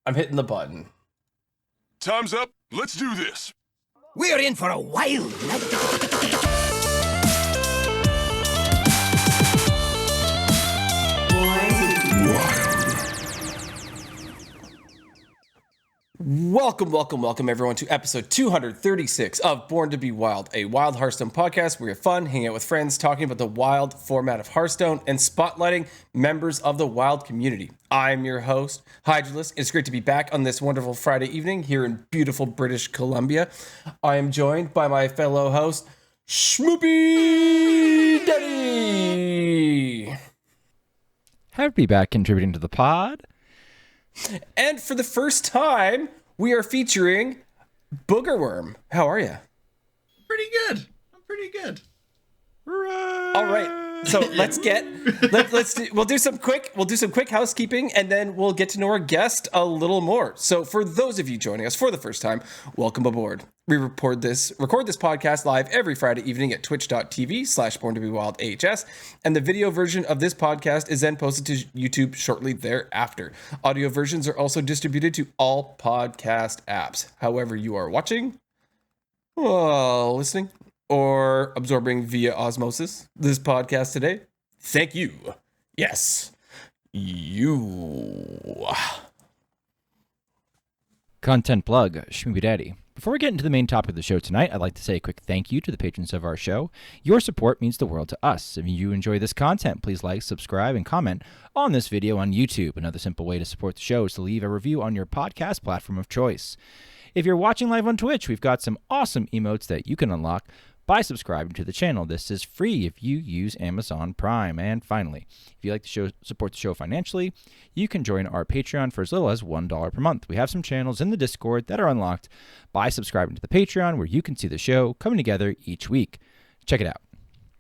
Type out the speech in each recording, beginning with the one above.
I'm hitting the button. Time's up. Let's do this. We're in for a wild night. Welcome, everyone, to episode 236 of Born to be Wild, a wild Hearthstone podcast where we have fun, hanging out with friends, talking about the wild format of Hearthstone, and spotlighting members of the wild community. I'm your host, Hydralisk. It's great to be back on this wonderful Friday evening here in beautiful British Columbia. I am joined by my fellow host, Schmoopydady. Happy to be back contributing to the pod. And for the first time, we are featuring Boogerworm. How are you? Pretty good. I'm pretty good. Hooray! All right. So we'll do some quick housekeeping, and then we'll get to know our guest a little more. So for those of you joining us for the first time, welcome aboard. We record this podcast live every Friday evening at twitch.tv/borntobewildahs, and the video version of this podcast is then posted to YouTube shortly thereafter. Audio versions are also distributed to all podcast apps. However you are watching, listening, or absorbing via osmosis this podcast today, thank you. Yes, you. Content plug, Schmoopydady. Before we get into the main topic of the show tonight, I'd like to say a quick thank you to the patrons of our show. Your support means the world to us. If you enjoy this content, please like, subscribe, and comment on this video on YouTube. Another simple way to support the show is to leave a review on your podcast platform of choice. If you're watching live on Twitch, we've got some awesome emotes that you can unlock by subscribing to the channel. This is free if you use Amazon Prime. And finally, if you like to support the show financially, you can join our Patreon for as little as $1 per month. We have some channels in the Discord that are unlocked by subscribing to the Patreon, where you can see the show coming together each week. Check it out.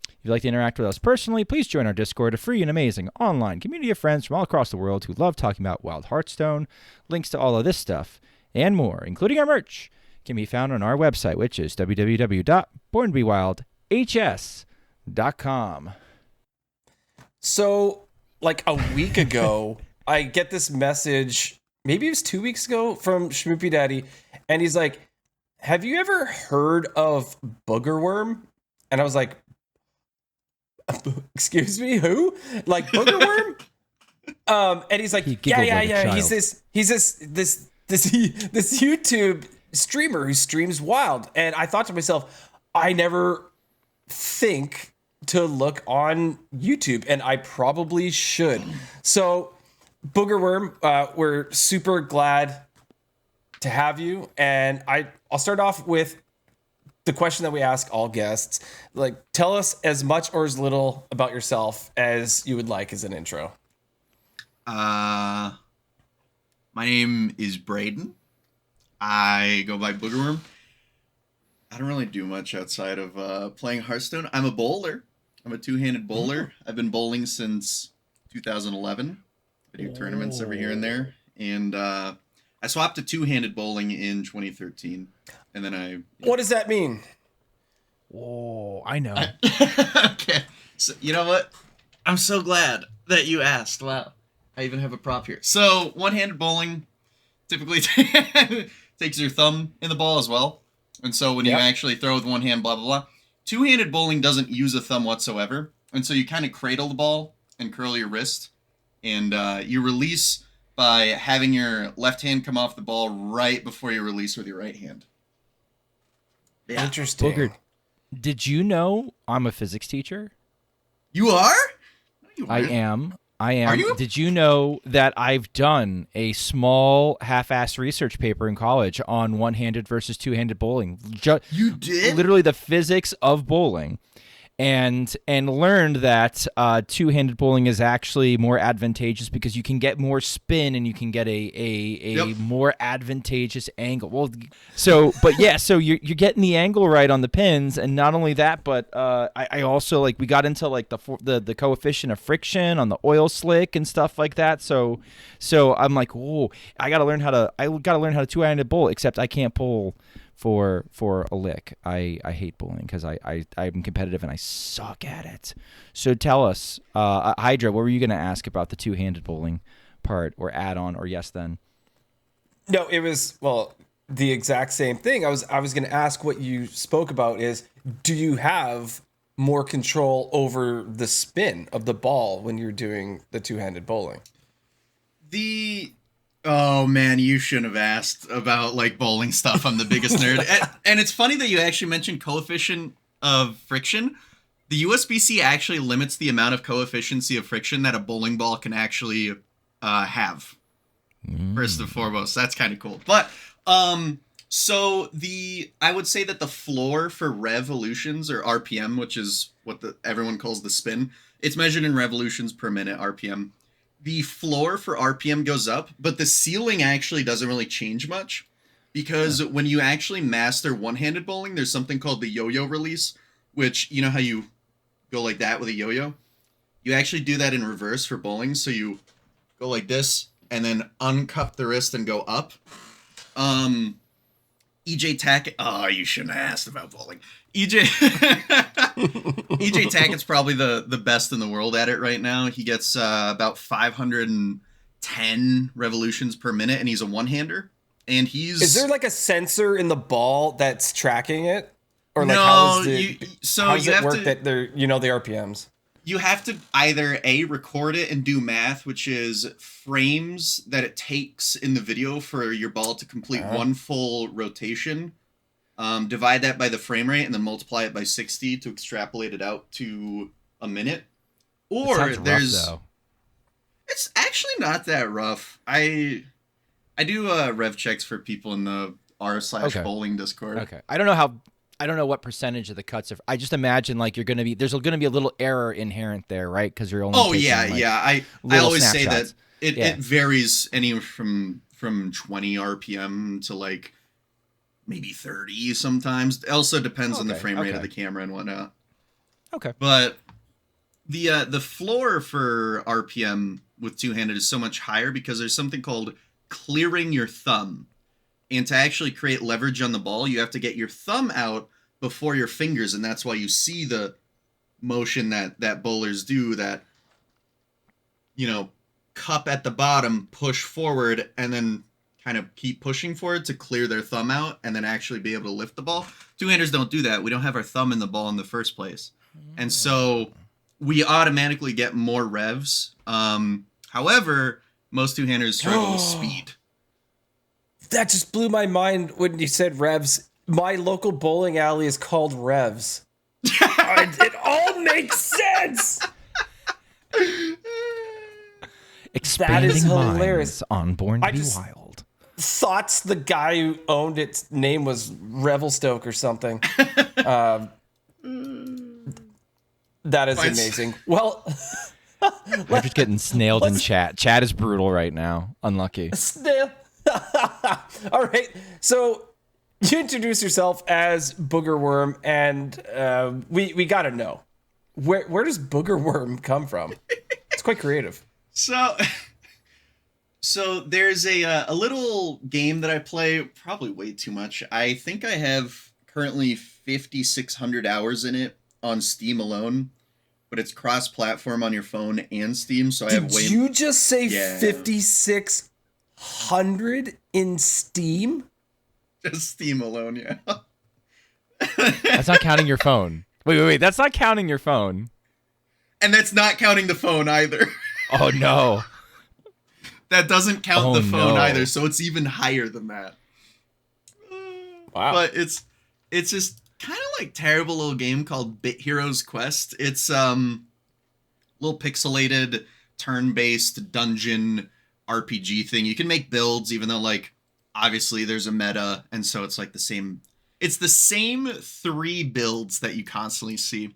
If you'd like to interact with us personally, please join our Discord, a free and amazing online community of friends from all across the world who love talking about Wild Hearthstone. Links to all of this stuff and more, including our merch, can be found on our website, which is www.borntobewildhs.com. So, like a week ago, I get this message, maybe it was 2 weeks ago, from Schmoopydady, and he's like, have you ever heard of boogerworm? And I was like, excuse me, who? Like boogerworm? And he's like, yeah. He's this YouTube streamer who streams wild. And I thought to myself, I never think to look on YouTube, and I probably should. So Boogerworm, we're super glad to have you, and I'll start off with the question that we ask all guests. Like, tell us as much or as little about yourself as you would like as an intro. My name is Braden. I go by Boogerworm. I don't really do much outside of playing Hearthstone. I'm a bowler. I'm a two-handed bowler. I've been bowling since 2011. I do tournaments every here and there. And I swapped to two-handed bowling in 2013. And then What does that mean? Oh, I know. Okay. So, you know what? I'm so glad that you asked. Wow. I even have a prop here. So, one-handed bowling typically takes your thumb in the ball as well. And so when you actually throw with one hand, blah, blah, blah. Two-handed bowling doesn't use a thumb whatsoever. And so you kind of cradle the ball and curl your wrist. And you release by having your left hand come off the ball right before you release with your right hand. Yeah. Interesting. Booger, did you know I'm a physics teacher? You are? No, you I aren't. am. Are you? Did you know that I've done a small half-assed research paper in college on one-handed versus two-handed bowling? You did? Literally the physics of bowling. And learned that two-handed bowling is actually more advantageous because you can get more spin and you can get a more advantageous angle. Well, so you're getting the angle right on the pins, and not only that, but I also we got into the coefficient of friction on the oil slick and stuff like that. So I'm like, whoa, I gotta learn how to two-handed bowl. Except I can't bowl for a lick. I hate bowling because I'm competitive and I suck at it. So tell us, Hydra, what were you going to ask about the two-handed bowling part, or add on, or yes then? No, it was the exact same thing. I was going to ask what you spoke about is, do you have more control over the spin of the ball when you're doing the two-handed bowling? Oh man, you shouldn't have asked about like bowling stuff. I'm the biggest nerd. And it's funny that you actually mentioned coefficient of friction. The USB-C actually limits the amount of coefficient of friction that a bowling ball can actually have. First and foremost, that's kind of cool. But so I would say that the floor for revolutions or RPM, which is what everyone calls the spin, it's measured in revolutions per minute, RPM. The floor for RPM goes up, but the ceiling actually doesn't really change much, because when you actually master one-handed bowling, there's something called the yo-yo release, which, you know how you go like that with a yo-yo? You actually do that in reverse for bowling, so you go like this and then uncup the wrist and go up. EJ Tackett. Oh, you shouldn't have asked about bowling. EJ Tackett's probably the best in the world at it right now. He gets about 510 revolutions per minute, and he's a one-hander. And Is there like a sensor in the ball that's tracking it? Or like No, how does it work that they're the RPMs? You have to either record it and do math, which is frames that it takes in the video for your ball to complete one full rotation. Divide that by the frame rate and then multiply it by 60 to extrapolate it out to a minute. Or it's actually not that rough. I do rev checks for people in the r/bowling Discord. Okay. I don't know what percentage of the cuts are. I just imagine like there's going to be a little error inherent there, right? Because you're only I always say that it varies anywhere from 20 RPM to like maybe 30 sometimes. It also depends on the frame rate of the camera and whatnot. Okay. But the floor for RPM with two-handed is so much higher because there's something called clearing your thumb. And to actually create leverage on the ball, you have to get your thumb out before your fingers, and that's why you see the motion that bowlers do, that, cup at the bottom, push forward, and then kind of keep pushing forward to clear their thumb out and then actually be able to lift the ball. Two-handers don't do that. We don't have our thumb in the ball in the first place. And so we automatically get more revs. However, most two-handers struggle with speed. That just blew my mind when you said revs. My local bowling alley is called Revs. It all makes sense. Expanding that is hilarious. On Born to Be Wild. Thoughts the guy who owned its name was Revelstoke or something. That is amazing. Well, I'm just getting snailed in chat. Chat is brutal right now. Unlucky. Snail. All right. So you introduce yourself as Boogerworm, and we got to know where does Boogerworm come from? It's quite creative. So there's a little game that I play, probably way too much. I think I have currently 5,600 hours in it on Steam alone, but it's cross-platform on your phone and Steam. So I have way. Did you just say 5,600 in Steam? Just Steam alone, yeah. That's not counting your phone. Wait. That's not counting your phone. And that's not counting the phone either. Oh, no. That doesn't count the phone either, so it's even higher than that. Wow. But it's just kind of like terrible little game called Bit Heroes Quest. It's little pixelated, turn-based dungeon RPG thing. You can make builds, even though, like, obviously there's a meta, and so it's like the same 3 builds that you constantly see.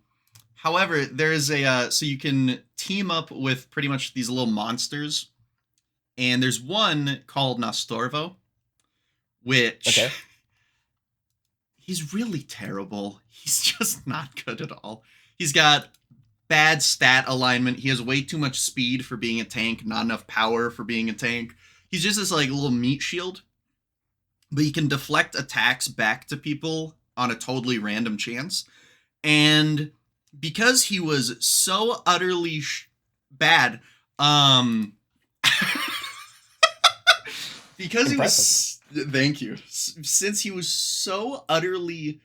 However, there is so you can team up with pretty much these little monsters, and there's one called Nostorvo, which he's really terrible. He's just not good at all. He's got bad stat alignment. He has way too much speed for being a tank, not enough power for being a tank. He's just this like little meat shield, but he can deflect attacks back to people on a totally random chance. And because he was so utterly bad, because Impressive. he was. Thank you. Since he was so utterly,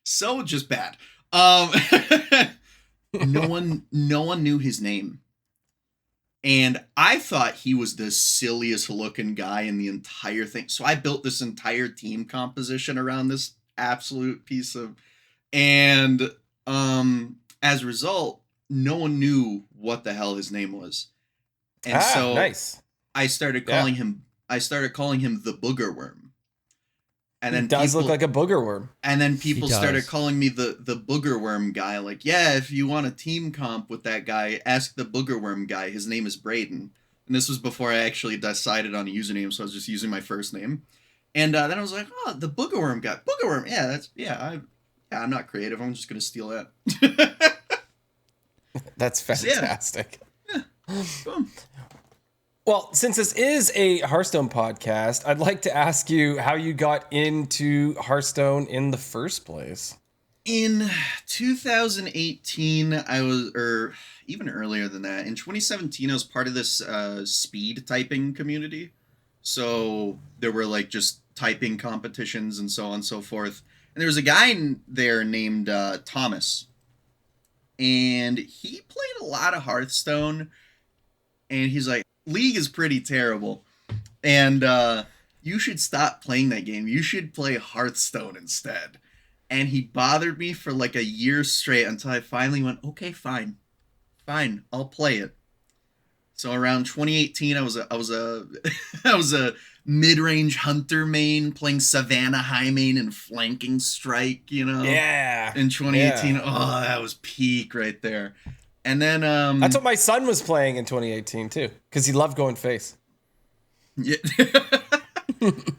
so just bad. No one knew his name. And I thought he was the silliest looking guy in the entire thing. So I built this entire team composition around this absolute piece of, and as a result, no one knew what the hell his name was. And so nice. I started calling him the boogerworm. And then He does look like a boogerworm. and then people He does. started calling me the boogerworm guy. Like, yeah, if you want a team comp with that guy, ask the boogerworm guy. His name is Braden. And this was before I actually decided on a username, so I was just using my first name. And then I was like, oh, the boogerworm guy. Boogerworm, I'm not creative. I'm just gonna steal that. That's fantastic. Boom. Well, since this is a Hearthstone podcast, I'd like to ask you how you got into Hearthstone in the first place. In 2018, or even earlier than that, in 2017, I was part of this speed typing community. So there were like just typing competitions and so on and so forth. And there was a guy there named Thomas. And he played a lot of Hearthstone. And he's like, League is pretty terrible. And you should stop playing that game. You should play Hearthstone instead. And he bothered me for like a year straight until I finally went, okay, fine, I'll play it. So around 2018, I was a mid-range hunter main playing Savannah high main and flanking strike. Yeah. In 2018, oh, that was peak right there. And then That's what my son was playing in 2018 too, because he loved going face. yeah.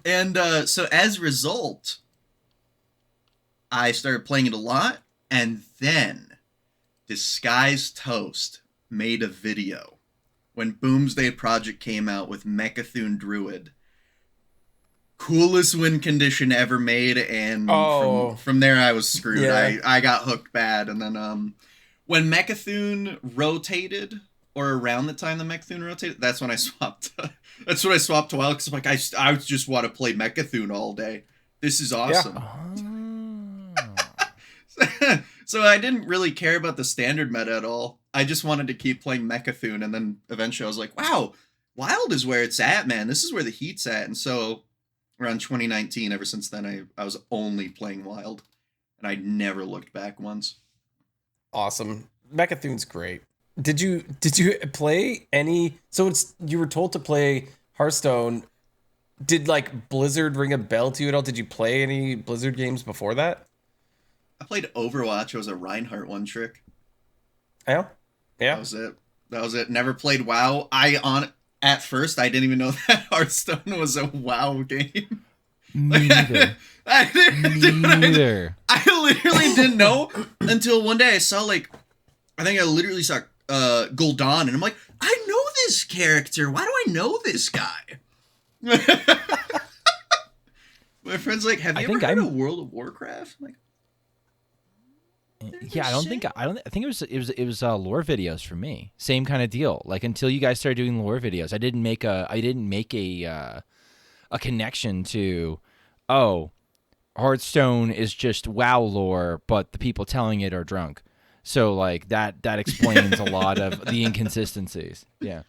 And so as a result, I started playing it a lot, and then Disguised Toast made a video when Boomsday Project came out with Mechathune Druid. Coolest win condition ever made, and from there I was screwed. Yeah. I got hooked bad, and then when Mechathune rotated, or around the time the Mechathune rotated, that's when I swapped. That's when I swapped to WoW, because I'm like, I just want to play Mechathune all day. This is awesome. So I didn't really care about the standard meta at all. I just wanted to keep playing Mechathune, and then eventually I was like, wow, Wild is where it's at, man. This is where the heat's at. And so around 2019, ever since then, I was only playing Wild, and I never looked back once. Awesome. Mechathune's great. Did you play any? So you were told to play Hearthstone. Did like Blizzard ring a bell to you at all? Did you play any Blizzard games before that? I played Overwatch. It was a Reinhardt one trick. Yeah. That was it. Never played WoW. At first, I didn't even know that Hearthstone was a WoW game. Me neither. I literally didn't know until one day I saw I literally saw Gul'dan, and I'm like, I know this character. Why do I know this guy? My friend's like, have you ever heard of World of Warcraft? I'm like, yeah, I think it was lore videos for me. Same kind of deal. Like until you guys started doing lore videos, I didn't make a connection to, oh, Hearthstone is just WoW lore, but the people telling it are drunk. So like that explains a lot of the inconsistencies. Yeah.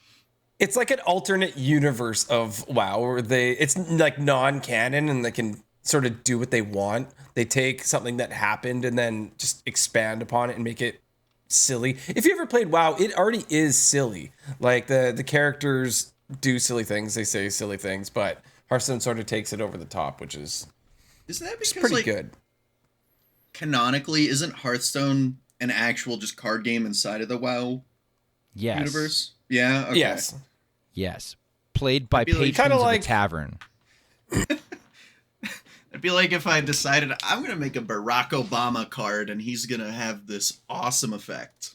It's like an alternate universe of WoW where it's like non-canon and they can sort of do what they want. They take something that happened and then just expand upon it and make it silly. If you ever played WoW, it already is silly. Like the characters do silly things, they say silly things, but Hearthstone sort of takes it over the top, which is that because pretty good. Canonically, isn't Hearthstone an actual just card game inside of the WoW universe? Yeah. Okay. Yes. Played by patrons of the tavern. It'd be like if I decided I'm going to make a Barack Obama card and he's going to have this awesome effect.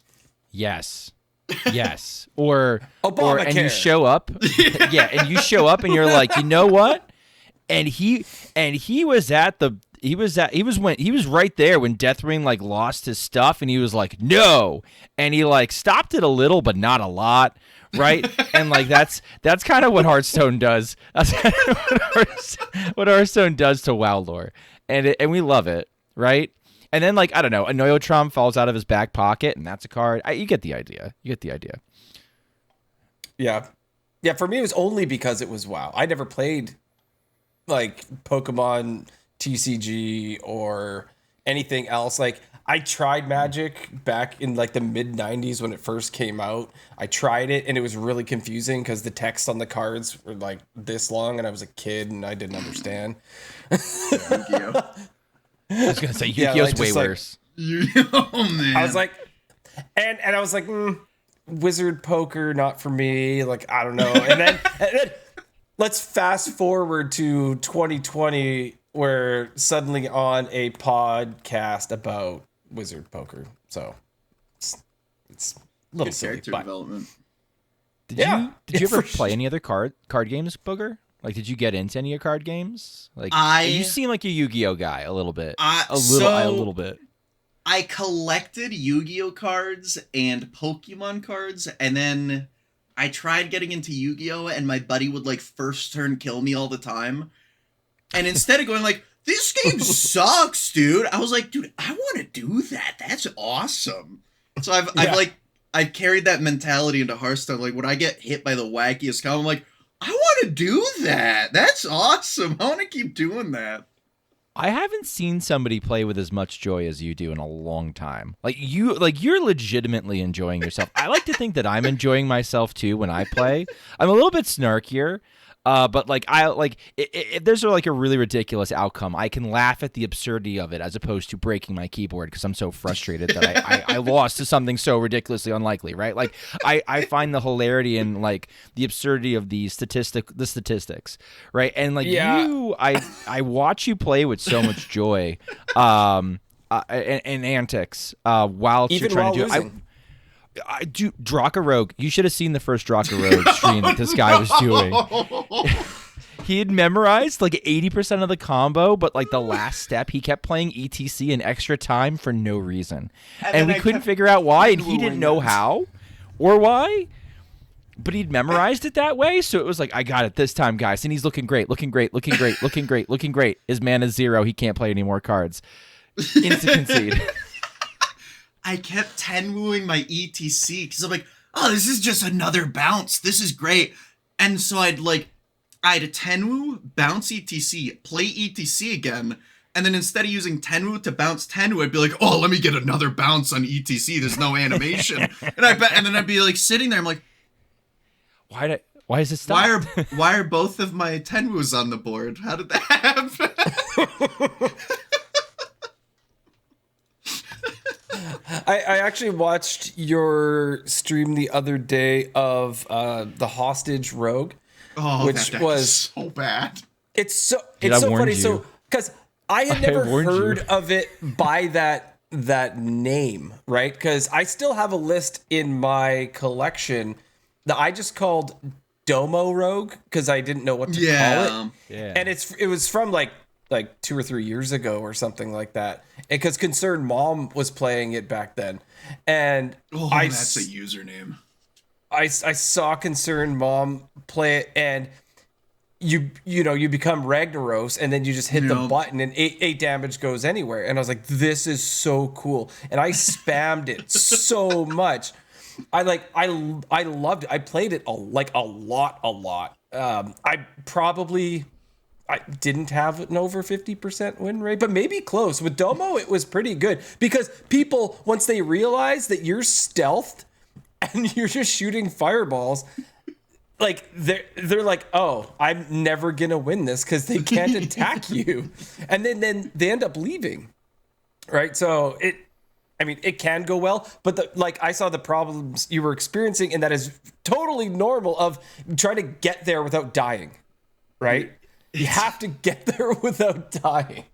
Yes. Or Obamacare. And you show up. Yeah, and you show up and you're like, "You know what?" And he was right there when Deathwing lost his stuff, and he was like, "No." And he stopped it a little but not a lot. right? And like that's kind of what Hearthstone does. That's kind of what Hearthstone does to WoW lore, and we love it, right? And then like I don't know, a Noyotrom falls out of his back pocket, and that's a card. You get the idea. Yeah. Yeah, for me, it was only because it was WoW. I never played like Pokemon TCG or anything else. Like I tried Magic back in like the mid 90s when it first came out. I tried it and it was really confusing because the text on the cards were like this long and I was a kid and I didn't understand. Yu-Gi-Oh. I was gonna say Yu-Gi-Oh's way worse. Oh man. I was like, and I was like, wizard poker, not for me. Like, I don't know. And then let's fast forward to 2020 where suddenly on a podcast about wizard poker. So it's a little Good silly. character But development. Did you ever for play any other card games, Booger? Like, did you get into any of card games? Like, I- you seem like a Yu-Gi-Oh guy a little bit. A so- little bit. I collected Yu-Gi-Oh cards and Pokemon cards, and then I tried getting into Yu-Gi-Oh, and my buddy would like first turn kill me all the time. And instead of going like, this game sucks, dude, I was like, dude, I want to do that. That's awesome. So I've carried that mentality into Hearthstone. Like when I get hit by the wackiest combo, I'm like, I want to do that. That's awesome. I want to keep doing that. I haven't seen somebody play with as much joy as you do in a long time. You're legitimately enjoying yourself. I like to think that I'm enjoying myself too when I play. I'm a little bit snarkier, but like if there's like a really ridiculous outcome, I can laugh at the absurdity of it as opposed to breaking my keyboard because I'm so frustrated that I lost to something so ridiculously unlikely, right? Like I find the hilarity in like the absurdity of the statistics, right? And like I watch you play with so much joy, and antics while even you're trying while to do. losing. I do Draka Rogue. You should have seen the first Draka Rogue stream that this guy was doing. He had memorized like 80% of the combo, but like the last step, he kept playing ETC in extra time for no reason, and we couldn't figure out why, and he didn't know how or why. But he'd memorized it that way, so it was like, I got it this time, guys. And he's looking great. His mana is 0. He can't play any more cards. Instant concede. I kept Tenwooing my ETC because I'm like, oh, this is just another bounce. This is great. And so I'd Tenwoo, bounce ETC, play ETC again. And then instead of using Tenwoo to bounce Tenwoo, I'd be like, oh, let me get another bounce on ETC. There's no animation. and then I'd be like sitting there. I'm like, why is it stop? Why are both of my Tenwoos on the board? How did that happen? I actually watched your stream the other day of the hostage rogue, which that was so bad. It's so I warned funny. you. So because I had never warned heard you. of it by that name, right? Because I still have a list in my collection that I just called Domo Rogue because I didn't know what to call it. Yeah. And it was from like 2 or 3 years ago or something like that. Because Concerned Mom was playing it back then, and That's a username. I saw Concerned Mom play it, and you become Ragnaros, and then you just hit the button, and 8 damage goes anywhere. And I was like, this is so cool, and I spammed it so much. I loved it. I played it a lot. I didn't have an over 50% win rate, but maybe close. With Domo, it was pretty good because people, once they realize that you're stealthed and you're just shooting fireballs, like they're like, oh, I'm never gonna win this because they can't attack you, and then they end up leaving, right? So it can go well, but I saw the problems you were experiencing, and that is totally normal of trying to get there without dying, right? You have to get there without dying.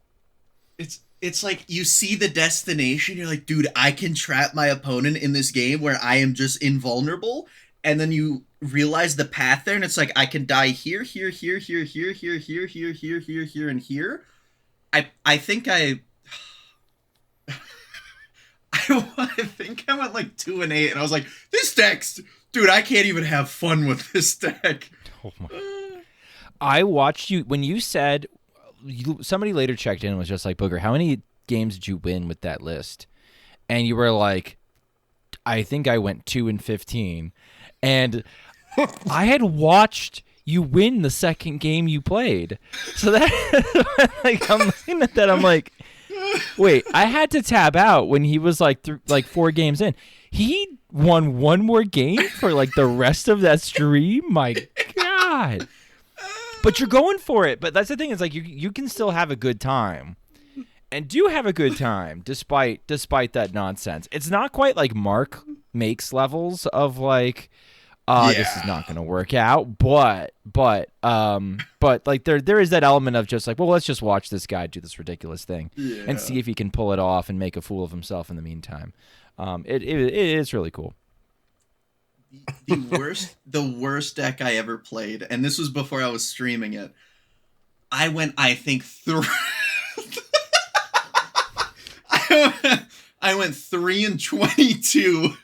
It's like you see the destination, you're like, dude, I can trap my opponent in this game where I am just invulnerable, and then you realize the path there, and it's like I can die here, and here. I think I think I went like 2 and 8, and I was like, this deck's Dude, I can't even have fun with this deck. Oh my. I watched you when you said somebody later checked in and was just like, Booger, how many games did you win with that list? And you were like, I think I went 2-15. And I had watched you win the second game you played. So that like I'm looking at that, I'm like, wait, I had to tab out when he was like 4 games in. He won one more game for like the rest of that stream. My God. But you're going for it. But that's the thing, is like you can still have a good time. And do have a good time despite that nonsense. It's not quite like Mark makes levels of like this is not going to work out, but like there is that element of just like, well, let's just watch this guy do this ridiculous thing and see if he can pull it off and make a fool of himself in the meantime. It is really cool. The worst deck I ever played, and this was before I was streaming it. I went, I think, I went 3-22.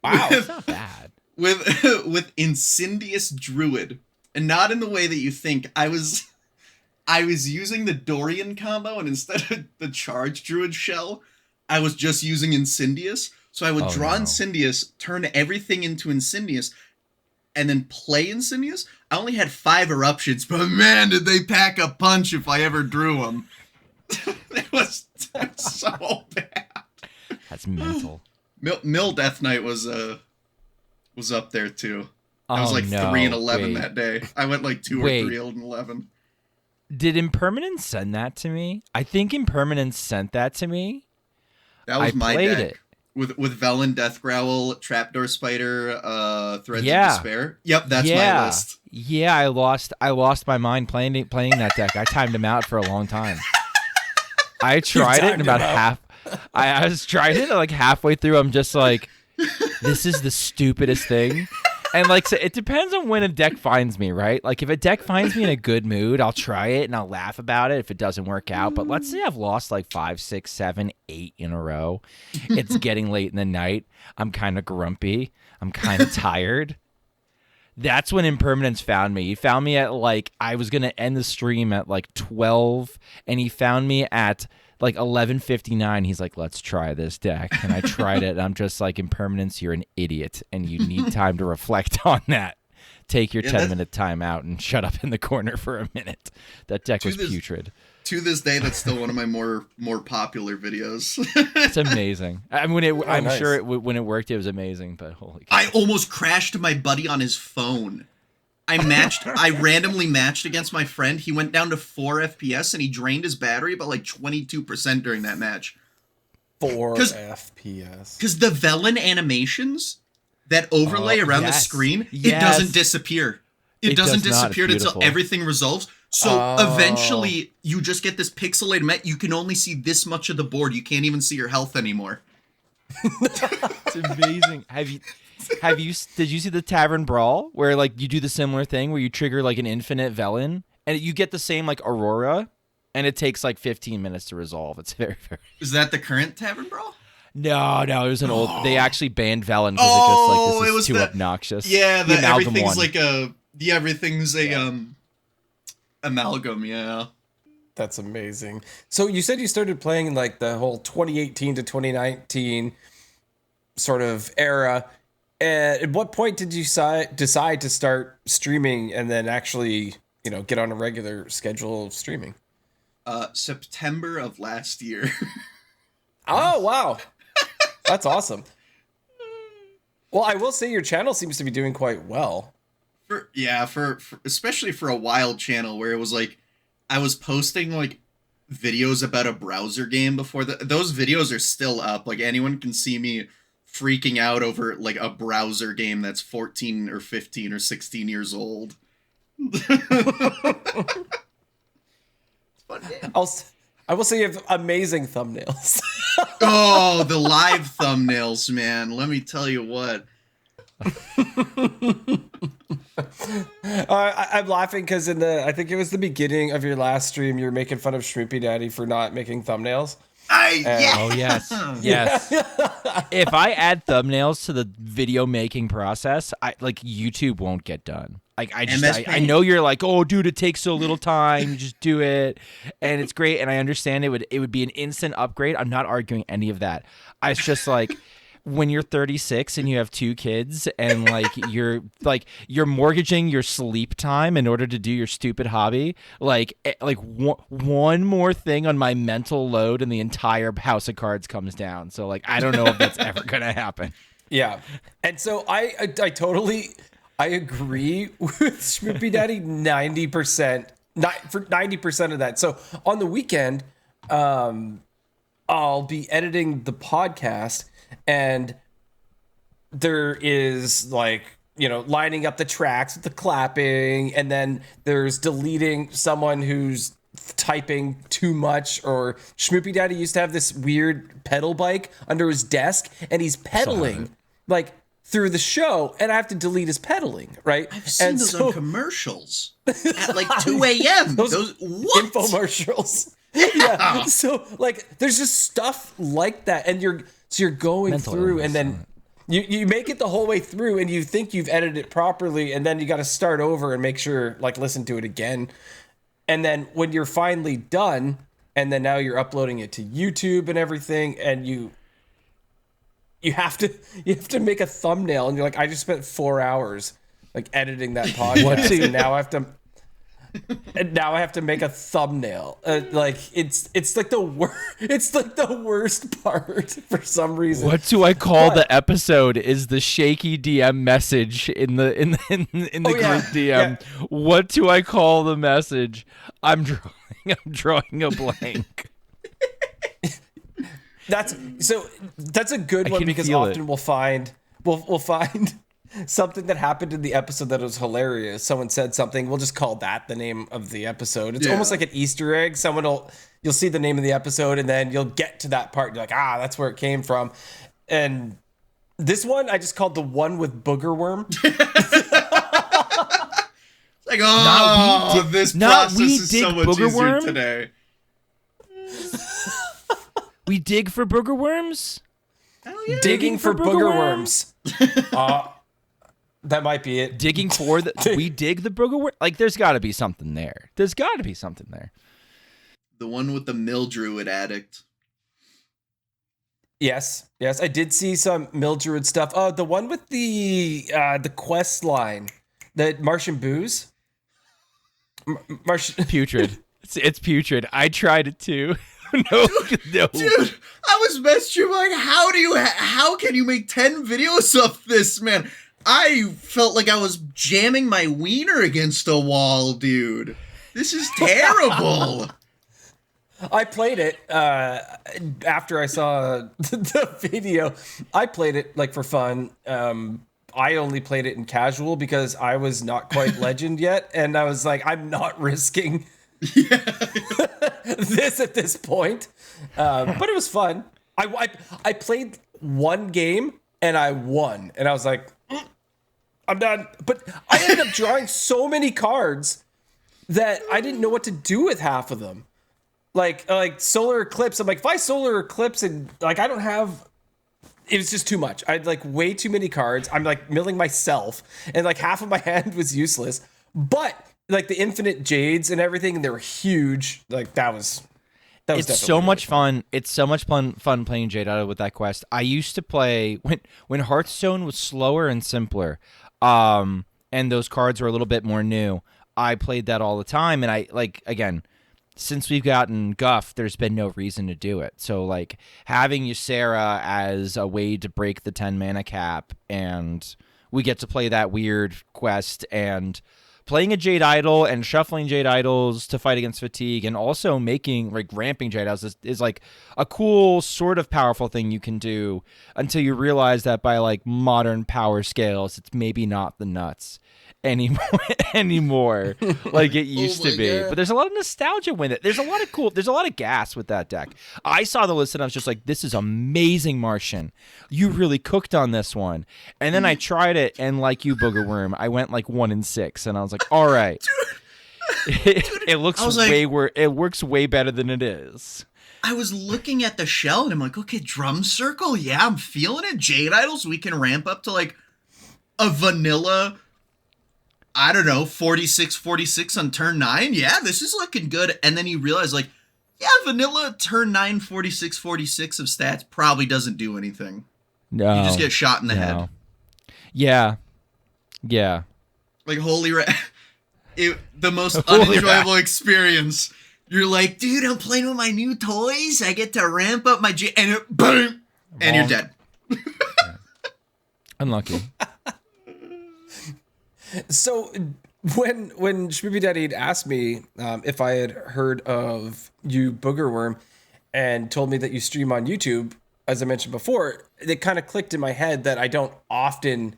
Wow, that's not bad. With Incendious Druid, and not in the way that you think. I was using the Dorian combo, and instead of the Charge Druid shell, I was just using Incendious. So I would draw Incendious, turn everything into Incendious, and then play Incendious. I only had 5 eruptions, but man, did they pack a punch if I ever drew them. It was so bad. That's mental. Mill Death Knight was up there too. I was like 3-11 that day. I went like 2 or 3-11. Did Impermanence send that to me? I think Impermanence sent that to me. That was my played deck. It. With Velen, Death Growl, Trapdoor Spider, Threads of Despair. Yep, that's my list. Yeah, I lost my mind playing that deck. I timed him out for a long time. I tried it in about half. I was trying it like halfway through. I'm just like, this is the stupidest thing. And like, so it depends on when a deck finds me, right? Like if a deck finds me in a good mood, I'll try it and I'll laugh about it if it doesn't work out. But let's say I've lost like 5, 6, 7, 8 in a row. It's getting late in the night. I'm kind of grumpy. I'm kind of tired. That's when Impermanence found me. He found me at like, I was going to end the stream at like 12, and he found me at like 11:59. He's like, let's try this deck. And I tried it, and I'm just like, Impermanence, you're an idiot, and you need time to reflect on that. Take your 10-minute time out and shut up in the corner for a minute. That deck was putrid. To this day, that's still one of my more popular videos. It's amazing. I mean, I'm sure when it worked, it was amazing. But holy cow. I almost crashed my buddy on his phone. I randomly matched against my friend. He went down to 4 FPS and he drained his battery by like 22% during that match. 4 FPS. Because the Velen animations that overlay around the screen, it doesn't disappear. It doesn't disappear until everything resolves. So eventually, you just get this pixelated map. You can only see this much of the board. You can't even see your health anymore. It's amazing. Did you see the Tavern Brawl where like you do the similar thing where you trigger like an infinite Velen and you get the same like Aurora and it takes like 15 minutes to resolve? It's very, very. Is that the current Tavern Brawl? No, it was an old. They actually banned Velen because it's just like this is too obnoxious. Yeah, everything's like everything's a amalgam. Yeah, that's amazing. So you said you started playing like the whole 2018 to 2019 sort of era. At what point did you decide to start streaming and then actually, get on a regular schedule of streaming? September of last year. Oh, wow. That's awesome. Well, I will say your channel seems to be doing quite well. For especially for a wild channel where it was like, I was posting like videos about a browser game before those videos are still up. Like anyone can see me freaking out over like a browser game that's 14 or 15 or 16 years old. I will say you have amazing thumbnails. Oh, the live thumbnails, man. Let me tell you what. I'm laughing because I think it was the beginning of your last stream, you were making fun of Schmoopydady for not making thumbnails. Yeah. Oh yes, yes. If I add thumbnails to the video making process, YouTube won't get done. I know you're like, oh, dude, it takes so little time. Just do it, and it's great. And I understand it would be an instant upgrade. I'm not arguing any of that. It's just like, when you're 36 and you have 2 kids and you're mortgaging your sleep time in order to do your stupid hobby, one more thing on my mental load and the entire house of cards comes down. So I don't know if that's ever gonna happen. Yeah, and so I totally agree with Schmoopydady 90%, for 90% of that. So on the weekend, I'll be editing the podcast. And there is lining up the tracks with the clapping, and then there's deleting someone who's typing too much. Or Schmoopydady used to have this weird pedal bike under his desk, and he's pedaling through the show, and I have to delete his pedaling, right? I've seen those on commercials at 2 a.m. Those what? Infomercials. Yeah. So there's just stuff like that, and you're going through, and then you make it the whole way through, and you think you've edited it properly, and then you got to start over and make sure, listen to it again. And then when you're finally done, and then now you're uploading it to YouTube and everything, and you have to make a thumbnail, and you're like, I just spent 4 hours editing that podcast, and now I have to make a thumbnail. It's the worst part for some reason. What do I call the episode? Is the shaky DM message in the group DM? Yeah. What do I call the message? I'm drawing a blank. That's a good one, because often we'll find something that happened in the episode that was hilarious. Someone said something. We'll just call that the name of the episode. It's almost like an Easter egg. You'll see the name of the episode, and then you'll get to that part. You're like, that's where it came from. And this one, I just called the one with boogerworm. This process is so much easier today. We dig for boogerworms? Hell yeah. Digging for boogerworms. That might be it. Digging for we dig the boogerworm? There's got to be something there. The one with the Mildruid addict. Yes, I did see some Mildruid stuff. Oh, the one with the quest line, the Martian booze. Putrid. It's putrid. I tried it too. No. Dude, I was messaging how can you make 10 videos of this, man? I felt like I was jamming my wiener against a wall, dude. This is terrible. I played it after I saw the video. I played it for fun. I only played it in casual because I was not quite legend yet, and I was like, I'm not risking this at this point. But it was fun. I played one game and I won, and I was like, I'm done. But I ended up drawing so many cards that I didn't know what to do with half of them. Like solar eclipse. I'm like, if I solar eclipse and I don't have. It was just too much. I had way too many cards. I'm milling myself, and half of my hand was useless. But the infinite jades and everything, and they were huge. That was it's so much fun. It's so much fun playing Jade Idol with that quest. I used to play when Hearthstone was slower and simpler, and those cards were a little bit more new. I played that all the time, and I again, since we've gotten Guff, there's been no reason to do it. So having Ysera as a way to break the 10 mana cap, and we get to play that weird quest, and playing a Jade Idol and shuffling Jade Idols to fight against fatigue, and also making ramping Jade Idols is a cool sort of powerful thing you can do, until you realize that by modern power scales, it's maybe not the nuts. anymore like it used my to be. God. But there's a lot of nostalgia with it. There's a lot of gas with that deck. I saw the list and I was just like, this is amazing, Martian. You really cooked on this one. And then I tried it, and like you, Boogerworm, I went like 1-6, and I was like, all right. It looks I was like- it works way better than it is. I was looking at the shell and I'm like, okay, drum circle, yeah, I'm feeling it. Jade Idols, we can ramp up to like a vanilla, I don't know, 46 on turn 9. Yeah, this is looking good. And then you realize, like, yeah, vanilla turn 9, 46 of stats probably doesn't do anything. No. You just get shot in the head. Yeah. Yeah. Like, the most Holy unenjoyable experience. You're like, dude, I'm playing with my new toys. I get to ramp up my and it, boom, and you're dead. Unlucky. So when Schmoopydady had asked me if I had heard of you, Boogerworm, and told me that you stream on YouTube, as I mentioned before, it kind of clicked in my head that I don't often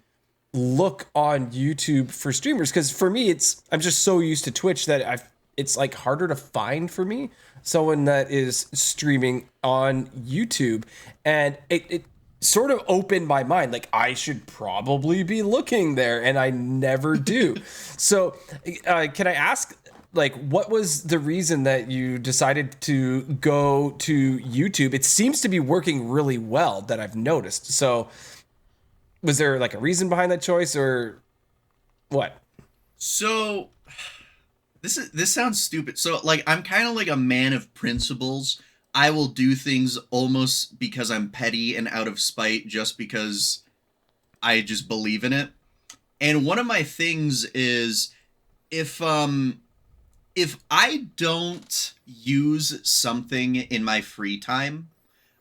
look on YouTube for streamers, because for me I'm just so used to Twitch that it's like harder to find for me someone that is streaming on YouTube, and it sort of opened my mind, like I should probably be looking there, and I never do. So can I ask, like, what was the reason that you decided to go to YouTube? It seems to be working really well, that I've noticed. So was there like a reason behind that choice, or what? So this sounds stupid. So like, I'm kind of like a man of principles. I will do things almost because I'm petty and out of spite, just because I just believe in it. And one of my things is, if I don't use something in my free time,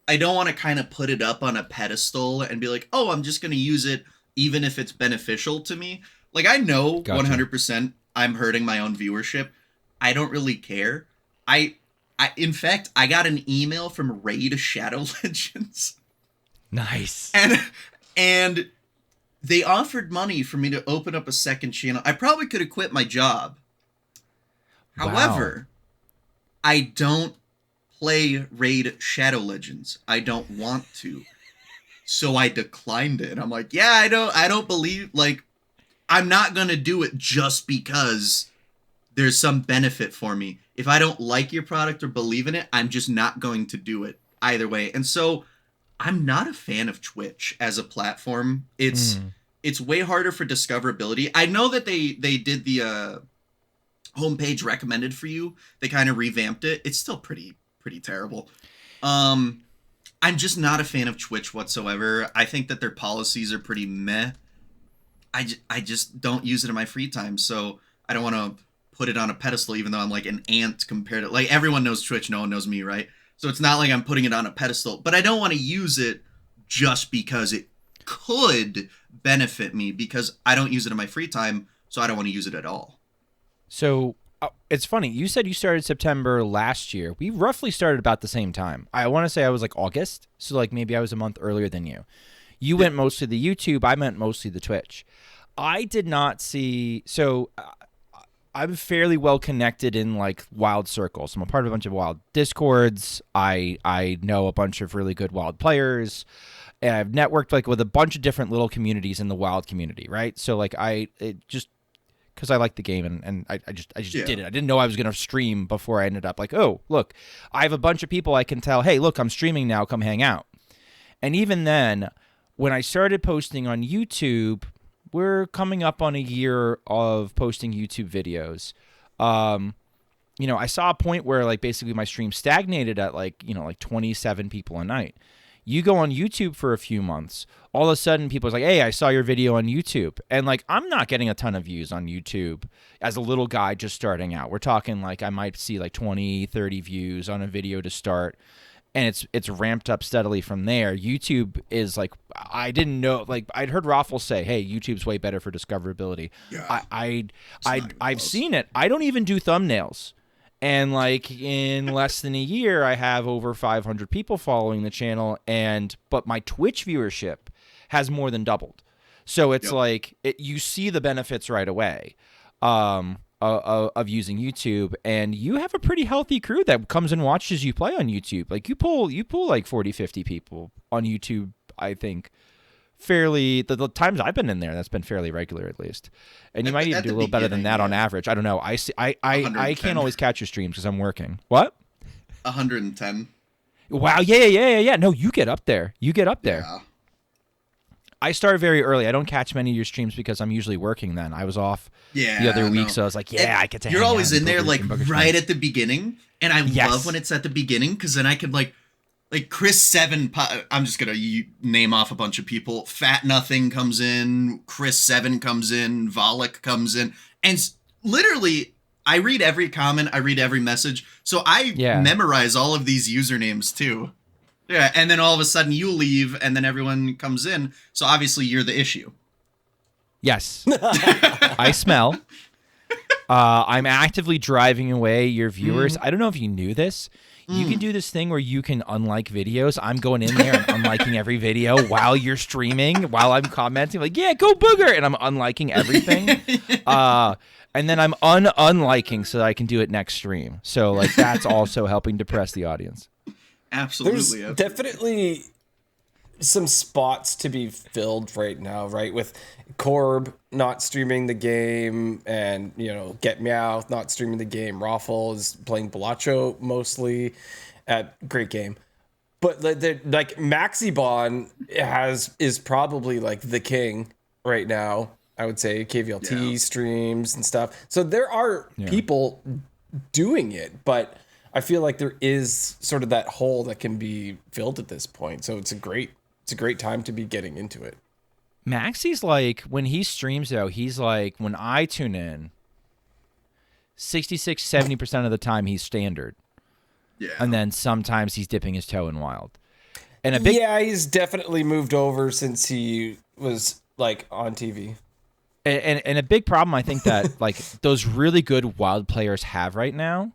I don't want to kind of put it up on a pedestal and be like, oh, I'm just going to use it even if it's beneficial to me. Like, I know Gotcha. 100% I'm hurting my own viewership. I don't really care. In fact, I got an email from Raid Shadow Legends. Nice. And they offered money for me to open up a second channel. I probably could have quit my job. Wow. However, I don't play Raid Shadow Legends. I don't want to. So I declined it. I'm like, yeah, I don't believe, like, I'm not going to do it just because there's some benefit for me. If I don't like your product or believe in it, I'm just not going to do it either way. And so I'm not a fan of Twitch as a platform. It's way harder for discoverability. I know that they did the homepage recommended for you. They kind of revamped it. It's still pretty terrible. I'm just not a fan of Twitch whatsoever. I think that their policies are pretty meh. I just don't use it in my free time, so I don't want to put it on a pedestal, even though I'm like an ant compared to, like, everyone knows Twitch, no one knows me, right? So it's not like I'm putting it on a pedestal, but I don't want to use it just because it could benefit me, because I don't use it in my free time, so I don't want to use it at all. So it's funny. You said you started September last year. We roughly started about the same time. I want to say I was like August. So like maybe I was a month earlier than you. You went mostly the YouTube. I meant mostly the Twitch. I did not see. So I'm fairly well connected in like wild circles. I'm a part of a bunch of wild discords. I know a bunch of really good wild players. And I've networked like with a bunch of different little communities in the wild community, right? So like because I like the game and I just did it. I didn't know I was going to stream before I ended up like, oh, look, I have a bunch of people I can tell, hey, look, I'm streaming now, come hang out. And even then, when I started posting on YouTube, we're coming up on a year of posting YouTube videos. I saw a point where like basically my stream stagnated at like 27 people a night. You go on YouTube for a few months, all of a sudden people are like, hey, I saw your video on YouTube. And like, I'm not getting a ton of views on YouTube as a little guy just starting out. We're talking like I might see like 20, 30 views on a video to start. And it's ramped up steadily from there. YouTube is like, I didn't know, like I'd heard Raffle say, hey, YouTube's way better for discoverability. Yeah, I've seen it. I don't even do thumbnails. And like in less than a year, I have over 500 people following the channel, but my Twitch viewership has more than doubled. So it's Yep. like you see the benefits right away of using YouTube, and you have a pretty healthy crew that comes and watches you play on YouTube. Like you pull like 40, 50 people on YouTube, I think. Fairly the times I've been in there, that's been fairly regular at least. And you might even do a little better than that on average. I don't know. I can't always catch your streams because I'm working. What? 110. Wow. Yeah. No, you get up there. Yeah. I start very early. I don't catch many of your streams because I'm usually working then. I was off the other week, so I was like, I get to hang You're out always and in there, booger like, and booger right streams. at the beginning, and I love when it's at the beginning, because then I can, like Chris 7, I'm just gonna name off a bunch of people. Fat Nothing comes in, Chris 7 comes in, Volek comes in, and literally, I read every comment, I read every message, so I memorize all of these usernames, too. Yeah, and then all of a sudden you leave, and then everyone comes in, so obviously you're the issue. Yes. I smell. I'm actively driving away your viewers. I don't know if you knew this. You can do this thing where you can unlike videos. I'm going in there and unliking every video while you're streaming, while I'm commenting, like, yeah, go booger, and I'm unliking everything. And then I'm unliking so that I can do it next stream. So, like, that's also helping depress the audience. Absolutely. There's definitely some spots to be filled right now, right? With Corb not streaming the game, and Get Meow not streaming the game. Raffle is playing Balacho mostly. Great game, but like Maxibon is probably like the king right now. I would say KVLT streams and stuff. So there are people doing it, but I feel like there is sort of that hole that can be filled at this point. So it's a great time to be getting into it. Maxie's like, when he streams though, he's like, when I tune in, 66, 70% of the time he's standard. Yeah. And then sometimes he's dipping his toe in wild. And he's definitely moved over since he was like on TV. And a big problem I think that like those really good wild players have right now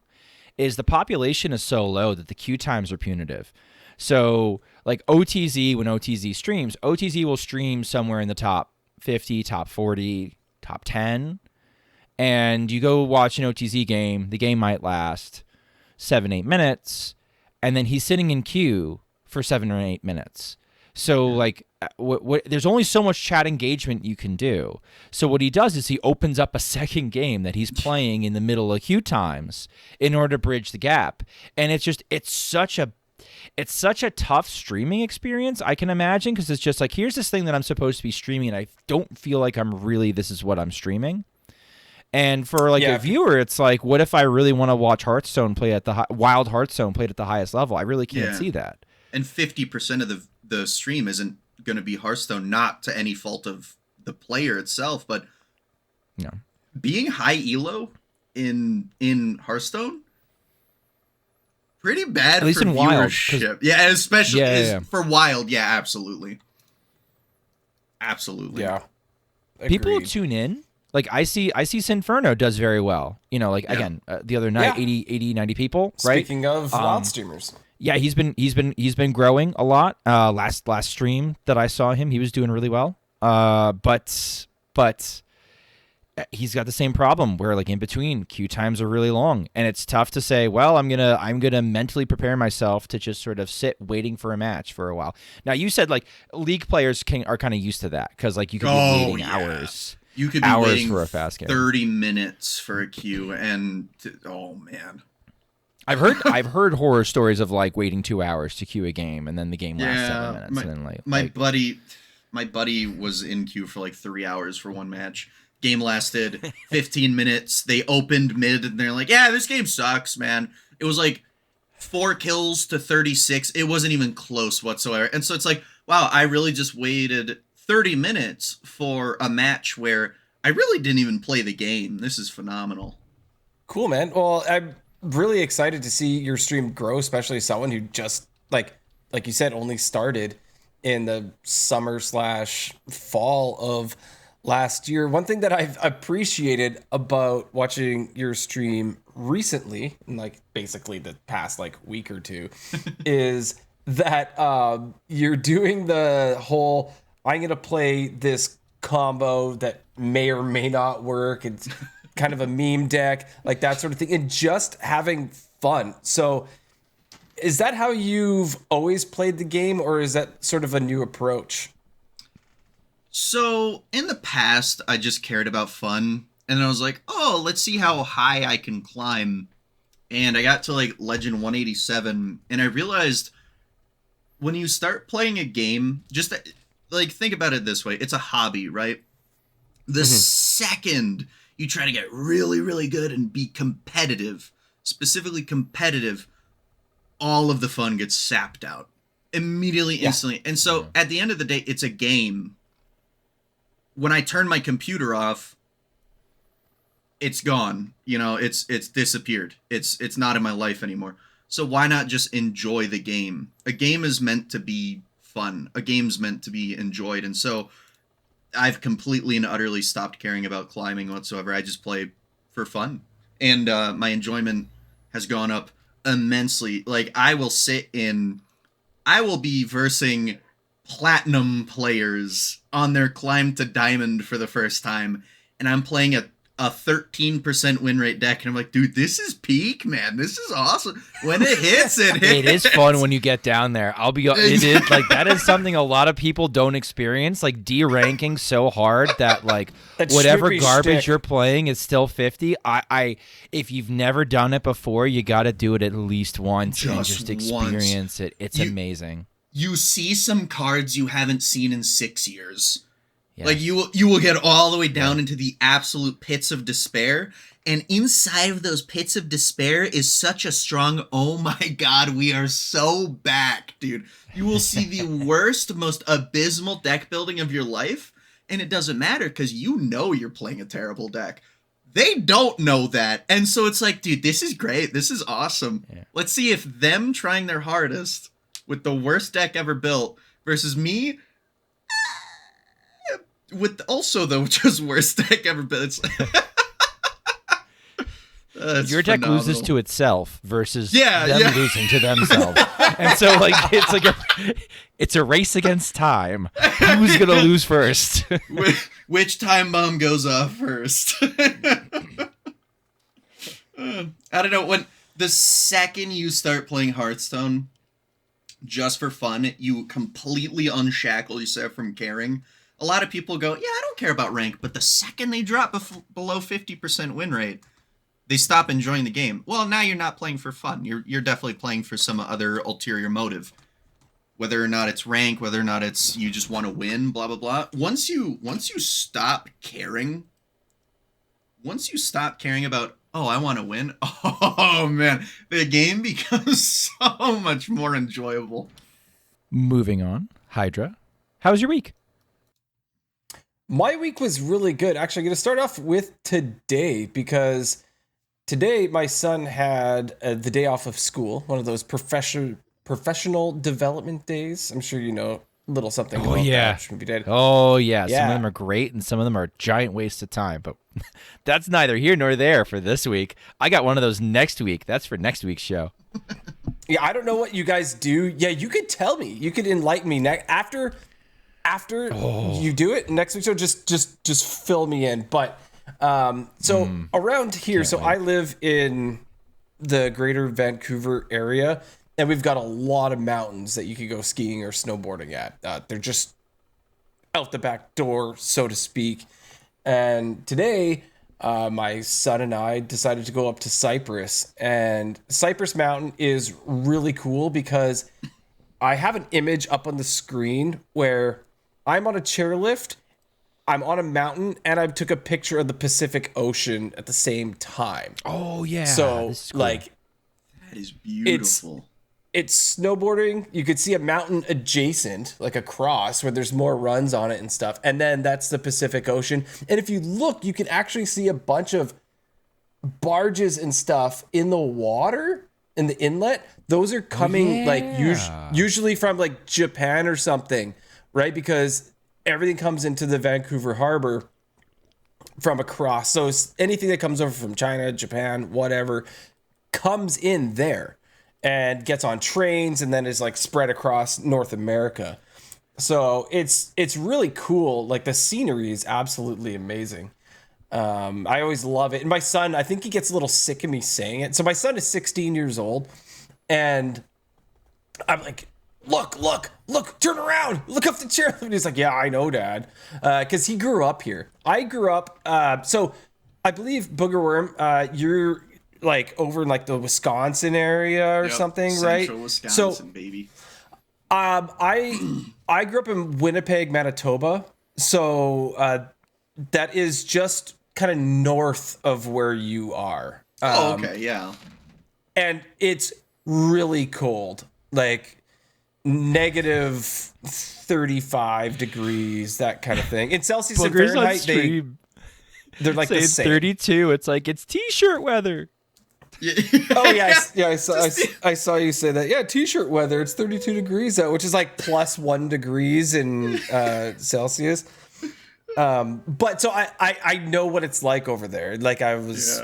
is the population is so low that the queue times are punitive. So like OTZ, when OTZ streams, OTZ will stream somewhere in the top 50, top 40, top 10. And you go watch an OTZ game, the game might last 7-8 minutes, and then he's sitting in queue for 7 or 8 minutes. So like there's only so much chat engagement you can do. So what he does is he opens up a second game that he's playing in the middle of queue times in order to bridge the gap. And it's such a tough streaming experience, I can imagine, because it's just like, here's this thing that I'm supposed to be streaming, and I don't feel like this is what I'm streaming. And for like a viewer, it's like, what if I really want to watch Hearthstone play at Wild Hearthstone played at the highest level? I really can't see that. And 50% of the stream isn't going to be Hearthstone, not to any fault of the player itself, but being high elo in Hearthstone, pretty bad, at least for in viewership. Wild, yeah, especially for Wild. Yeah, absolutely. Yeah. Agreed. People tune in. Like I see Sinferno does very well. Again, the other night 80, 90 people, right? Speaking of wild streamers. Yeah, he's been growing a lot. Last stream that I saw him, he was doing really well. But he's got the same problem where like in between queue times are really long, and it's tough to say, well, I'm gonna mentally prepare myself to just sort of sit waiting for a match for a while. Now you said like league players are kind of used to that because like you could be waiting hours. You could be waiting for a fast game. 30 minutes for a queue, and oh man. I've heard horror stories of like waiting 2 hours to queue a game, and then the game lasts 7 minutes. And then my buddy was in queue for like 3 hours for one match. Game lasted 15 minutes. They opened mid, and they're like, "Yeah, this game sucks, man." It was like 4 kills to 36. It wasn't even close whatsoever. And so it's like, wow, I really just waited 30 minutes for a match where I really didn't even play the game. This is phenomenal. Cool, man. Well, I'm really excited to see your stream grow, especially as someone who just like you said, only started in the summer/fall of last year. One thing that I've appreciated about watching your stream recently, in like basically the past like week or two, is that you're doing the whole, I'm going to play this combo that may or may not work. It's kind of a meme deck, like that sort of thing, and just having fun. So is that how you've always played the game, or is that sort of a new approach? So in the past, I just cared about fun, and then I was like, oh, let's see how high I can climb. And I got to like Legend 187, and I realized when you start playing a game, just like think about it this way, it's a hobby, right? The second you try to get really, really good and be competitive, specifically competitive, all of the fun gets sapped out immediately, instantly. And so at the end of the day, it's a game. When I turn my computer off, it's gone. You know, it's disappeared. It's not in my life anymore. So why not just enjoy the game? A game is meant to be fun. A game's meant to be enjoyed. And so I've completely and utterly stopped caring about climbing whatsoever. I just play for fun. And my enjoyment has gone up immensely. Like, I will be versing platinum players on their climb to diamond for the first time, and I'm playing a 13% win rate deck, and I'm like, dude, this is peak, man. This is awesome. When it hits, it hits. It is fun when you get down there. It is like, that is something a lot of people don't experience, like de-ranking so hard that like whatever garbage you're playing is still 50. If you've never done it before, you got to do it at least once and just experience it. It's amazing. You see some cards you haven't seen in 6 years. Yes. Like you will get all the way down into the absolute pits of despair, and inside of those pits of despair is such a strong, oh my god, we are so back, dude. You will see the worst, most abysmal deck building of your life, and it doesn't matter because you know you're playing a terrible deck. They don't know that, and so it's like, dude, this is great. This is awesome. Yeah. Let's see if them trying their hardest with the worst deck ever built versus me with also the just worst deck ever built. Your deck phenomenal. loses to itself versus them losing to themselves. And so like it's a race against time. Who's gonna lose first? Which time bomb goes off first? I don't know. When the second you start playing Hearthstone just for fun, you completely unshackle yourself from caring. A lot of people go, yeah, I don't care about rank, but the second they drop below 50% win rate, they stop enjoying the game. Well, now you're not playing for fun. You're definitely playing for some other ulterior motive. Whether or not it's rank, whether or not it's you just want to win, blah, blah, blah. Once you stop caring, about, oh, I want to win, oh, man, the game becomes so much more enjoyable. Moving on, Hydra, how was your week? My week was really good. Actually, I'm going to start off with today because today my son had the day off of school, one of those professional development days. I'm sure you know a little something about that. Schmoopydady. Oh, yeah. Some of them are great and some of them are a giant waste of time, but that's neither here nor there for this week. I got one of those next week. That's for next week's show. Yeah, I don't know what you guys do. Yeah, you could tell me. You could enlighten me after you do it next week. So just fill me in. But around here, I live in the greater Vancouver area, and we've got a lot of mountains that you could go skiing or snowboarding at. They're just out the back door, so to speak. And today, my son and I decided to go up to Cypress, and Cypress Mountain is really cool because I have an image up on the screen where I'm on a chairlift, I'm on a mountain, and I took a picture of the Pacific Ocean at the same time. Oh, yeah. So, cool. Like, that is beautiful. It's snowboarding. You could see a mountain adjacent, like across, where there's more runs on it and stuff. And then that's the Pacific Ocean. And if you look, you can actually see a bunch of barges and stuff in the water, in the inlet. Those are coming usually from like Japan or something. Right? Because everything comes into the Vancouver harbor from across. So anything that comes over from China, Japan, whatever, comes in there and gets on trains and then is like spread across North America. So it's really cool. Like the scenery is absolutely amazing. I always love it. And my son, I think he gets a little sick of me saying it. So my son is 16 years old, and I'm like, look, turn around, look up the chair. And he's like, yeah, I know, Dad. Because he grew up here. I grew up, so I believe boogerworm, you're like over in like the Wisconsin area or something, right? Central Wisconsin, So baby. I grew up in Winnipeg, Manitoba. So that is just kind of north of where you are. Okay, yeah. And it's really cold, like negative 35 degrees, that kind of thing. In Celsius and Boogers on Fahrenheit, stream they're like the saying same. 32. It's like it's t-shirt weather. Oh yeah, I saw you say that. Yeah, t-shirt weather. It's 32 degrees out, which is like plus 1 degrees in Celsius. But so I know what it's like over there. Like I was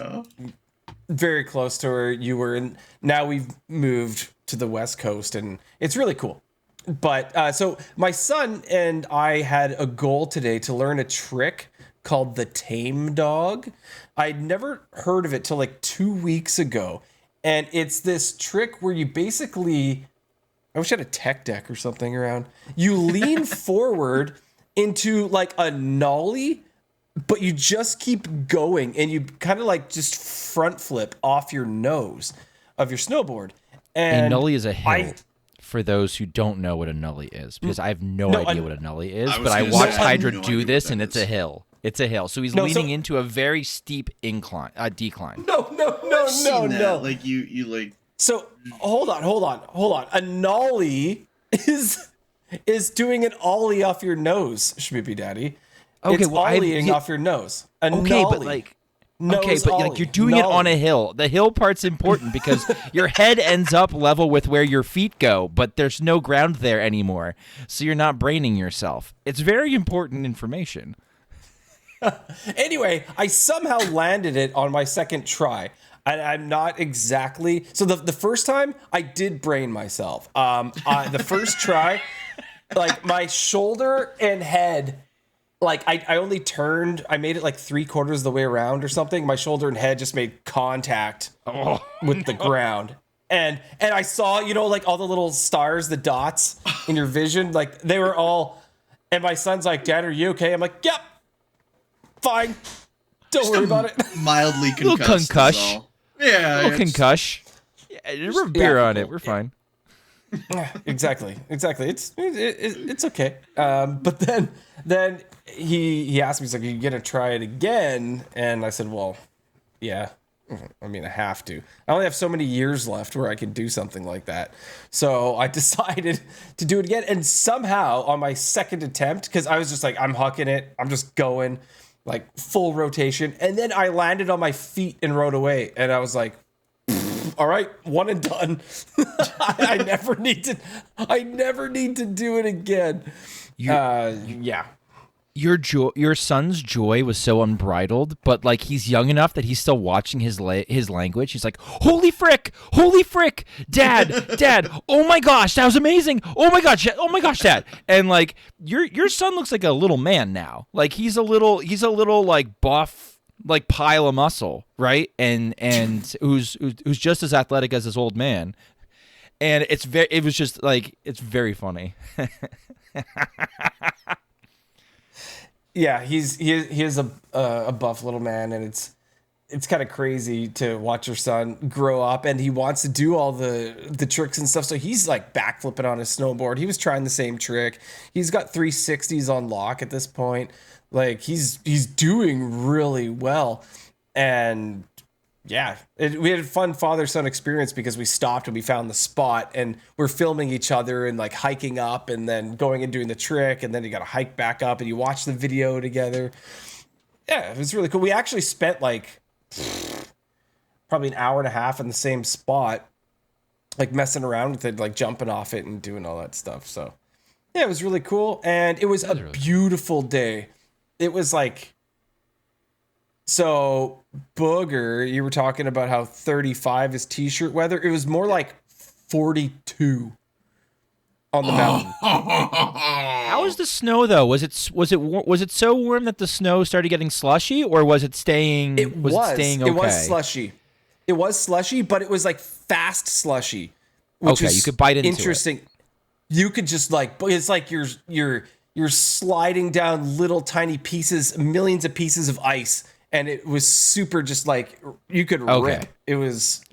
very close to where you were, and now we've moved to the West Coast, and it's really cool. But so my son and I had a goal today to learn a trick called the tame dog. I'd never heard of it till like 2 weeks ago. And it's this trick where you basically, I wish I had a tech deck or something around. You lean forward into like a nollie, but you just keep going, and you kind of like just front flip off your nose of your snowboard. And A nully is a hill. For those who don't know what a nully is, because I have no idea what a nully is, but I watched Hydra do this, and it's a hill. It's a hill. So he's leaning into a very steep decline. No. Like you like. So hold on. A nollie is doing an ollie off your nose, Schmoopydady. Okay, it's ollieing off your nose. But like. Okay, but like you're doing it on a hill. The hill part's important because your head ends up level with where your feet go, but there's no ground there anymore. So you're not braining yourself. It's very important information. Anyway, I somehow landed it on my second try. I'm not exactly... So the first time, I did brain myself. The first try, like my shoulder and head... Like I only turned, I made it like 3/4 of the way around or something. My shoulder and head just made contact with the ground. And I saw, like all the little stars, the dots in your vision, like they were all, and my son's like, Dad, are you okay? I'm like, yep, fine. Don't worry about it. Mildly concussed. Little concuss. Yeah. Little concuss. Yeah, rub beer on it. We're fine. Exactly. It's okay. But then he asked me, he's like, are you gonna try it again? And I said, well, yeah. I mean, I have to. I only have so many years left where I can do something like that. So I decided to do it again. And somehow on my second attempt, because I was just like, I'm hucking it, I'm just going like full rotation. And then I landed on my feet and rode away. And I was like, all right, one and done. I never need to do it again. Yeah. Your son's joy was so unbridled, but like he's young enough that he's still watching his language. He's like, holy frick, dad, oh my gosh, that was amazing. Oh my gosh, Dad. And like your son looks like a little man now. Like he's a little like buff, like pile of muscle, right? And who's just as athletic as his old man. And it's very funny. Yeah, he is a buff little man, and it's kind of crazy to watch your son grow up, and he wants to do all the tricks and stuff. So he's like backflipping on his snowboard. He was trying the same trick. He's got 360s on lock at this point. Like he's doing really well, and yeah, we had a fun father-son experience because we stopped and we found the spot, and we're filming each other and like hiking up and then going and doing the trick, and then you got to hike back up and you watch the video together. Yeah, it was really cool. We actually spent like probably an hour and a half in the same spot, like messing around with it, like jumping off it and doing all that stuff. So yeah, it was really cool, and it was a beautiful day. It was like, so Booger, you were talking about how 35 is t-shirt weather. It was more like 42 on the mountain. How was the snow though? Was it so warm that the snow started getting slushy, or was it staying? It was staying okay? It was slushy. It was slushy, but it was like fast slushy. Which Okay, is you could bite into it. interesting. You could just like, it's like you're sliding down little tiny pieces, millions of pieces of ice, and it was super just like you could rip. It was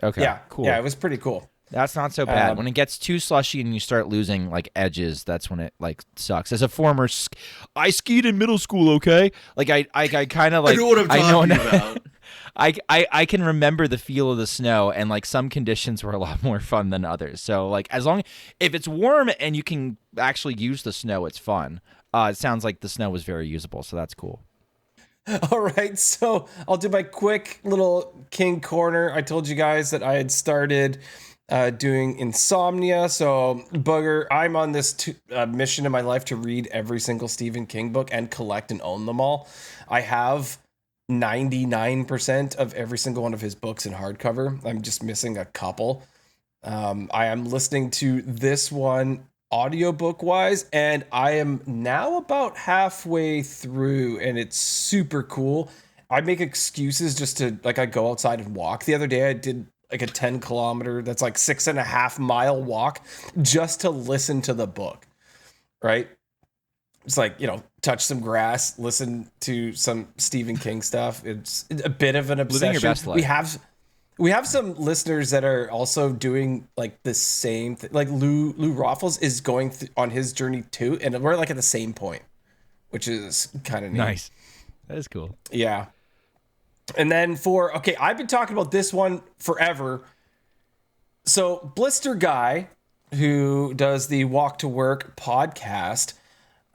cool. Yeah, it was pretty cool. That's not so bad. When it gets too slushy and you start losing like edges, that's when it like sucks. As a former, I skied in middle school. Okay, like I kind of like I know what I'm talking about. I can remember the feel of the snow, and like some conditions were a lot more fun than others. So like if it's warm and you can actually use the snow, it's fun. It sounds like the snow was very usable, so that's cool. All right, so I'll do my quick little King Corner. I told you guys that I had started doing Insomnia. So, Booger, I'm on this mission in my life to read every single Stephen King book and collect and own them all. I have 99% of every single one of his books in hardcover. I'm just missing a couple. I am listening to this one audiobook wise, and I am now about halfway through, and it's super cool. I make excuses just to I go outside and walk. The other day I did like a 10 kilometer, that's like 6.5 mile walk just to listen to the book, right? It's like, touch some grass, listen to some Stephen King stuff. It's a bit of an obsession. Living your best life. We have some listeners that are also doing like the same thing. Like Lou Raffles is going on his journey too, and we're like at the same point, which is kind of neat. Nice. That is cool. Yeah. And then I've been talking about this one forever. So Blister Guy, who does the Walk to Work podcast,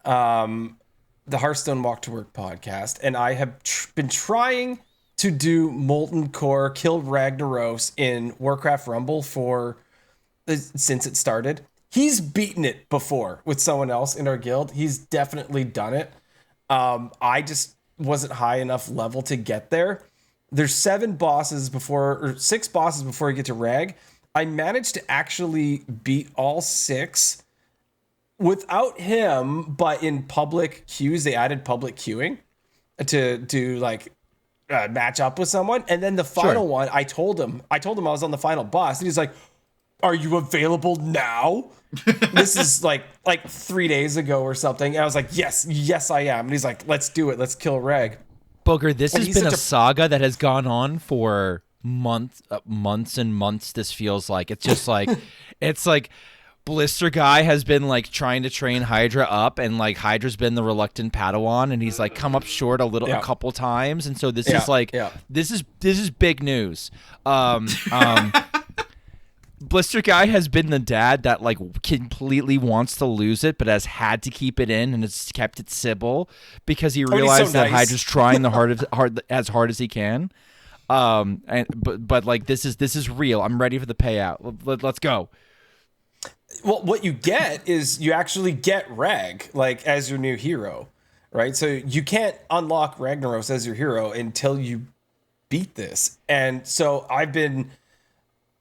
the Hearthstone Walk to Work podcast, and I have been trying to do Molten Core Kill Ragnaros in Warcraft Rumble since it started. He's beaten it before with someone else in our guild. He's definitely done it. I just wasn't high enough level to get there. There's 6 bosses before you get to Rag. I managed to actually beat all 6 without him, but in public queues. They added public queuing to do match up with someone. And then the final one, I told him I was on the final boss, and he's like, "Are you available now?" This is like 3 days ago or something. And I was like, yes, I am. And he's like, "Let's do it. Let's kill Reg." Booger, this has been a saga that has gone on for months and months. This feels like it's just like it's like Blister Guy has been like trying to train Hydra up, and like Hydra's been the reluctant Padawan, and he's like come up short a couple times, and so this is like this is big news. Blister Guy has been the dad that like completely wants to lose it, but has had to keep it in and has kept it civil because he realized that Hydra's trying as hard as he can. But like this is real. I'm ready for the payout. Let's go. Well, what you get is you actually get Rag as your new hero, right? So you can't unlock Ragnaros as your hero until you beat this. And so I've been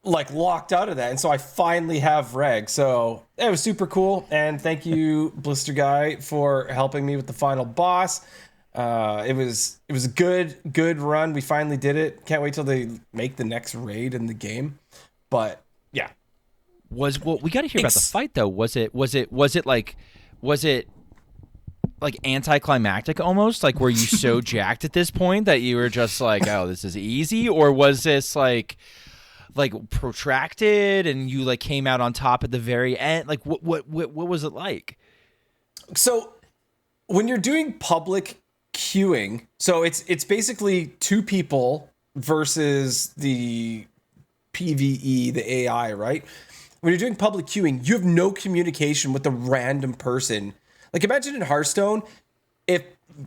locked out of that, and so I finally have Reg. So it was super cool, and thank you, Blister Guy, for helping me with the final boss. It was a good run. We finally did it. Can't wait till they make the next raid in the game. But yeah, we got to hear about the fight though. Was it like anticlimactic almost? Like, were you so jacked at this point that you were just like, oh, this is easy, or was this like protracted and you like came out on top at the very end? Like what was it like? So when you're doing public queuing, so it's basically 2 people versus the PvE, the AI, right? When you're doing public queuing, you have no communication with a random person. Like, imagine in Hearthstone, if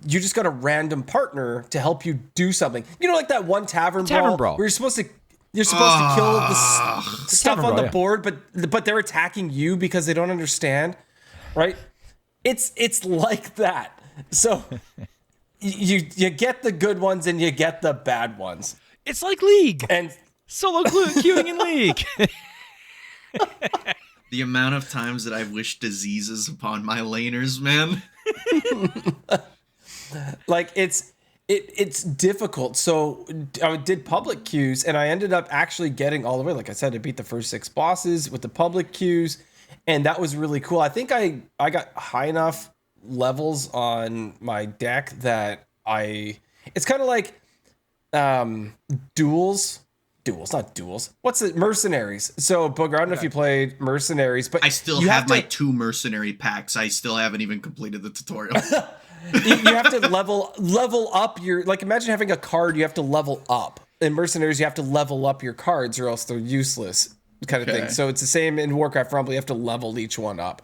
you just got a random partner to help you do something. Like that one tavern brawl where you're supposed to kill the stuff on the board, but they're attacking you because they don't understand, right? It's like that. So you get the good ones and you get the bad ones. It's like League and solo queuing in League. The amount of times that I've wished diseases upon my laners, man. Like it's difficult. So I did public queues, and I ended up actually getting all the way. Like I said, I beat the first 6 bosses with the public queues, and that was really cool. I think I got high enough levels on my deck that it's kind of like duels, not duels. What's it? Mercenaries. So Booger, I don't know if you played Mercenaries, but I still have my 2 mercenary packs. I still haven't even completed the tutorial. you have to level up your, like, imagine having a card you have to level up. In Mercenaries, you have to level up your cards or else they're useless, kind of thing. So it's the same in Warcraft Rumble. You have to level each one up.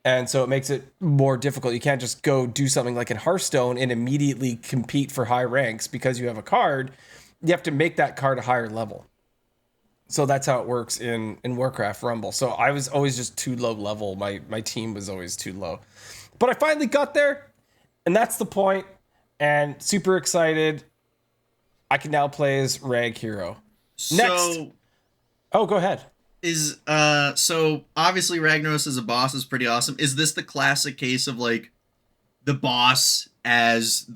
And so it makes it more difficult. You can't just go do something like in Hearthstone and immediately compete for high ranks because you have a card. You have to make that card a higher level. So that's how it works in Warcraft Rumble. So I was always just too low level. My team was always too low. But I finally got there, and that's the point. And super excited. I can now play as Rag Hero. Next. Oh, go ahead. So obviously Ragnaros as a boss is pretty awesome. Is this the classic case of like the boss is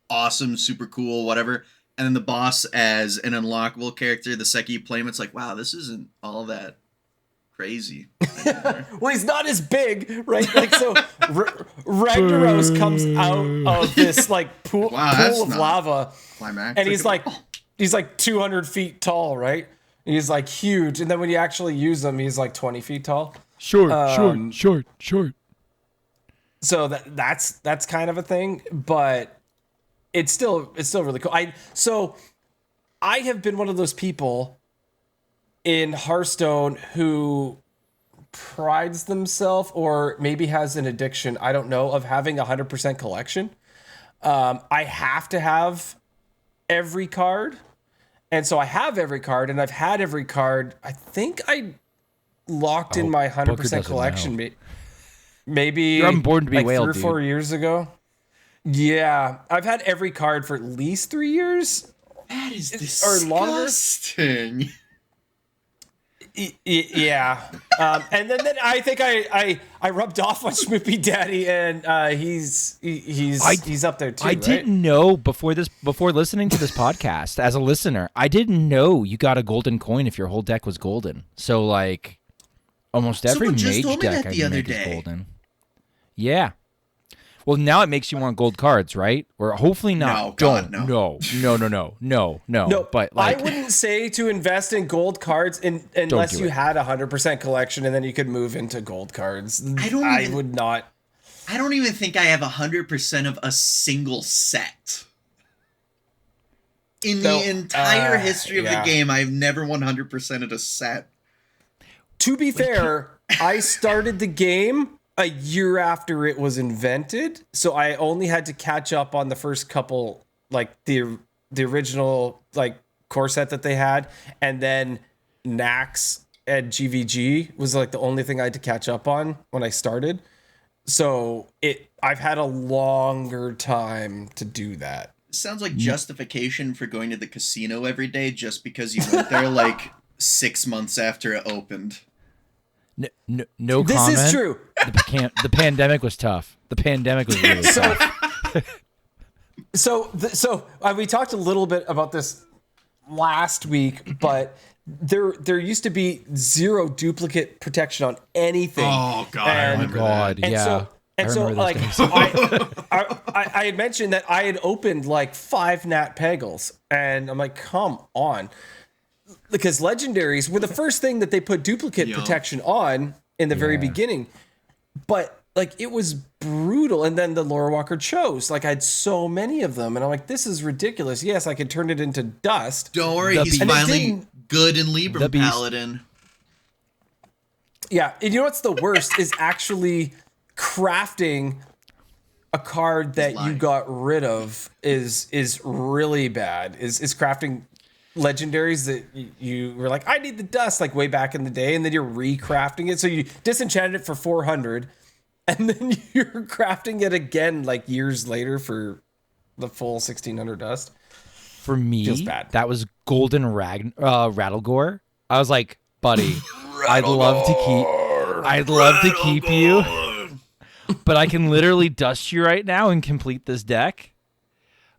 awesome, super cool, whatever, and then the boss as an unlockable character, the second you play him, it's like, wow, this isn't all that crazy. Well, he's not as big, right? Like, so Ragnaros comes out of this like pool of lava, and he's like 200 feet tall, right? He's like huge, and then when you actually use him, he's like 20 feet tall. Short. So that's kind of a thing, but it's still really cool. I have been one of those people in Hearthstone who prides themselves, or maybe has an addiction, I don't know, of having 100% collection. I have to have every card. And so I have every card, and I've had every card. I think I locked in my 100% collection. Maybe you're on board to be like whale, 3 or 4 years ago. Yeah, I've had every card for at least 3 years. That is disgusting. Yeah, and then I think I rubbed off on Schmoopydady, and he's up there too. I right? didn't know before listening to this podcast as a listener. I didn't know you got a golden coin if your whole deck was golden. So like, almost every mage deck I make is golden. Yeah. Well, now it makes you want gold cards, right? Or hopefully not. No. But like, I wouldn't say to invest in gold cards unless you had 100% collection, and then you could move into gold cards. I would not. I don't even think I have 100% of a single set. In the entire history of the game, I've never 100%ed a set. To be fair, I started the game a year after it was invented, so I only had to catch up on the first couple, like the original like core set that they had, and then Nax and GVG was like the only thing I had to catch up on when I started. So I've had a longer time to do that. Sounds like justification for going to the casino every day just because you went there like 6 months after it opened. No this comment. This is true. The pandemic was tough. The pandemic was really tough. So we talked a little bit about this last week, but there used to be 0 duplicate protection on anything. Oh God! And, oh my God! Yeah. So like I had mentioned that I had opened like 5 Nat Pegals, and I'm like, come on. Because legendaries were the first thing that they put duplicate protection on in the very beginning. But like, it was brutal. And then the Lore Walker chose, like, I had so many of them, and I'm like, this is ridiculous. Yes, I could turn it into dust. Don't worry, he's finally good in Libram Paladin. Yeah, and you know what's the worst is actually crafting a card that you got rid of is really bad. Is crafting legendaries that you were like, I need the dust, like way back in the day, and then you're recrafting it. So you disenchanted it for 400, and then you're crafting it again like years later for the full 1600 dust. For me, feels bad. That was golden Rattlegore. I was like, buddy, I'd love to keep. I'd love to keep you, but I can literally dust you right now and complete this deck.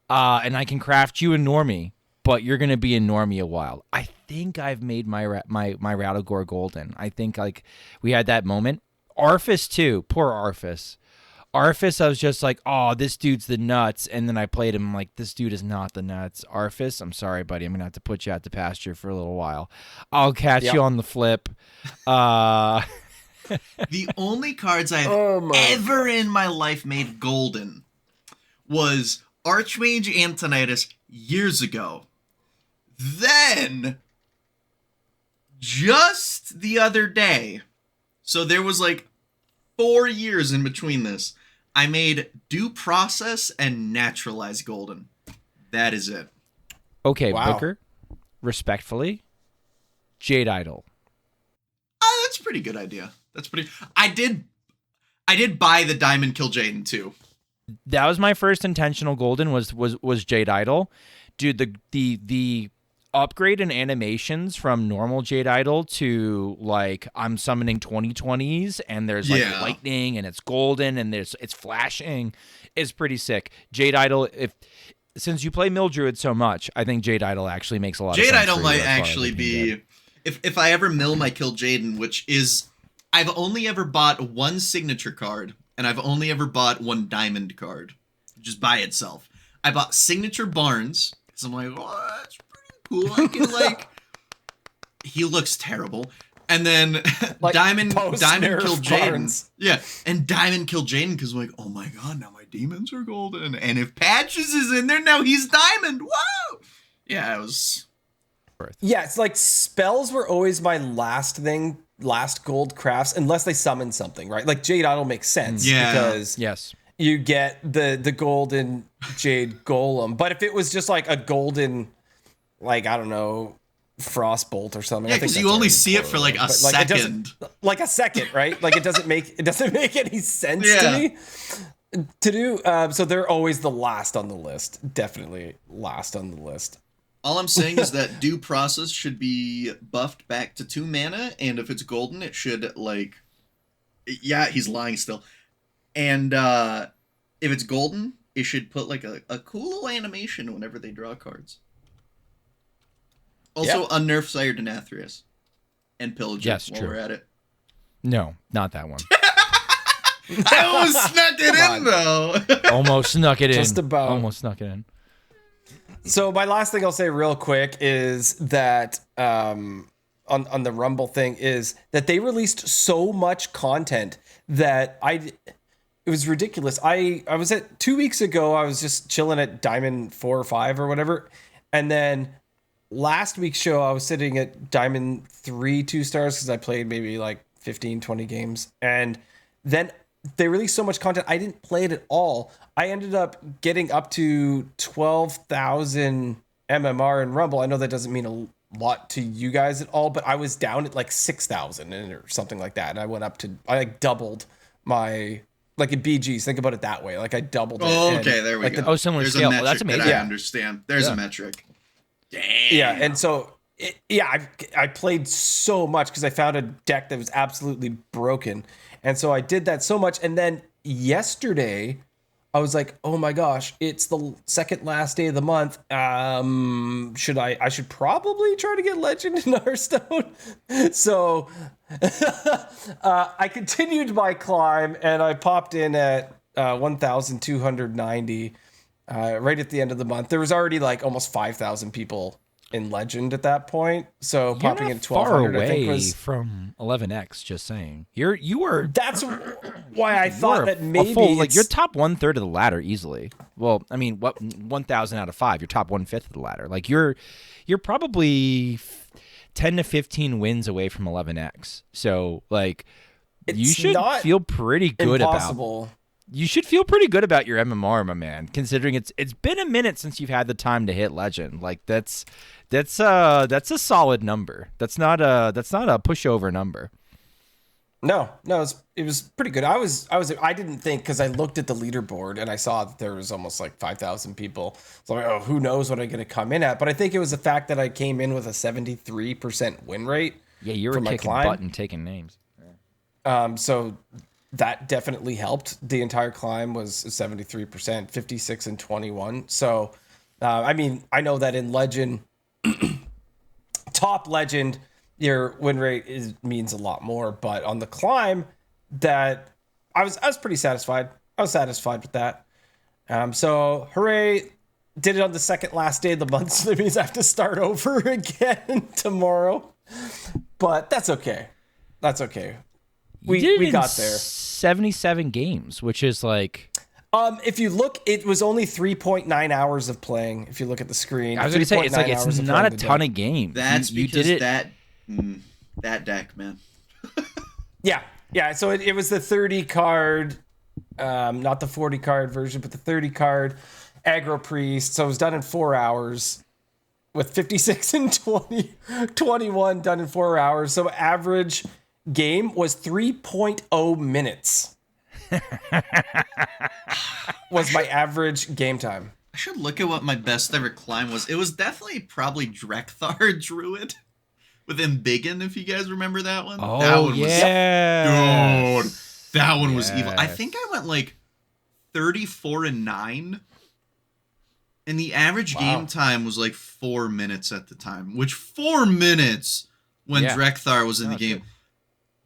And I can craft you a normie, but you're gonna be a normie a while. I think I've made my Rattlegore golden. I think like we had that moment. Arfis too. Poor Arfis. Arfis, I was just like, oh, this dude's the nuts. And then I played him like, this dude is not the nuts. Arfis, I'm sorry, buddy. I'm going to have to put you out to pasture for a little while. I'll catch you on the flip. The only cards I've ever in my life made golden was Archmage Antonidas years ago. Then, just the other day, so there was like 4 years in between this, I made Due Process and Naturalize golden. That is it. Okay, wow. Booker, respectfully, Jade Idol. That's a pretty good idea. That's pretty. I did buy the Diamond Kill Jaden too. That was my first intentional golden was Jade Idol. Dude, the upgrade in animations from normal Jade Idol to like I'm summoning 2020s and there's like lightning and it's golden and it's flashing is pretty sick. Jade Idol, since you play Mildruid so much, I think Jade Idol actually makes a lot of sense. Jade Idol might actually be if I ever mill my Kill Jaden, which is I've only ever bought one signature card and I've only ever bought one diamond card just by itself. I bought signature Barnes because I'm like, oh, that's cool. I can like he looks terrible. And then like Diamond Kill Jaden. Yeah. And Diamond Kill Jaden because I'm like, oh my god, now my demons are golden. And if Patches is in there, now he's diamond. Whoa! Yeah, it was Yeah, it's like spells were always my last gold crafts, unless they summon something, right? Like Jade Idol makes sense because you get the golden Jade Golem. But if it was just like a golden, like, I don't know, Frostbolt or something. Yeah, because you only see it for like a second. Like a second, right? Like it doesn't make any sense to me to do. So they're always the last on the list. Definitely last on the list. All I'm saying is that Due Process should be buffed back to 2 mana, and if it's golden, it should like, yeah, he's lying still. And if it's golden, it should put like a cool little animation whenever they draw cards. Also, unnerf Sire Denathrius and Pillager while we're at it. No, not that one. I almost snuck it in, though. Almost snuck it in. Just about. Almost snuck it in. So my last thing I'll say real quick is that on the Rumble thing is that they released so much content that it was ridiculous. I was at 2 weeks ago, I was just chilling at Diamond 4 or 5 or whatever. And then last week's show, I was sitting at Diamond 3 2 stars because I played maybe like 15, 20 games. And then they released so much content, I didn't play it at all. I ended up getting up to 12,000 MMR in Rumble. I know that doesn't mean a lot to you guys at all, but I was down at like 6,000 or something like that. And I went up to, I like doubled my, like in BGs, think about it that way. Like I doubled it. Oh, okay, there we go. Similar There's scale. A metric That's amazing. that I understand. There's a metric. Damn. Yeah, and so I played so much because I found a deck that was absolutely broken, and so I did that so much. And then yesterday, I was like, oh my gosh, it's the second last day of the month. I should probably try to get Legend in Hearthstone. So I continued my climb, and I popped in at 1,290. Right at the end of the month. There was already like almost 5,000 people in Legend at that point. So You're popping in 1,200, far away I think was from 11x. Just saying, you were. That's why I thought that maybe like you're top 1/3 of the ladder easily. Well, I mean, what 1,000 out of 5? You're top 1/5 of the ladder. Like you're probably 10 to 15 wins away from 11x. So like you should feel pretty good about. You should feel pretty good about your MMR, my man, considering it's been a minute since you've had the time to hit Legend. Like that's a solid number. That's not a pushover number. No, it was pretty good. I didn't think, because I looked at the leaderboard and I saw that there was almost like 5,000 people. So I'm like, oh, who knows what I'm going to come in at? But I think it was the fact that I came in with a 73% win rate. Yeah, you were kicking butt and taking names. So that definitely helped. The entire climb was 73%, 56 and 21. So, I mean, I know that in Legend, top Legend, your win rate means a lot more. But on the climb, that I was pretty satisfied. I was satisfied with that. So hooray! Did it on the second last day of the month, so that means I have to start over again tomorrow. But that's okay. That's okay. We got there. 77 games, which is like... If you look, it was only 3.9 hours of playing. If you look at the screen, I was going to say, it's like it's not a ton of games. That's you because did it. that deck, man. Yeah. So it was the 30 card, not the 40 card version, but the 30 card aggro priest. So it was done in 4 hours with 56 and 21 done in 4 hours. So average game was 3.0 minutes. Was my average game time. I should look at what my best ever climb was. It was definitely probably Drekthar Druid with Embiggen, if you guys remember that one. Oh, that one yeah. Dude, that one was evil. I think I went like 34 and 9. And the average game time was like 4 minutes at the time, which 4 minutes when Drekthar was in the game,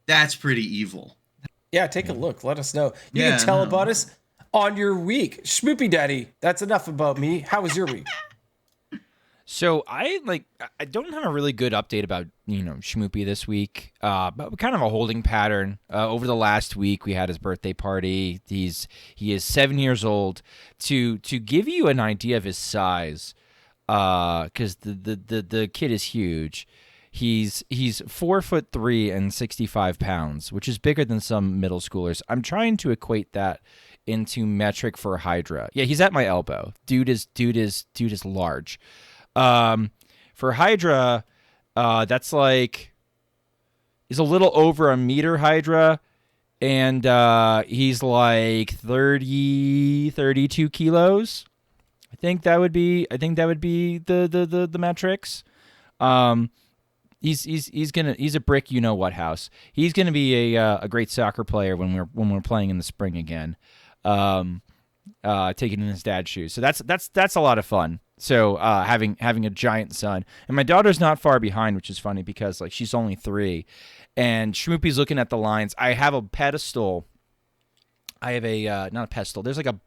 that's pretty evil. Yeah, take a look. Let us know. You can tell about us on your week. Schmoopydady, that's enough about me. How was your week? So I don't have a really good update about, Schmoopy this week, but kind of a holding pattern. Over the last week, we had his birthday party. He is 7 years old. To give you an idea of his size, because the kid is huge. He's 4'3" and 65 pounds, which is bigger than some middle schoolers. I'm trying to equate that into metric for Hydra. Yeah, he's at my elbow. Dude is large. For Hydra, that's like, he's a little over a meter Hydra, and he's like 32 kilos. I think that would be the metrics. He's a brick, you know what house. He's gonna be a great soccer player when we're playing in the spring again. Taking in his dad's shoes. So that's a lot of fun. So having a giant son, and my daughter's not far behind, which is funny because like she's only 3, and Schmoopy's looking at the lines. I have a pedestal. I have a not a pedestal. There's like a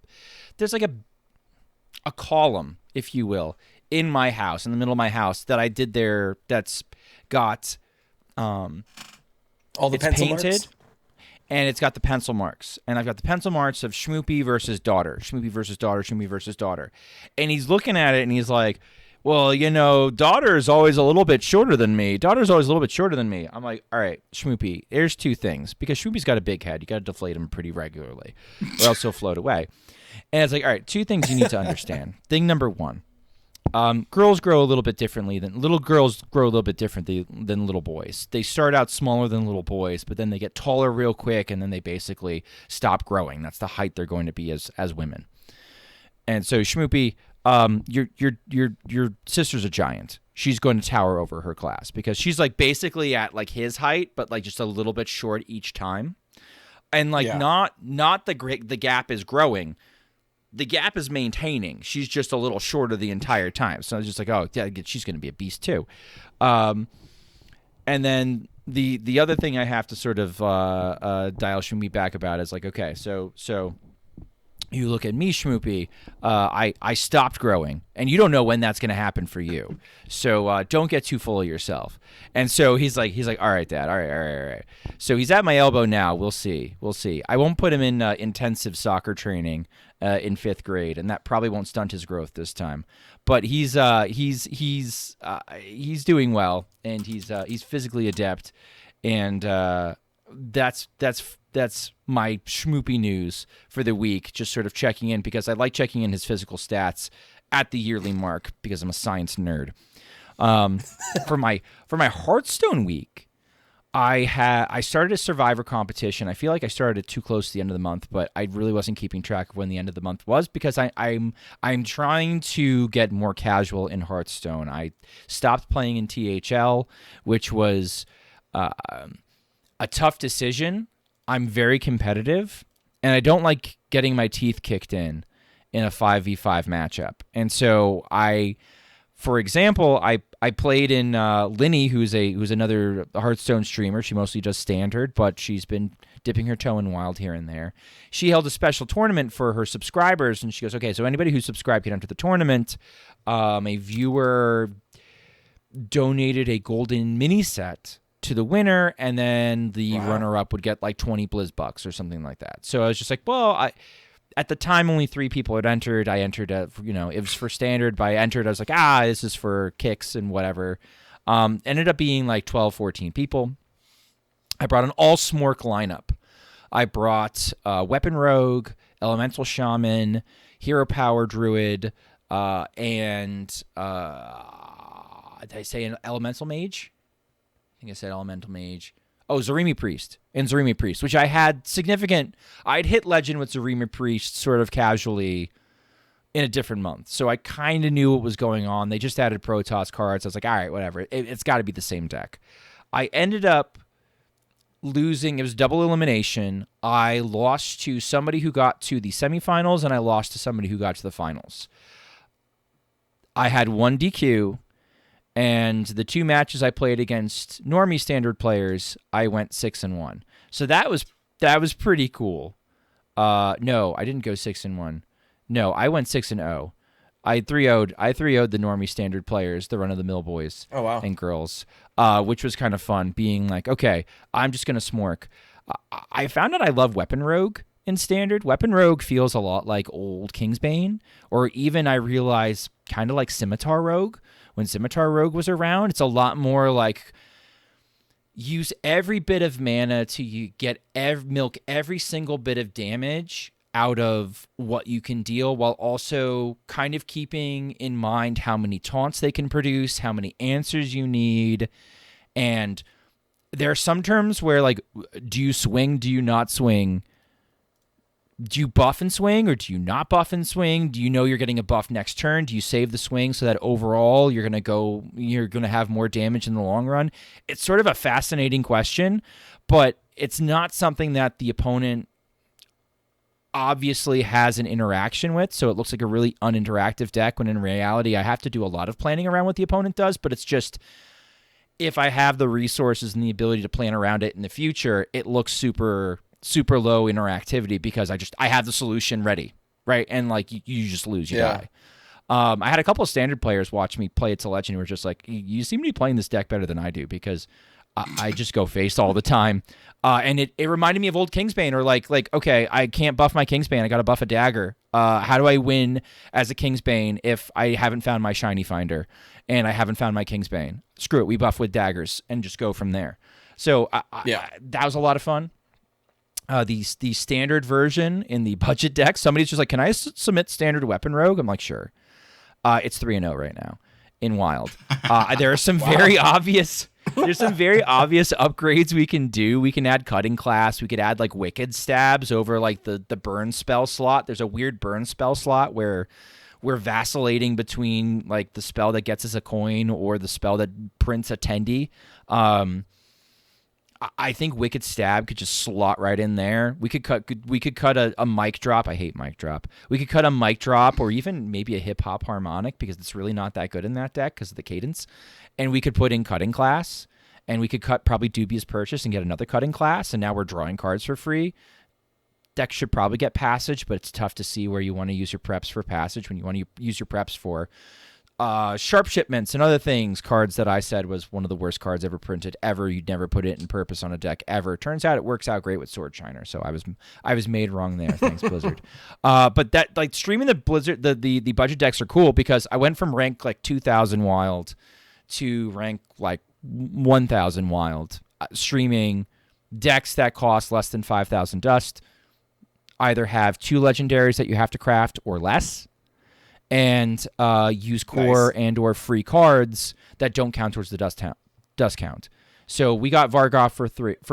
column, if you will, in my house, in the middle of my house that I did there. That's got all the pencil painted. marks? And it's got the pencil marks. And I've got the pencil marks of Schmoopy versus daughter. Schmoopy versus daughter. Schmoopy versus daughter. And he's looking at it and he's like, well, daughter is always a little bit shorter than me. Daughter's always a little bit shorter than me. I'm like, all right, Schmoopy, there's 2 things. Because Schmoopy's got a big head. You got to deflate him pretty regularly, or else he'll float away. And it's like, all right, 2 things you need to understand. Thing number 1. Girls grow a little bit differently than little boys. They start out smaller than little boys, but then they get taller real quick, and then they basically stop growing. That's the height they're going to be as women. And so Schmoopy, your sister's a giant. She's going to tower over her class because she's like basically at like his height, but like just a little bit short each time. And like not the gap is growing. The gap is maintaining. She's just a little shorter the entire time. So I was just like, oh, yeah, she's going to be a beast too. And then the other thing I have to sort of dial Schmoopy back about is like, okay, so you look at me, Schmoopy, I stopped growing, and you don't know when that's going to happen for you. So don't get too full of yourself. And so he's like, all right, Dad, all right. So he's at my elbow now. We'll see. I won't put him in intensive soccer training in 5th grade, and that probably won't stunt his growth this time. But he's doing well, and he's physically adept, and that's my Schmoopy news for the week. Just sort of checking in because I like checking in his physical stats at the yearly mark because I'm a science nerd. For my Hearthstone week, I started a Survivor competition. I feel like I started it too close to the end of the month, but I really wasn't keeping track of when the end of the month was because I'm trying to get more casual in Hearthstone. I stopped playing in THL, which was a tough decision. I'm very competitive, and I don't like getting my teeth kicked in a 5v5 matchup. And so for example, I played in Linny, who's another Hearthstone streamer. She mostly does standard, but she's been dipping her toe in wild here and there. She held a special tournament for her subscribers, and she goes, okay, so anybody who's subscribed can enter the tournament. A viewer donated a golden mini set to the winner, and then the runner-up would get like 20 Blizz bucks or something like that. So I was just like, well, at the time, only 3 people had entered. I entered, it was for standard, but I entered, I was like, this is for kicks and whatever. Ended up being like 12, 14 people. I brought an all-smork lineup. I brought Weapon Rogue, Elemental Shaman, Hero Power Druid, and did I say an Elemental Mage? I think I said Elemental Mage. Oh, Zarimi Priest. And Zarimi Priest, which I had significant... I'd hit Legend with Zarimi Priest sort of casually in a different month. So I kind of knew what was going on. They just added Protoss cards. I was like, all right, whatever. It's got to be the same deck. I ended up losing. It was double elimination. I lost to somebody who got to the semifinals, and I lost to somebody who got to the finals. I had 1 DQ, and the 2 matches I played against normie standard players, I went 6-1. So that was pretty cool. No, I didn't go 6-1. No, I went 6-0. I 3-0'd the normie standard players, the run-of-the-mill boys and girls, which was kind of fun, being like, okay, I'm just going to smork. I found out I love Weapon Rogue in standard. Weapon Rogue feels a lot like old Kingsbane, or even I realize kind of like Scimitar Rogue. When Scimitar Rogue was around, it's a lot more like use every bit of mana to milk every single bit of damage out of what you can deal, while also kind of keeping in mind how many taunts they can produce, how many answers you need. And there are some terms where, like, do you swing, do you not swing? Do you buff and swing, or do you not buff and swing? Do you know you're getting a buff next turn? Do you save the swing so that overall you're going to have more damage in the long run? It's sort of a fascinating question, but it's not something that the opponent obviously has an interaction with, so it looks like a really uninteractive deck, when in reality I have to do a lot of planning around what the opponent does, but it's just, if I have the resources and the ability to plan around it in the future, it looks super low interactivity because I have the solution ready, right? And like you just lose, you die. I had a couple of standard players watch me play it to Legend who were just like, you seem to be playing this deck better than I do, because I just go face all the time. And it reminded me of old Kingsbane, or like, okay, I can't buff my Kingsbane. I got to buff a dagger. How do I win as a Kingsbane if I haven't found my Shiny Finder and I haven't found my Kingsbane? Screw it. We buff with daggers and just go from there. So that was a lot of fun. The standard version in the budget deck, somebody's just like, can I submit standard Weapon Rogue? I'm like, sure. It's 3-0 right now in Wild. There are some very obvious... There's some very obvious upgrades we can do. We can add Cutting Class. We could add like Wicked Stabs over like the burn spell slot. There's a weird burn spell slot where we're vacillating between like the spell that gets us a coin or the spell that prints a tendy. I think Wicked Stab could just slot right in there. We could cut a mic drop. I hate mic drop. We could cut a mic drop, or even maybe a hip hop harmonic, because it's really not that good in that deck because of the cadence. And we could put in Cutting Class, and we could cut probably Dubious Purchase and get another Cutting Class, and now we're drawing cards for free. Deck should probably get Passage, but it's tough to see where you want to use your preps for Passage when you want to use your preps for Sharp Shipments and other things. Cards that I said was one of the worst cards ever printed ever. You'd never put it in purpose on a deck ever. Turns out it works out great with Sword Shiner, so I was made wrong there. Thanks, Blizzard. But that, like, streaming the Blizzard, the budget decks are cool, because I went from rank like 2,000 Wild to rank like 1,000 Wild, streaming decks that cost less than 5,000 dust, either have 2 legendaries that you have to craft or less, and use core and or free cards that don't count towards the dust count. So we got Vargoth for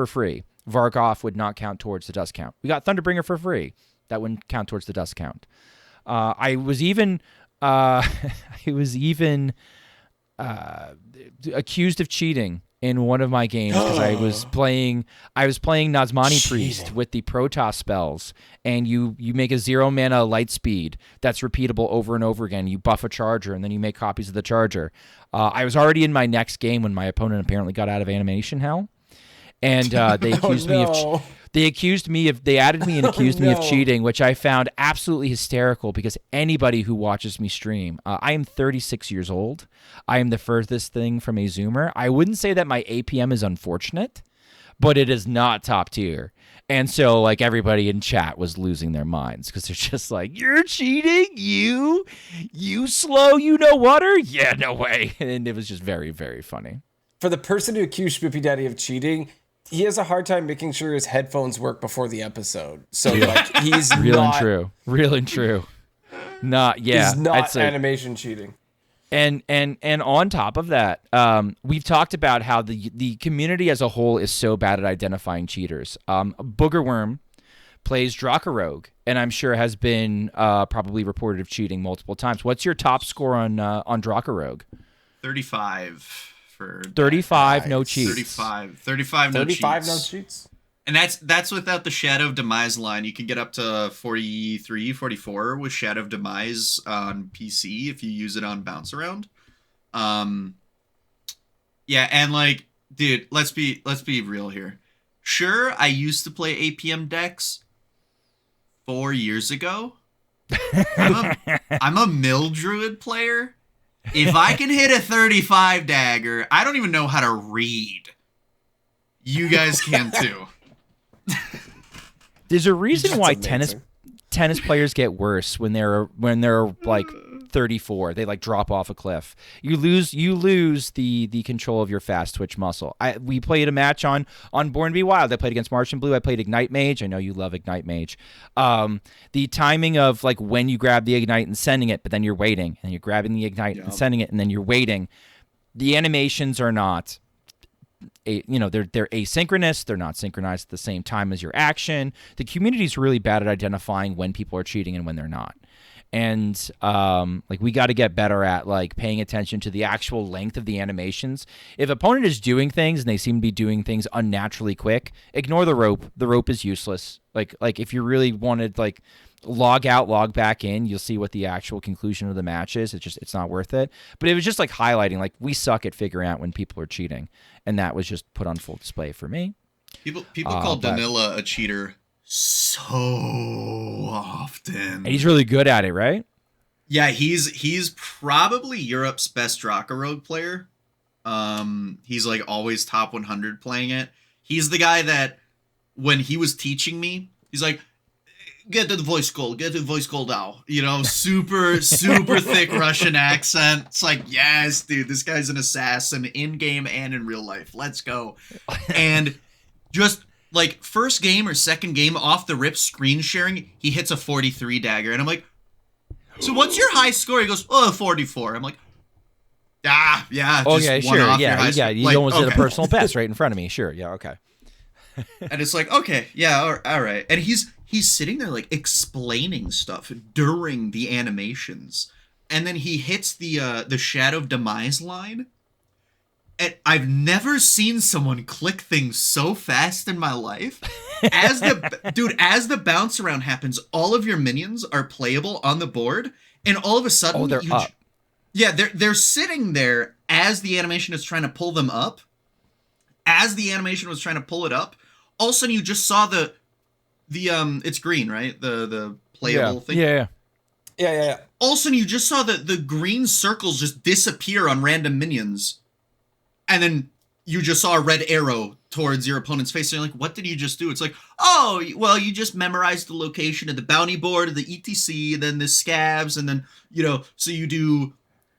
free. Vargoth would not count towards the dust count. We got Thunderbringer for free. That wouldn't count towards the dust count. I was even accused of cheating in one of my games because I was playing Nazmani Priest with the Protoss spells, and you make a 0 mana light speed that's repeatable over and over again. You buff a charger, and then you make copies of the charger. I was already in my next game when my opponent apparently got out of animation hell, and they accused me of. They added me and accused me of cheating, which I found absolutely hysterical because anybody who watches me stream, I am 36 years old. I am the furthest thing from a Zoomer. I wouldn't say that my APM is unfortunate, but it is not top tier. And so, like, everybody in chat was losing their minds because they're just like, "You're cheating? You slow, you know water? Yeah, no way." And it was just very, very funny. For the person who accused Schmoopydady of cheating, he has a hard time making sure his headphones work before the episode. So like he's real and true. He's not animation cheating. And on top of that, we've talked about how the community as a whole is so bad at identifying cheaters. Boogerworm plays Dracarogue, and I'm sure has been probably reported of cheating multiple times. What's your top score on Dracarogue? 35. 35 no cheats. 35 no cheats. And that's without the Shadow of Demise line. You can get up to 43, 44 with Shadow of Demise on PC if you use it on Bounce Around. Yeah, and like, dude, let's be real here. Sure, I used to play APM decks 4 years ago. I'm a Mill Druid player. If I can hit a 35 dagger, I don't even know how to read. You guys can too. There's a reason why tennis players get worse when they're like 34. They like drop off a cliff. You lose the control of your fast twitch muscle. We played a match on Born to Be Wild. I played against Martian Blue. I played Ignite Mage. I know you love Ignite Mage. The timing of like when you grab the Ignite and sending it, but then you're waiting, and you're grabbing the Ignite and sending it, and then you're waiting. The animations are not. They're asynchronous. They're not synchronized at the same time as your action. The community is really bad at identifying when people are cheating and when they're not. And like we got to get better at like paying attention to the actual length of the animations. If opponent is doing things and they seem to be doing things unnaturally quick, ignore the rope. The rope is useless. Like if you really wanted like log out, log back in, you'll see what the actual conclusion of the match is. It's not worth it. But it was just like highlighting like we suck at figuring out when people are cheating, and that was just put on full display for me. People call Danila a cheater so often. And he's really good at it, right? Yeah, he's probably Europe's best Dracarogue player. He's like always top 100 playing it. He's the guy that when he was teaching me, he's like, get to the voice goal now. You know, super thick Russian accent. It's like, yes, dude, this guy's an assassin in game and in real life. Let's go. And just like first game or second game off the rip screen sharing, he hits a 43 dagger. And I'm like, so what's your high score? He goes, 44. I'm like, yeah. Okay, sure. Yeah. You like, almost hit a personal best right in front of me. Sure. Yeah. Okay. And it's like, okay, yeah, all right. And he's sitting there like explaining stuff during the animations. And then he hits the Shadow of Demise line. And I've never seen someone click things so fast in my life. As the bounce around happens, all of your minions are playable on the board, and all of a sudden they're up. Yeah, they're sitting there as the animation is trying to pull them up. As the animation was trying to pull it up, all of a sudden you just saw the it's green, right? The playable thing. Yeah. All of a sudden you just saw the green circles just disappear on random minions. And then you just saw a red arrow towards your opponent's face. And you're like, what did you just do? It's like, oh, well, you just memorized the location of the bounty board, of the ETC, and then the scabs. And then, so you do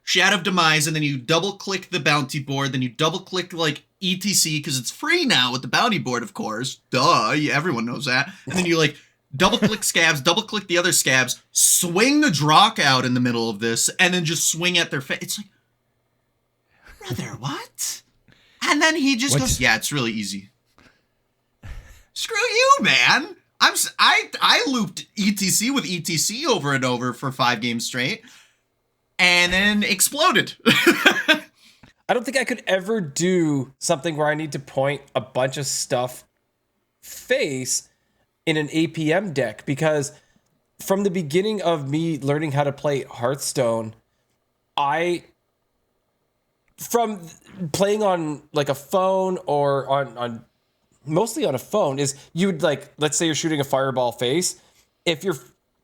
Shadow of Demise, and then you double click the bounty board. Then you double click like ETC because it's free now with the bounty board, of course. Duh, everyone knows that. And then you like double click scabs, double click the other scabs, swing the Drock out in the middle of this, and then just swing at their face. It's like, brother, what? And then he just goes, yeah, it's really easy. Screw you, man. I looped ETC with ETC over and over for 5 games straight, and then exploded. I don't think I could ever do something where I need to point a bunch of stuff face in an APM deck, because from the beginning of me learning how to play Hearthstone, from playing on like a phone or on mostly on a phone, is you would, like, let's say you're shooting a fireball face. If your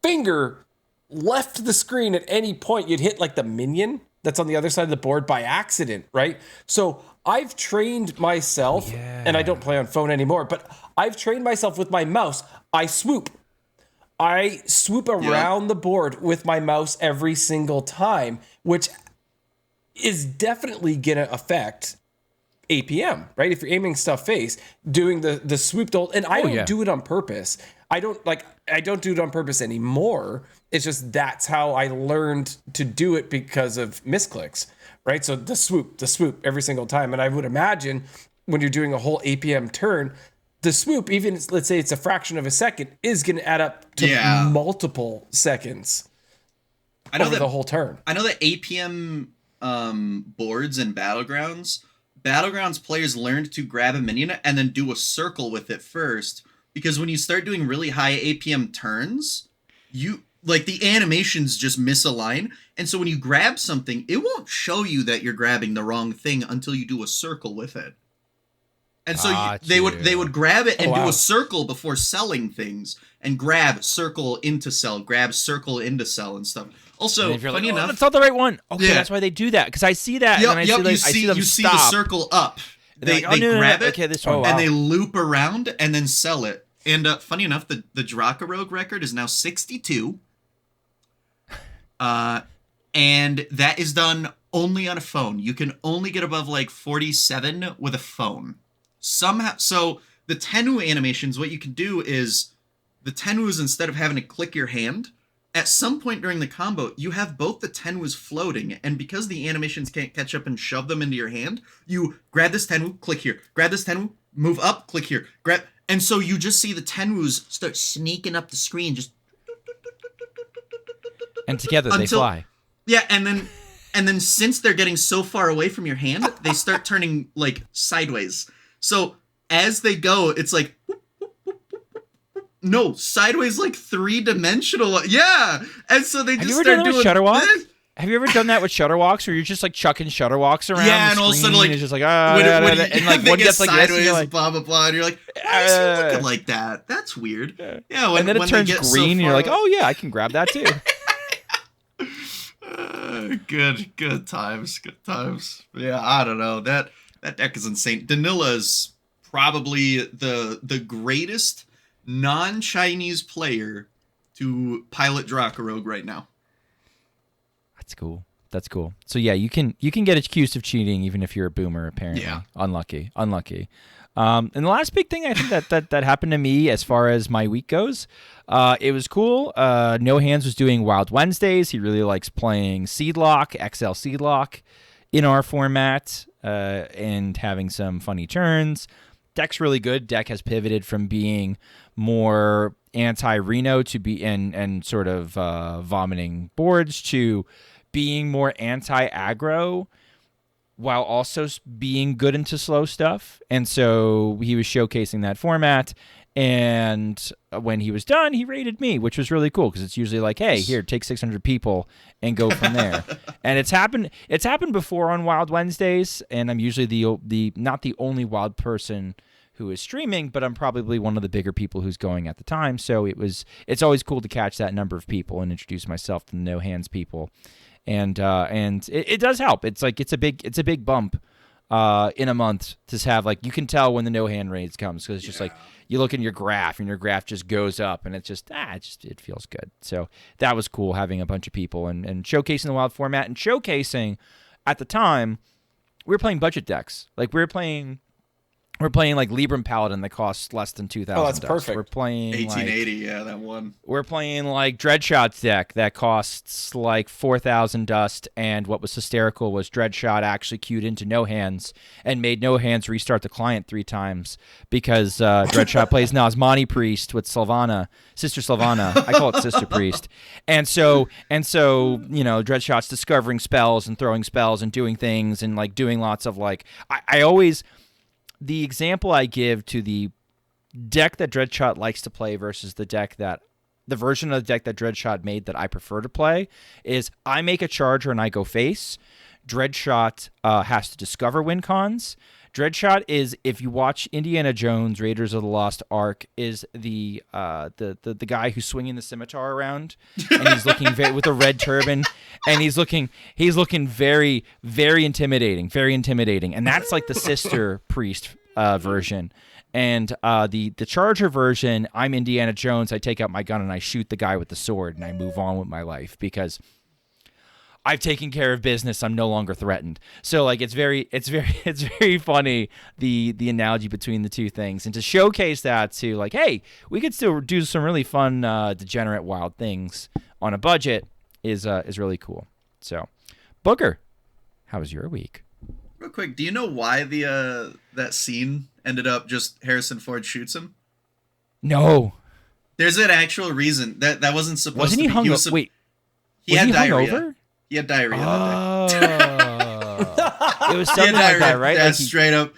finger left the screen at any point, you'd hit like the minion that's on the other side of the board by accident, right? So I've trained myself, and I don't play on phone anymore, but I've trained myself with my mouse. I swoop around the board with my mouse every single time, which is definitely gonna affect APM, right? If you're aiming stuff face, doing the swoop ult, and I don't do it on purpose. I don't do it on purpose anymore. It's just that's how I learned to do it because of misclicks, right? So the swoop every single time. And I would imagine when you're doing a whole APM turn, the swoop, even let's say it's a fraction of a second, is going to add up to multiple seconds over the whole turn. I know that APM boards and Battlegrounds players learned to grab a minion and then do a circle with it first, because when you start doing really high APM turns, the animations just misalign, and so when you grab something, it won't show you that you're grabbing the wrong thing until you do a circle with it. And so they would grab it and do a circle before selling things, and grab, circle into sell, grab, circle into sell, and stuff. Also, funny enough, that's not the right one. Okay, that's why they do that, because I see that. Yep, and I see them see stop. the circle up. They grab it, this one. and they loop around and then sell it. And funny enough, the Dracarogue record is now 62. And that is done only on a phone. You can only get above like 47 with a phone. Somehow, so the Tenwu animations, what you can do is the Tenwus, instead of having to click your hand, at some point during the combo, you have both the Tenwus floating, and because the animations can't catch up and shove them into your hand, you grab this Tenwu, click here, grab this Tenwu, move up, click here, grab, and so you just see the Tenwus start sneaking up the screen, just, and together they fly. Yeah, and then since they're getting so far away from your hand, they start turning like sideways. So as they go, it's like, no, sideways, like 3-dimensional. Yeah. And so they just start doing Shutterwalk? Have you ever done that with Shutterwalks, where you're just like chucking Shutterwalks around? Yeah, and all of a sudden, like, it's just like, and like one gets like sideways, this, and blah blah blah, and you're like, why is he looking like that? That's weird. Yeah, and then it turns green, and you're like, oh yeah, I can grab that too. Good times. Yeah, I don't know, that deck is insane. Danila is probably the greatest non-Chinese player to pilot Dracarogue right now. That's cool. So yeah, you can get accused of cheating even if you're a boomer, apparently. Yeah. Unlucky. And the last big thing I think that happened to me as far as my week goes, it was cool. No Hands was doing Wild Wednesdays. He really likes playing Seedlock, XL Seedlock in our format, and having some funny turns. Deck's really good. Deck has pivoted from being more anti-Reno to be and sort of vomiting boards to being more anti-aggro, while also being good into slow stuff. And so he was showcasing that format. And when he was done, he rated me, which was really cool, because it's usually like, hey, here, take 600 people and go from there. And it's happened before on Wild Wednesdays, and I'm usually the not the only wild person who is streaming, but I'm probably one of the bigger people who's going at the time. So it's always cool to catch that number of people and introduce myself to the No Hands people. And it does help. It's like it's a big bump in a month to have, like, you can tell when the No Hand raids comes, because it's just like you look in your graph and your graph just goes up, and it's just it feels good. So that was cool, having a bunch of people and showcasing the wild format, and showcasing at the time we were playing budget decks. Like, we were playing We're playing like Libram Paladin that costs less than 2,000. Oh, that's perfect. We're playing 1880, yeah, that one. We're playing like Dreadshot's deck that costs like 4,000 dust, and what was hysterical was Dreadshot actually queued into no hands and made no hands restart the client 3 times because Dreadshot plays Nazmani Priest with Sister Sylvana. I call it Sister Priest. And so Dreadshot's discovering spells and throwing spells and doing things and like doing lots of like I always. The example I give to the deck that Dreadshot likes to play versus the version of the deck that Dreadshot made that I prefer to play is I make a charger and I go face. Dreadshot has to discover win cons. Dreadshot is, if you watch Indiana Jones, Raiders of the Lost Ark, is the guy who's swinging the scimitar around, and he's looking with a red turban, and he's looking very, very intimidating, and that's like the Sister Priest version. And the Charger version, I'm Indiana Jones. I take out my gun and I shoot the guy with the sword, and I move on with my life because I've taken care of business. I'm no longer threatened. So like it's very funny the analogy between the two things, and to showcase that to like, hey, we could still do some really fun degenerate wild things on a budget is really cool. So, Booker, how was your week? Real quick, do you know why that scene ended up just Harrison Ford shoots him? No. There's an actual reason that wasn't supposed Wasn't to he be. hungover? Wait, he had diarrhea. Hungover? He had diarrhea Oh. that day. It was something like that, right? Yeah, Like straight up.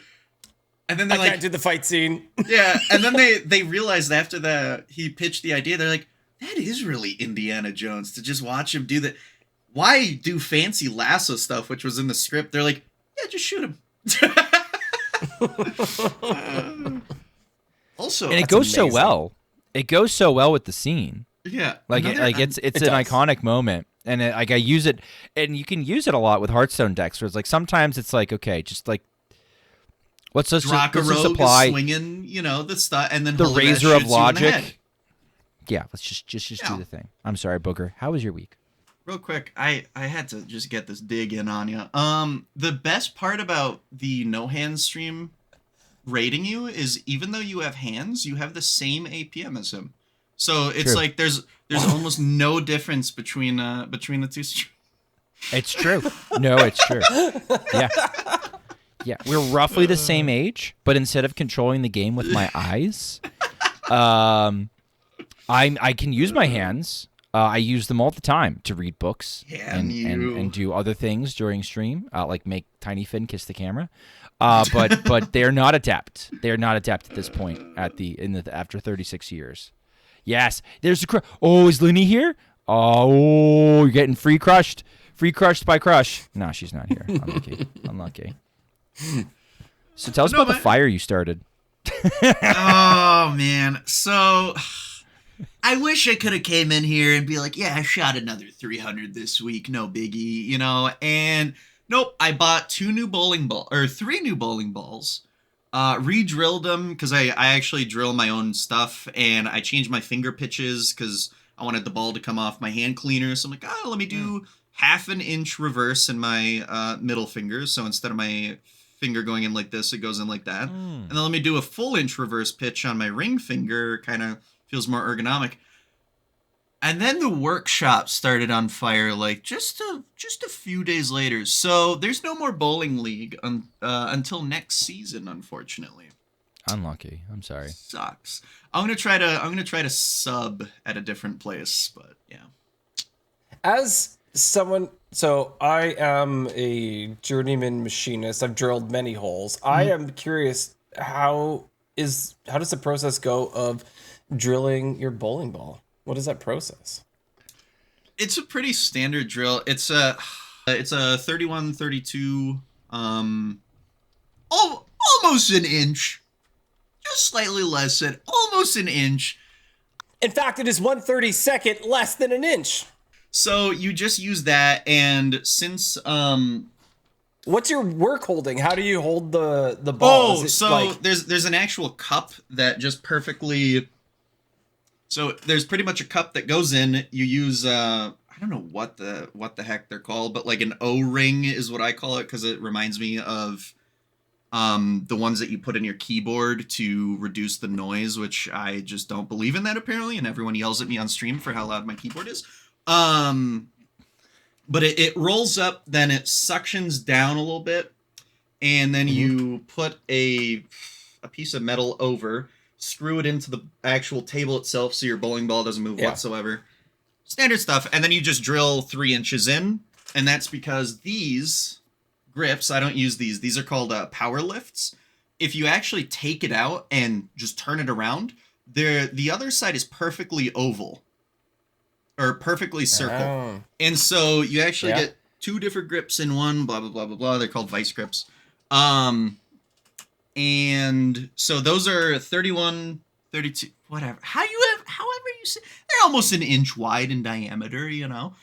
And then they're I like, can't do the fight scene. yeah, and then they realized after he pitched the idea, they're like, that is really Indiana Jones to just watch him do that. Why do fancy lasso stuff, which was in the script? They're like, yeah, just shoot him. Also, and it goes so well. It goes so well with the scene. Yeah, It's an iconic moment, and I use it, and you can use it a lot with Hearthstone decks. Where it's like sometimes it's like, okay, just like let's just apply swinging, the stuff, and then the razor of logic. The yeah, let's just do the thing. I'm sorry, Booker. How was your week? Real quick, I had to just get this dig in on you. The best part about the no hands stream rating you is even though you have hands, you have the same APM as him. So it's like there's almost no difference between the two streams. It's true. No, it's true. Yeah. Yeah, we're roughly the same age, but instead of controlling the game with my eyes, I can use my hands. I use them all the time to read books and do other things during stream, like make Tiny Finn kiss the camera. But they're not adept. They're not adept at this point after 36 years. Yes, there's is Linny here? Oh, you're getting free crushed by Crush. No, she's not here. Unlucky. So tell us about the fire you started. Oh man, so I wish I could have came in here and be like, yeah, I shot another 300 this week, no biggie, and nope, I bought 3 new bowling balls, re-drilled them because I actually drill my own stuff, and I changed my finger pitches because I wanted the ball to come off my hand cleaner, so I'm like, let me do half an inch reverse in my middle finger, so instead of my finger going in like this, it goes in like that, and then let me do a full inch reverse pitch on my ring finger, kind of feels more ergonomic. And then the workshop started on fire like just a few days later. So there's no more bowling league until next season, unfortunately. Unlucky. I'm sorry. Sucks. I'm gonna try to sub at a different place, but yeah. As someone, so I am a journeyman machinist. I've drilled many holes. I am curious, how does the process go of drilling your bowling ball? What is that process? It's a pretty standard drill. It's a 31-32, almost an inch, just slightly less than almost an inch. In fact, it is 1/32 less than an inch. So you just use that, and since what's your work holding? How do you hold the ball? There's an actual cup that just perfectly. So there's pretty much a cup that goes in. You use I don't know what the heck they're called, but like an O-ring is what I call it because it reminds me of The ones that you put in your keyboard to reduce the noise, which I just don't believe in that apparently, and everyone yells at me on stream for how loud my keyboard is. But it rolls up, then it suctions down a little bit, and then you put a piece of metal over, screw it into the actual table itself so your bowling ball doesn't move whatsoever. Standard stuff. And then you just drill 3 inches in, and that's because these grips, I don't use these. These are called power lifts. If you actually take it out and just turn it around, the other side is perfectly oval. Or perfectly circle. Oh. And so you actually get 2 different grips in one, blah, blah, blah, blah, blah. They're called vice grips. And so those are 31, 32, whatever. However you say, they're almost an inch wide in diameter, you know?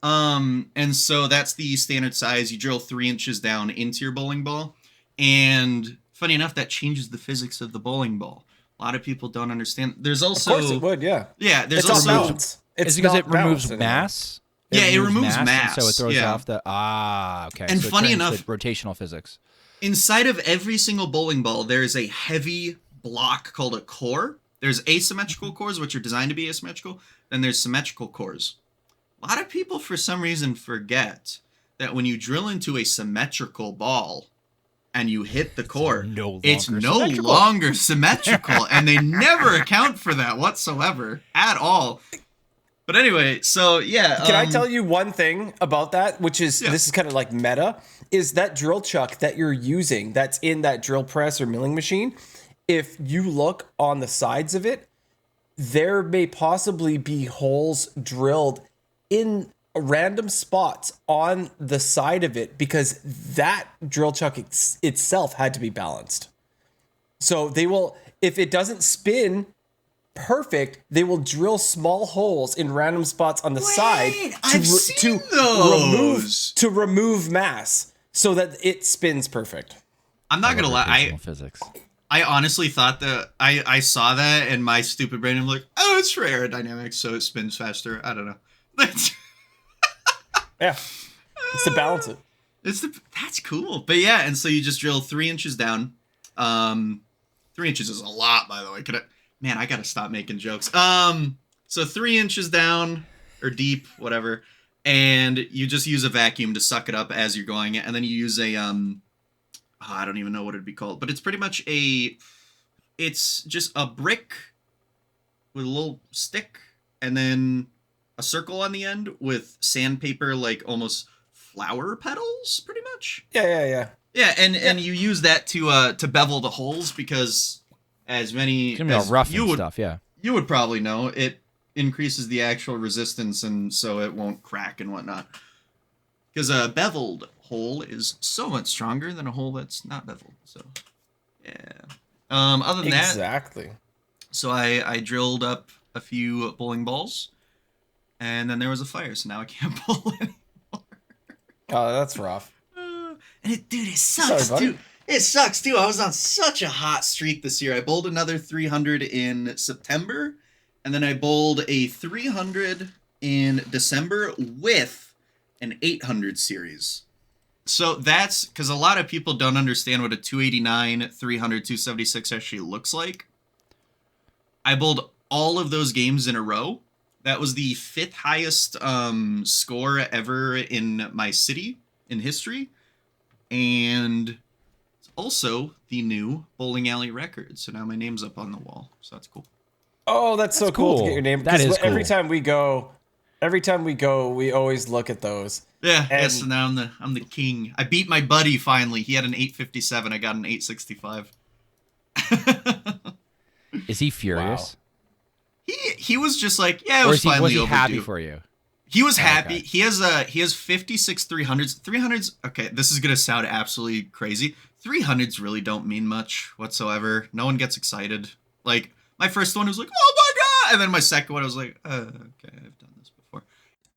And so that's the standard size. You drill 3 inches down into your bowling ball. And funny enough, that changes the physics of the bowling ball. A lot of people don't understand. There's also... Of course it would, yeah. Yeah, there's It's also... balance. It's because it removes anymore. mass. It removes mass. So it throws off the okay. And so funny enough, rotational physics. Inside of every single bowling ball, there is a heavy block called a core. There's asymmetrical cores, which are designed to be asymmetrical. Then there's symmetrical cores. A lot of people, for some reason, forget that when you drill into a symmetrical ball and you hit the core, it's no longer symmetrical. And they never account for that whatsoever at all. But anyway, so yeah. Can I tell you one thing about that, which is, this is kind of like meta, is that drill chuck that you're using that's in that drill press or milling machine, if you look on the sides of it, there may possibly be holes drilled in random spots on the side of it because that drill chuck itself had to be balanced. So they will, if it doesn't spin perfect, they will drill small holes in random spots on the side to remove mass so that it spins perfect. I'm not gonna lie, physics. I honestly thought that I saw that and my stupid brain was like, oh, it's for aerodynamics, so it spins faster. I don't know. Yeah, it's to balance it. That's cool. But yeah, and so you just drill 3 inches down. 3 inches is a lot, by the way. Man, I gotta stop making jokes. So 3 inches down or deep, whatever, and you just use a vacuum to suck it up as you're going, and then you use a I don't even know what it'd be called, but it's pretty much it's just a brick with a little stick, and then a circle on the end with sandpaper, like almost flower petals, pretty much. Yeah. Yeah, and you use that to bevel the holes because. As many as rough you and would, stuff, yeah. You would probably know it increases the actual resistance, and so it won't crack and whatnot. Because a beveled hole is so much stronger than a hole that's not beveled. So, yeah. Other than that, exactly. So I drilled up a few bowling balls, and then there was a fire, so now I can't bowl anymore. Oh, that's rough. And it sucks, dude. It sucks, too. I was on such a hot streak this year. I bowled another 300 in September, and then I bowled a 300 in December with an 800 series. So that's because a lot of people don't understand what a 289, 300, 276 actually looks like. I bowled all of those games in a row. That was the 5th highest score ever in my city in history. And... also the new bowling alley record, so now my name's up on the wall, so that's cool. Oh, that's so cool to get your name. That is cool. Every time we go, we always look at those. Yeah, so now I'm the king. I beat my buddy finally. He had an 857. I got an 865. Is he furious? Wow. He was just like, yeah, it was finally was he overdue. happy for you? He was happy. Okay. He has 56 300s. 300s. Okay, this is gonna sound absolutely crazy. 300s really don't mean much whatsoever. No one gets excited. Like, my first one was like, oh my god! And then my second one, I was like, okay, I've done this before.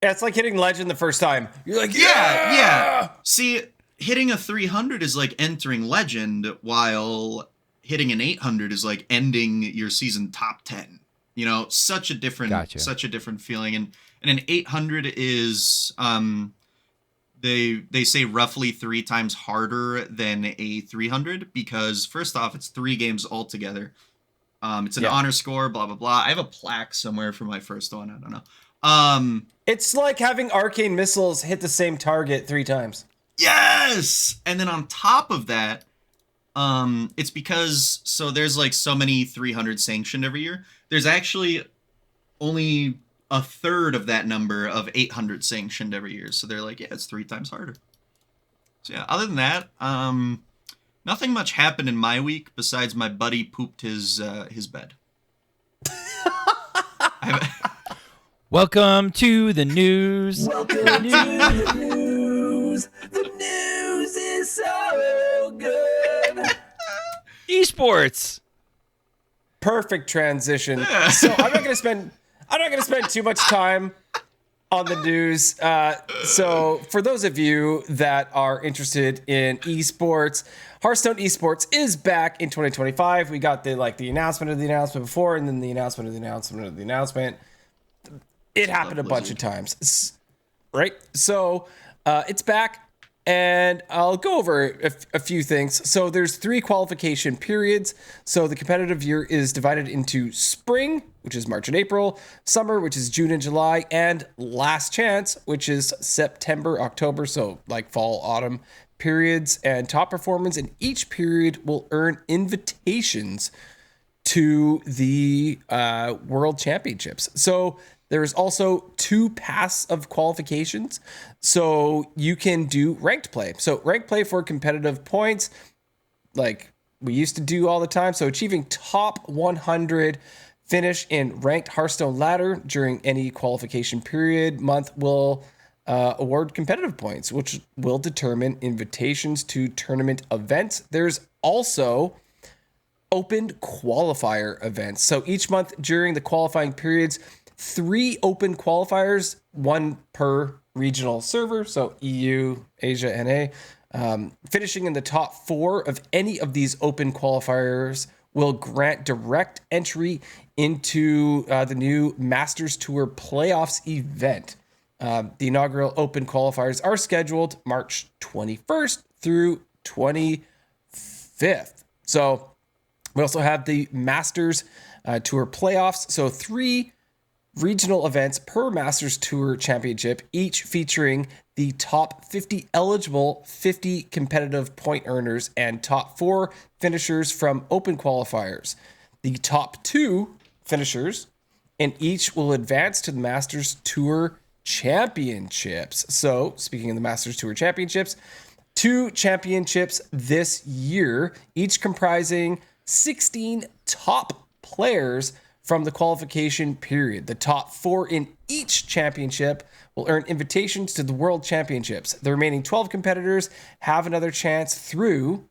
Yeah, it's like hitting Legend the first time. You're like, yeah! See, hitting a 300 is like entering Legend, while hitting an 800 is like ending your season top 10. You know, such a different feeling. And an 800 is, They say roughly 3 times harder than a 300 because first off, it's 3 games altogether. It's an honor score, blah blah blah. I have a plaque somewhere for my first one. I don't know. It's like having arcane missiles hit the same target 3 times. Yes, and then on top of that, it's because there's like so many 300 sanctioned every year. There's actually only a third of that number of 800 sanctioned every year. So they're like, yeah, it's 3 times harder. So yeah, other than that, nothing much happened in my week besides my buddy pooped his bed. Welcome to the news. Welcome to the news. The news is so good. Esports. Perfect transition. So I'm not gonna spend too much time on the news. So for those of you that are interested in esports, Hearthstone esports is back in 2025. We got the announcement of the announcement before, and then the announcement of the announcement of the announcement. It happened a bunch of times, right? So it's back, and I'll go over a few things. So there's 3 qualification periods. So the competitive year is divided into spring, which is March and April, summer, which is June and July, and last chance, which is September, October. So like fall, autumn periods, and top performers in each period will earn invitations to the World Championships. So there's also 2 paths of qualifications. So you can do ranked play. So ranked play for competitive points, like we used to do all the time. So achieving top 100 finish in ranked Hearthstone ladder during any qualification period month will award competitive points, which will determine invitations to tournament events. There's also open qualifier events. So each month during the qualifying periods, 3 open qualifiers, 1 per regional server, so EU, Asia, NA. Finishing in the top 4 of any of these open qualifiers will grant direct entry into the new Masters Tour Playoffs event. The inaugural open qualifiers are scheduled March 21st through 25th. So we also have the Masters Tour Playoffs, so 3 regional events per Masters Tour Championship, each featuring the top 50 eligible 50 competitive point earners and top 4 finishers from open qualifiers. The top 2 finishers in each will advance to the Masters Tour Championships. So, speaking of the Masters Tour Championships, 2 championships this year, each comprising 16 top players from the qualification period. The top 4 in each championship will earn invitations to the World Championships. The remaining 12 competitors have another chance through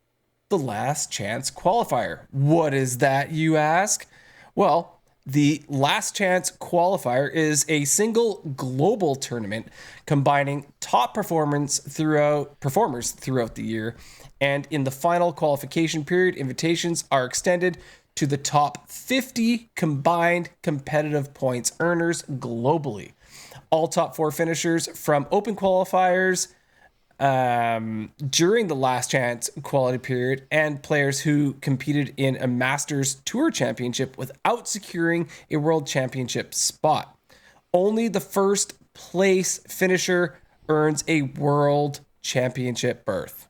the last chance qualifier. What is that, you ask? Well, the last chance qualifier is a single global tournament combining top performers throughout the year. And in the final qualification period, invitations are extended to the top 50 combined competitive points earners globally. All top 4 finishers from open qualifiers during the last chance quality period and players who competed in a Masters Tour Championship without securing a World Championship spot. Only the first place finisher earns a World Championship berth.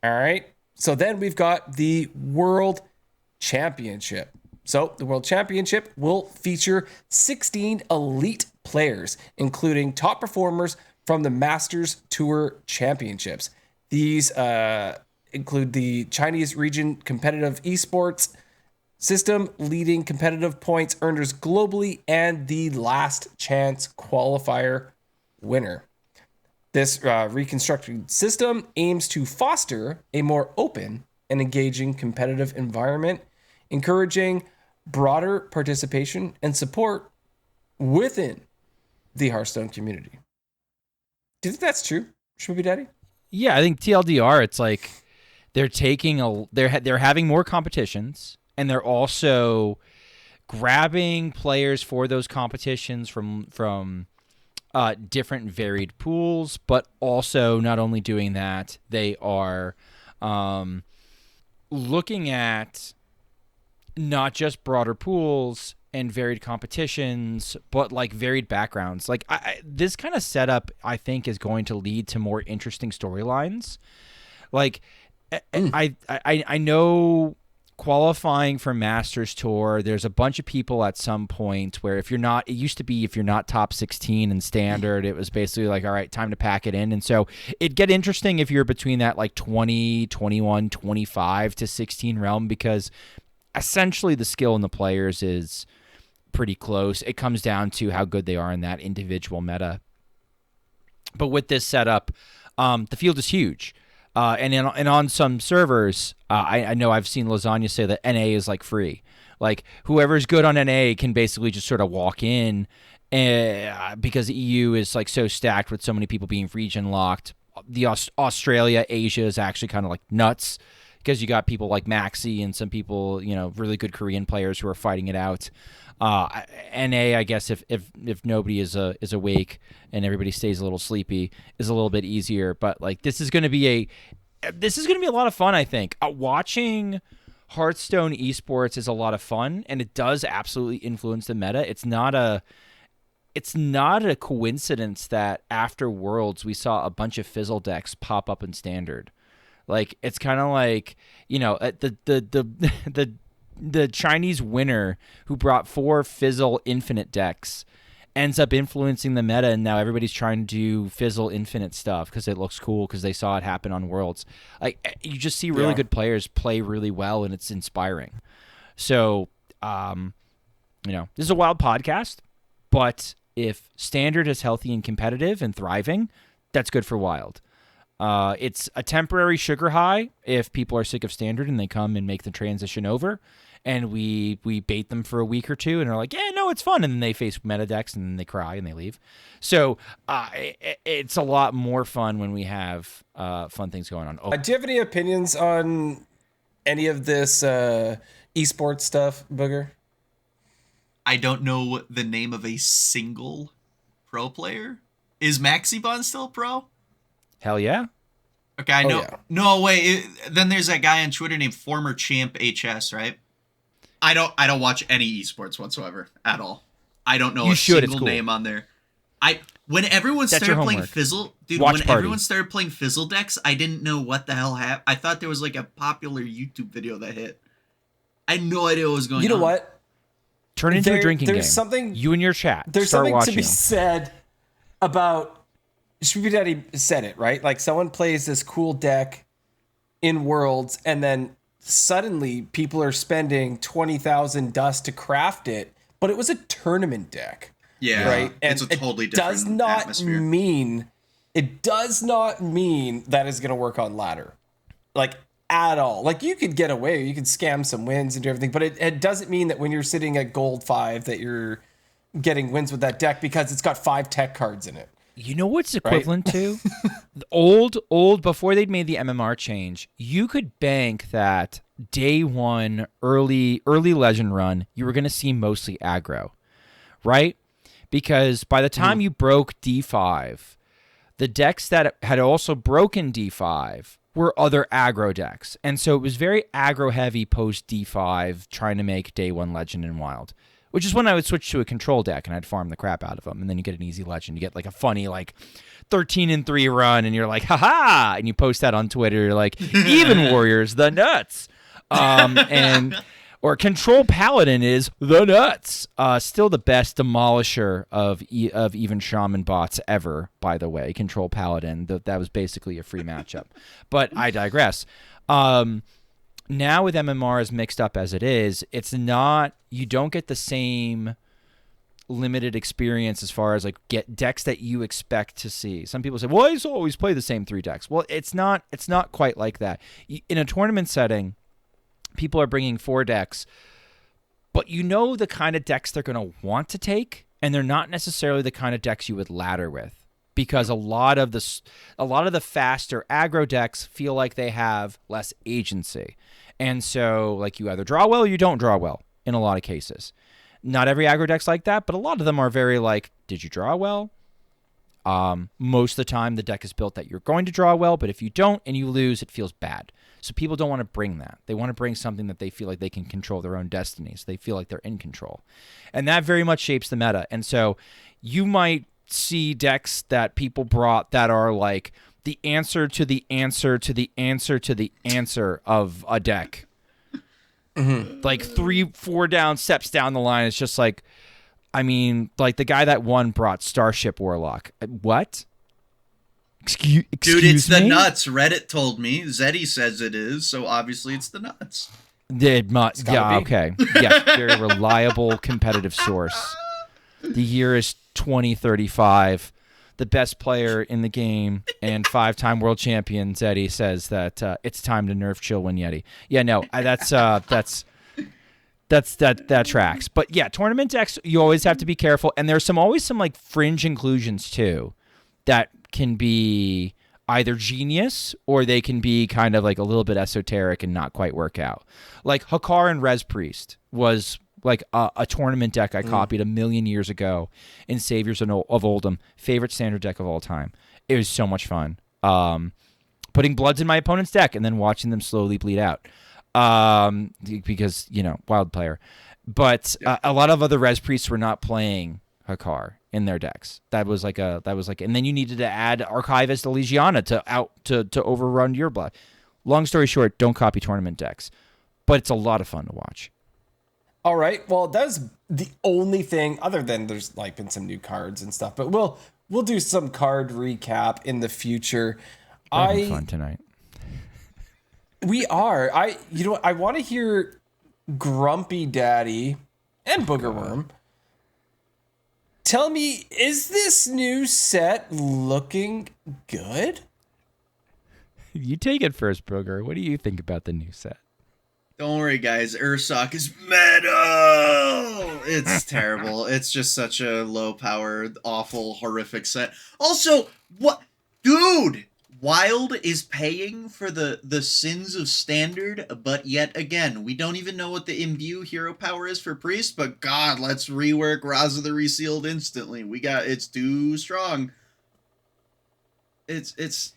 All right. So then we've got the World Championship. So the World Championship will feature 16 elite players, including top performers from the Masters Tour Championships. These include the Chinese region competitive esports system, leading competitive points earners globally, and the last chance qualifier winner. This reconstructed system aims to foster a more open and engaging competitive environment, encouraging broader participation and support within the Hearthstone community. Do you think that's true, Schmoopydady? Yeah, I think TLDR, it's like they're they're having more competitions, and they're also grabbing players for those competitions from different varied pools, but also not only doing that, they are looking at not just broader pools and varied competitions, but like varied backgrounds. Like this kind of setup, I think, is going to lead to more interesting storylines. Like I know qualifying for Masters Tour, there's a bunch of people at some point where it used to be if you're not top 16 in standard, it was basically like, all right, time to pack it in. And so it'd get interesting if you're between that like 20, 21, 25 to 16 realm, because essentially the skill in the players is pretty close. It comes down to how good they are in that individual meta. But with this setup, the field is huge. And on some servers, I know I've seen Lasagna say that NA is like free. Like whoever's good on NA can basically just sort of walk in, because the EU is like so stacked with so many people being region locked. The Australia, Asia is actually kind of like nuts, because you got people like Maxi and some people, really good Korean players who are fighting it out. NA, I guess if nobody is awake and everybody stays a little sleepy, is a little bit easier. But like this is going to be a lot of fun. I think watching Hearthstone esports is a lot of fun, and it does absolutely influence the meta. It's not a coincidence that after Worlds we saw a bunch of Fizzle decks pop up in Standard. Like it's kind of like the Chinese winner who brought 4 Fizzle Infinite decks ends up influencing the meta, and now everybody's trying to do Fizzle Infinite stuff because it looks cool, because they saw it happen on Worlds. Like you just see really good players play really well, and it's inspiring. So, this is a wild podcast, but if Standard is healthy and competitive and thriving, that's good for Wild. It's a temporary sugar high if people are sick of Standard and they come and make the transition over, and we bait them for a week or two and are like, yeah, no, it's fun. And then they face meta decks and then they cry and they leave. So it's a lot more fun when we have fun things going on. Do you have any opinions on any of this esports stuff, Booger? I don't know the name of a single pro player. Is Maxibon still pro? Hell yeah. Okay, I know. Yeah. No, wait. Then there's that guy on Twitter named Former Champ HS, right? I don't watch any esports whatsoever at all. I don't know single name on there. When everyone started playing Fizzle, dude, everyone started playing Fizzle decks, I didn't know what the hell happened. I thought there was like a popular YouTube video that hit. I had no idea what was going on. You know what? Turn into a drinking game. Something, you and your chat. There's Start something watching to be said about Schmoopydady said it, right? Like someone plays this cool deck in Worlds, and then suddenly people are spending 20,000 dust to craft it, but it was a tournament deck. Yeah, right. And it's a totally different atmosphere. It does not mean that is going to work on ladder, like at all. Like you could get away, you could scam some wins and do everything, but it doesn't mean that when you're sitting at gold 5 that you're getting wins with that deck, because it's got 5 tech cards in it. You know what's equivalent to? The old before they'd made the MMR change, you could bank that day one early legend run, you were going to see mostly aggro, right? Because by the time you broke D5, the decks that had also broken D5 were other aggro decks. And so it was very aggro heavy post D5 trying to make day one legend in Wild. Which is when I would switch to a control deck and I'd farm the crap out of them. And then you get an easy legend. You get like a funny like 13-3 run and you're like, haha! And you post that on Twitter. You're like, even Warriors, the nuts. Or Control Paladin is the nuts. Still the best demolisher of even Shaman bots ever, by the way. Control Paladin. That was basically a free matchup. But I digress. Now with MMR as mixed up as it is, you don't get the same limited experience as far as like get decks that you expect to see. Some people say, well, I always play the same 3 decks. Well, it's not quite like that. In a tournament setting, people are bringing 4 decks, but you know the kind of decks they're going to want to take, and they're not necessarily the kind of decks you would ladder with, because a lot of the faster aggro decks feel like they have less agency. And so like you either draw well or you don't draw well in a lot of cases. Not every aggro deck's like that, but a lot of them are very like, did you draw well? Most of the time, the deck is built that you're going to draw well, but if you don't and you lose, it feels bad. So people don't want to bring that. They want to bring something that they feel like they can control their own destiny. So they feel like they're in control. And that very much shapes the meta. And so you might see decks that people brought that are like the answer to the answer to the answer to the answer of a deck. Like 3-4 down steps down the line. It's just like, I mean, like the guy that won brought Starship Warlock. What? Excuse Dude, it's me? the nuts. Reddit told me. Zeddy says it is, so obviously it's the nuts. It must. Yeah, be. okay. Yes, very reliable competitive source. The year is 2035. The best player in the game and 5-time world champion Zeddy says that it's time to nerf Chillwind Yeti. Yeah, no, that tracks. But yeah, tournament decks, you always have to be careful, and there's always some like fringe inclusions too that can be either genius or they can be kind of like a little bit esoteric and not quite work out. Like Hakar and Res Priest was like a tournament deck I copied a million years ago in Saviors of Oldham. Favorite standard deck of all time. It was so much fun. Putting bloods in my opponent's deck and then watching them slowly bleed out. Because, wild player. But a lot of other Res Priests were not playing Hakar in their decks. And then you needed to add Archivist Elysiana to overrun your blood. Long story short, don't copy tournament decks. But it's a lot of fun to watch. All right. Well, that was the only thing other than there's like been some new cards and stuff, but we'll do some card recap in the future. We're having fun tonight. We are. I want to hear Grumpy Daddy and Boogerworm. Tell me, is this new set looking good? You take it first, Booger. What do you think about the new set? Don't worry, guys. Ursoc is metal! It's terrible. It's just such a low-powered, awful, horrific set. Also, what? Dude! Wild is paying for the sins of Standard, but yet again, we don't even know what the imbue hero power is for Priest, but God, let's rework Raza the Resealed instantly. It's too strong. It's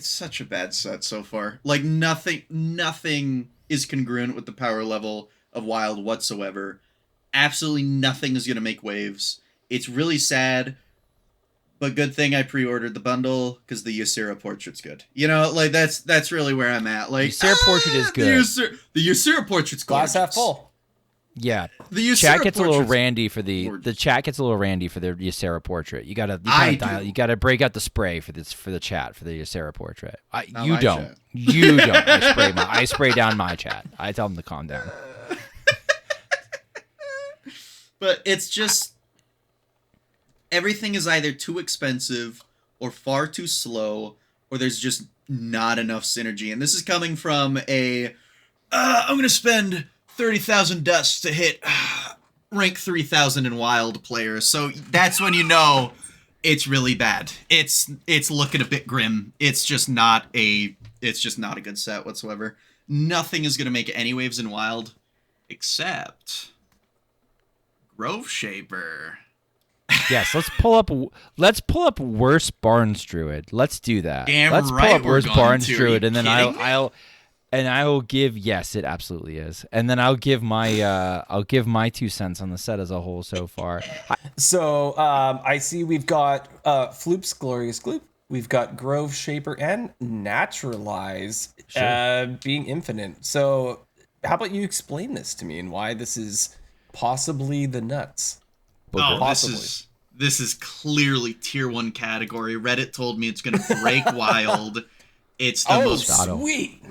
such a bad set so far. Like, nothing is congruent with the power level of Wild whatsoever. Absolutely nothing is going to make waves. It's really sad, but good thing I pre-ordered the bundle because the Ysera portrait's good. That's really where I'm at. Like, Ysera portrait is good. The Ysera portrait's gorgeous. Glass half full. Yeah, The Ysera chat gets a little portrait's randy for the chat gets a little randy for the Ysera portrait. You gotta break out the spray for the chat for the Ysera portrait. You don't. I spray down my chat. I tell them to calm down. But it's just everything is either too expensive or far too slow, or there's just not enough synergy. And this is coming from I'm gonna spend 30,000 dust to hit rank 3,000 in Wild players. So that's when you know it's really bad. It's looking a bit grim. It's just not a good set whatsoever. Nothing is going to make any waves in Wild except Grove Shaper. Yes, let's pull up Worse Barnes Druid. Let's do that. Let's pull up Worse Barnes Druid, and then I will give, yes, it absolutely is. And then I'll give my 2 cents on the set as a whole so far. So I see we've got Floop's Glorious Gloop. We've got Grove Shaper and Naturalize being infinite. So how about you explain this to me and why this is possibly the nuts? This is clearly tier 1 category. Reddit told me it's going to break Wild. It's the most sweet.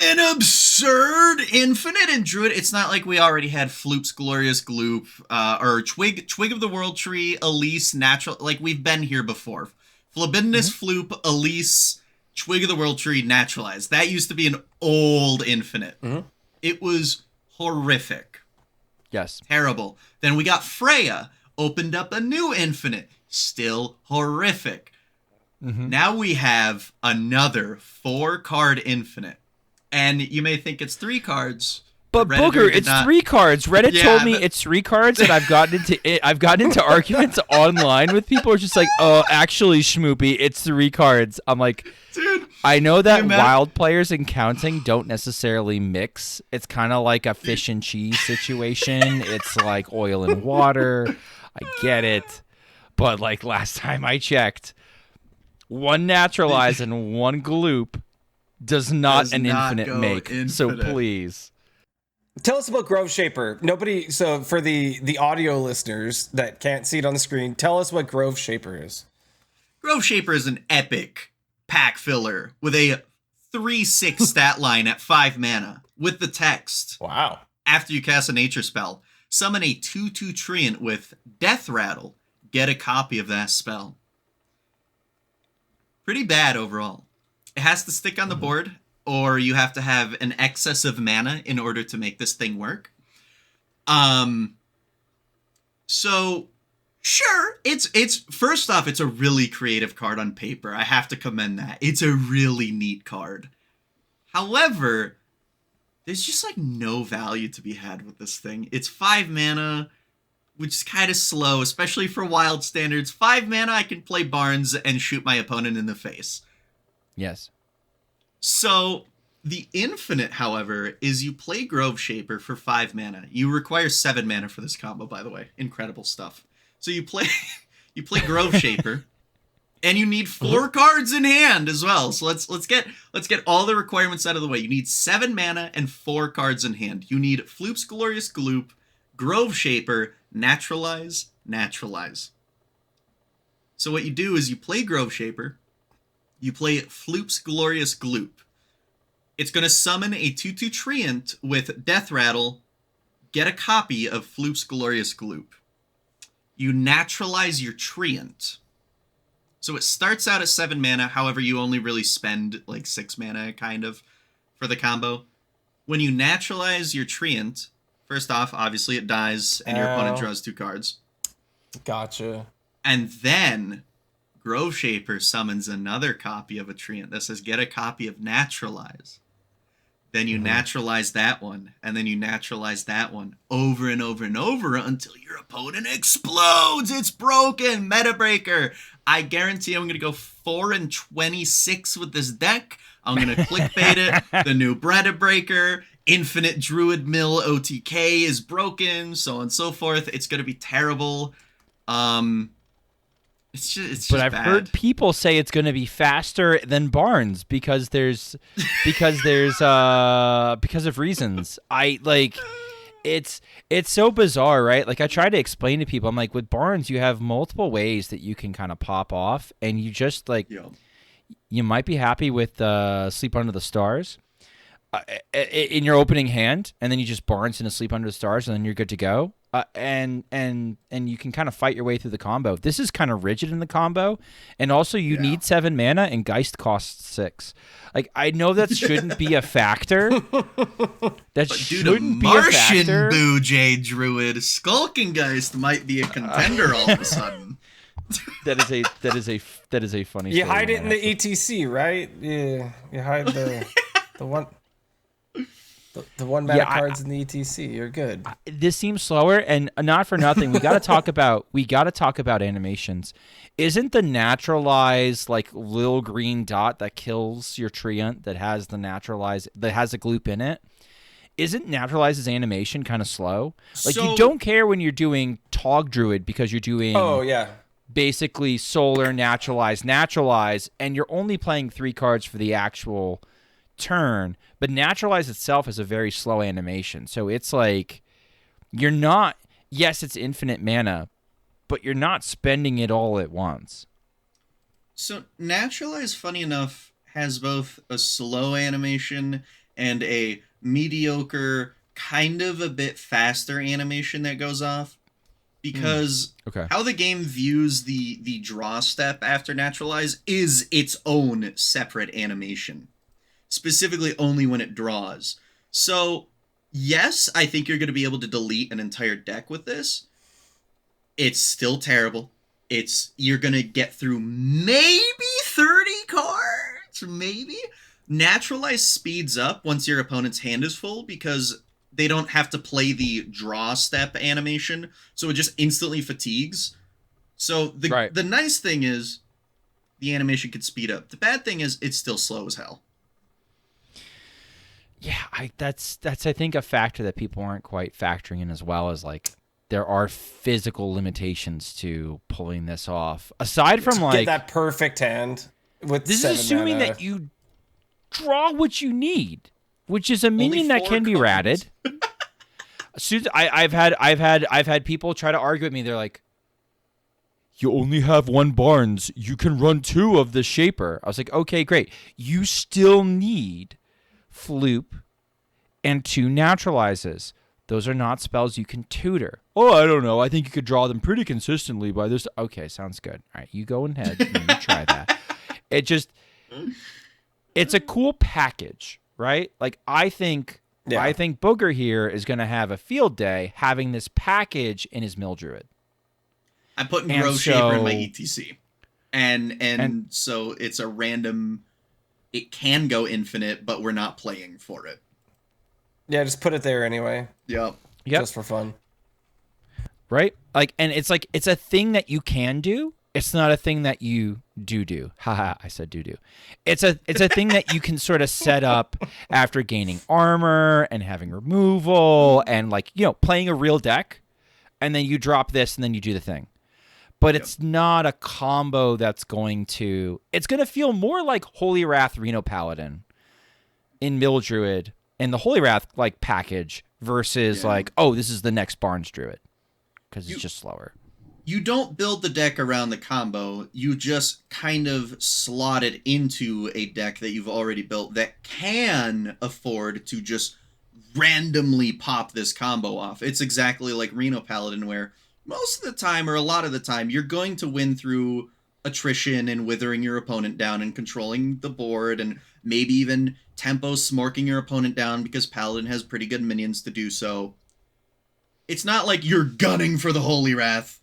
An absurd infinite in Druid. It's not like we already had Floop's Glorious Gloop, or Twig of the World Tree, Elise, Natural. Like, we've been here before. Phlebinus, Floop, Elise, Twig of the World Tree, Naturalize. That used to be an old infinite. Mm-hmm. It was horrific. Yes. Terrible. Then we got Freya, opened up a new infinite. Still horrific. Mm-hmm. Now we have another 4-card infinite. And you may think it's 3 cards, But Redditor Booger, did it's not- 3 cards. Reddit Yeah, told me but- it's 3 cards, and I've gotten into arguments online with people who are just like, oh, actually, Schmoopy, it's 3 cards. I'm like, Dude, I know that you met- wild players and counting don't necessarily mix. It's kind of like a fish and cheese situation. It's like oil and water. I get it. But like last time I checked, 1 naturalize and 1 gloop does not Does an not infinite go make. So infinite. please. Tell us about Grove Shaper. So for the audio listeners that can't see it on the screen, tell us what Grove Shaper is. Grove Shaper is an epic pack filler with a 3/6 stat line at 5 mana with the text. Wow. After you cast a nature spell, summon a 2/2 treant with Death Rattle. Get a copy of that spell. Pretty bad overall. It has to stick on the board, or you have to have an excess of mana in order to make this thing work. So sure, it's first off, it's a really creative card on paper. I have to commend that. It's a really neat card. However, there's just like no value to be had with this thing. It's 5 mana, which is kind of slow, especially for wild standards. 5 mana, I can play Barnes and shoot my opponent in the face. Yes. So the infinite, however, is you play Grove Shaper for 5 mana. You require 7 mana for this combo, by the way. Incredible stuff. So you play Grove Shaper, and you need 4 cards in hand as well. So let's get all the requirements out of the way. You need 7 mana and 4 cards in hand. You need Floop's Glorious Gloop, Grove Shaper, Naturalize. So what you do is you play Grove Shaper, you play Floop's Glorious Gloop. It's going to summon a 2/2 treant with Death Rattle. Get a copy of Floop's Glorious Gloop. You naturalize your treant. So it starts out at 7 mana, however, you only really spend like 6 mana, kind of, for the combo. When you naturalize your treant, first off, obviously it dies, and your opponent draws 2 cards. Gotcha. And then Grove Shaper summons another copy of a treant that says, get a copy of Naturalize. Then you naturalize that one, and then you naturalize that one over and over and over until your opponent explodes. It's broken. Meta breaker. I guarantee I'm going to go 4-26 with this deck. I'm going to clickbait it. The new Meta breaker. Infinite Druid Mill OTK is broken, so on and so forth. It's going to be terrible. It's just But I've bad. heard people say it's going to be faster than Barnes because of reasons. It's so bizarre, right? Like I try to explain to people, I'm like, with Barnes, you have multiple ways that you can kind of pop off, and you just like, you might be happy with Sleep Under the Stars in your opening hand, and then you just Barnes into Sleep Under the Stars, and then you're good to go. And you can kind of fight your way through the combo. This is kind of rigid in the combo, and also you need 7 mana, and Geist costs 6. Like I know that shouldn't be a factor. That shouldn't be a Martian factor. Boo J Druid Skulking Geist might be a contender all of a sudden. That is a funny. You story, hide it in man. the ETC, right? Yeah, you hide the one. The 1 mana cards in the ETC, you're good. This seems slower, and not for nothing. We got to talk about animations. Isn't the naturalize like little green dot that kills your treant that has the naturalize that has a gloop in it? Isn't naturalize's animation kind of slow? Like you don't care when you're doing Tog Druid because you're doing basically solar naturalize, and you're only playing 3 cards for the actual turn, but naturalize itself is a very slow animation, so it's like you're not, yes, it's infinite mana, but you're not spending it all at once. So naturalize, funny enough, has both a slow animation and a mediocre, kind of a bit faster animation that goes off, because how the game views the draw step after naturalize is its own separate animation. Specifically only when it draws. So, yes, I think you're going to be able to delete an entire deck with this. It's still terrible. You're going to get through maybe 30 cards, maybe. Naturalize speeds up once your opponent's hand is full, because they don't have to play the draw step animation, so it just instantly fatigues. So the nice thing is the animation could speed up. The bad thing is it's still slow as hell. Yeah, that's I think a factor that people aren't quite factoring in, as well as like there are physical limitations to pulling this off. Aside from like get that perfect hand with this is 7 assuming mana. that you draw what you need, which is a minion that 4 can be comes. ratted. I've had people try to argue with me. They're like, "You only have 1 Barnes. You can run 2 of the Shaper." I was like, "Okay, great. You still need Floop and 2 Naturalizes. Those are not spells you can tutor." "Oh, I don't know. I think you could draw them pretty consistently by this." Okay, sounds good. All right, you go ahead and you try that. It's a cool package, right? Like I think Booger here is going to have a field day having this package in his Mill Druid. I'm putting And Grow Shaper in so- my ETC. And so it's a random, it can go infinite, but we're not playing for it. Yeah, just put it there anyway, Yep. just for fun. Right? Like, and it's like, it's a thing that you can do. It's not a thing that you do. Haha, I said do. It's a thing that you can sort of set up after gaining armor and having removal and like, you know, playing a real deck, and then you drop this and then you do the thing. But it's not a combo that's going to, it's going to feel more like Holy Wrath Reno Paladin in Mill Druid and the Holy Wrath like package versus like, oh, this is the next Barnes Druid because it's just slower. You don't build the deck around the combo. You just kind of slot it into a deck that you've already built that can afford to just randomly pop this combo off. It's exactly like Reno Paladin, where most of the time, or a lot of the time, you're going to win through attrition and withering your opponent down and controlling the board, and maybe even tempo smorking your opponent down because Paladin has pretty good minions to do so. It's not like you're gunning for the Holy Wrath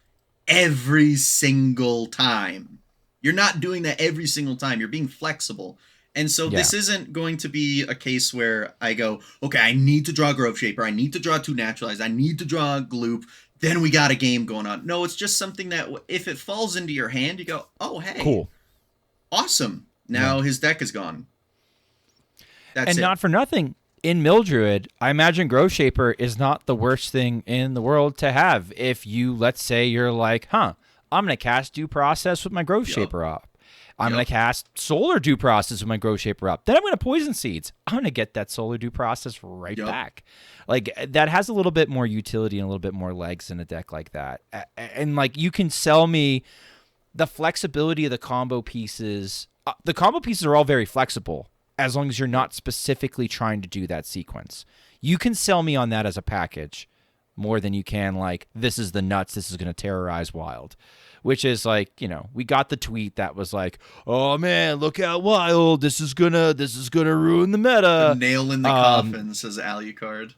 every single time. You're not doing that every single time. You're being flexible. And so this isn't going to be a case where I go, okay, I need to draw Grove Shaper, I need to draw 2 Naturalized, I need to draw Gloop, then we got a game going on. No, it's just something that if it falls into your hand, you go, oh, hey. Cool. Awesome. Now his deck is gone. That's And it. not for nothing, in Mill Druid, I imagine Grove Shaper is not the worst thing in the world to have. If you, let's say you're like, I'm going to cast Due Process with my Grove Shaper up. I'm going to cast Solar Due Process with my Grove Shaper up. Then I'm going to Poison Seeds. I'm going to get that Solar Due Process right back. Like, that has a little bit more utility and a little bit more legs in a deck like that. And like, you can sell me the flexibility of the combo pieces. The combo pieces are all very flexible, as long as you're not specifically trying to do that sequence. You can sell me on that as a package more than you can like, this is the nuts, this is going to terrorize Wild. Which is like, you know, we got the tweet that was like, oh man, look out Wild, this is gonna ruin the meta. The nail in the coffin, says Alucard.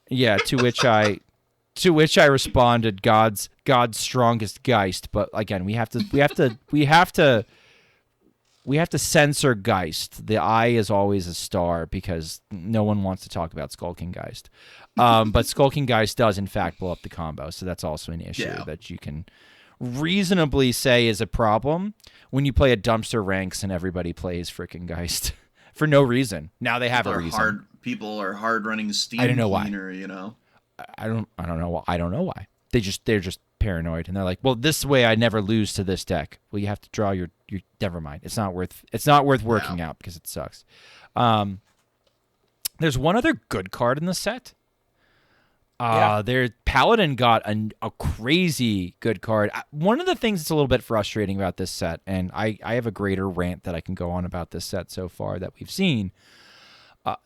Yeah, to which I responded, God's strongest Geist. But again, we have to censor Geist. The eye is always a star because no one wants to talk about Skulking Geist. But Skulking Geist does in fact blow up the combo, so that's also an issue that you can reasonably say is a problem when you play a dumpster ranks and everybody plays freaking Geist for no reason. Now they have a reason. People are hard running Steam I don't know why. Cleaner, you know. I don't know why. They're just paranoid and they're like, well, this way I never lose to this deck. Well, you have to draw your never mind. It's not worth working out because it sucks. There's one other good card in the set. Paladin got a crazy good card. One of the things that's a little bit frustrating about this set, and I have a greater rant that I can go on about this set so far that we've seen.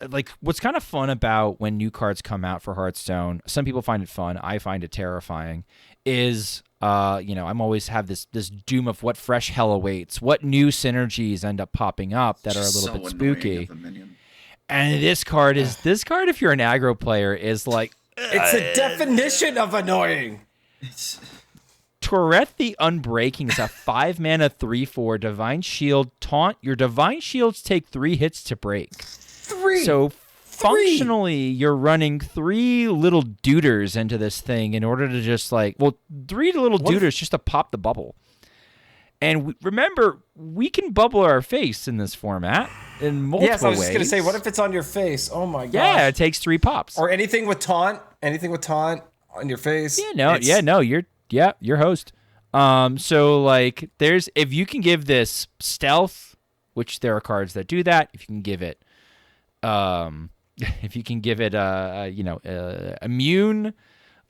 Like, what's kind of fun about when new cards come out for Hearthstone, some people find it fun, I find it terrifying, is, I'm always have this doom of what fresh hell awaits, what new synergies end up popping up that are a little bit spooky. And this card, if you're an aggro player, is like, it's a definition of annoying. Tourette the Unbreaking is a 5-mana 3/4 Divine Shield taunt. Your Divine Shields take 3 hits to break. 3. So functionally you're running 3 little duders into this thing in order to just 3 little duders just to pop the bubble. And remember, we can bubble our face in this format in multiple ways. Yes, I was just going to say, what if it's on your face? Oh my gosh. Yeah, it takes 3 pops. Or anything with taunt on your face. You're host. So like there's, if you can give this stealth, which there are cards that do that, if you can give it immune,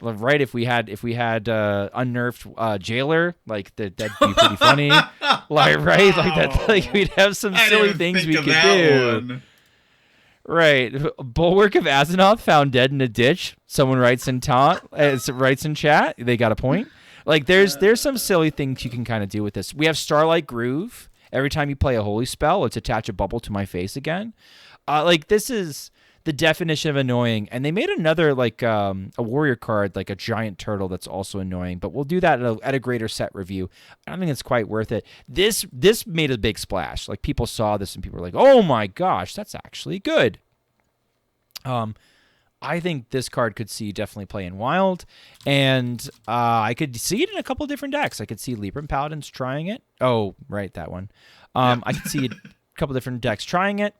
right? If we had unnerved jailer, like that'd be pretty funny. Like, right? Like that, like we'd have some silly things we could do. One. Right. Bulwark of Azeroth found dead in a ditch. Someone writes in chat. They got a point. Like there's some silly things you can kind of do with this. We have Starlight Groove. Every time you play a holy spell, let's attach a bubble to my face again. Like this is the definition of annoying. And they made another a warrior card, like a giant turtle that's also annoying. But we'll do that at a greater set review. I don't think it's quite worth it. This made a big splash. Like people saw this and people were like, "Oh my gosh, that's actually good." I think this card could see definitely play in Wild, and I could see it in a couple of different decks. I could see Libram Paladins trying it. Oh, right, that one. I could see a couple different decks trying it.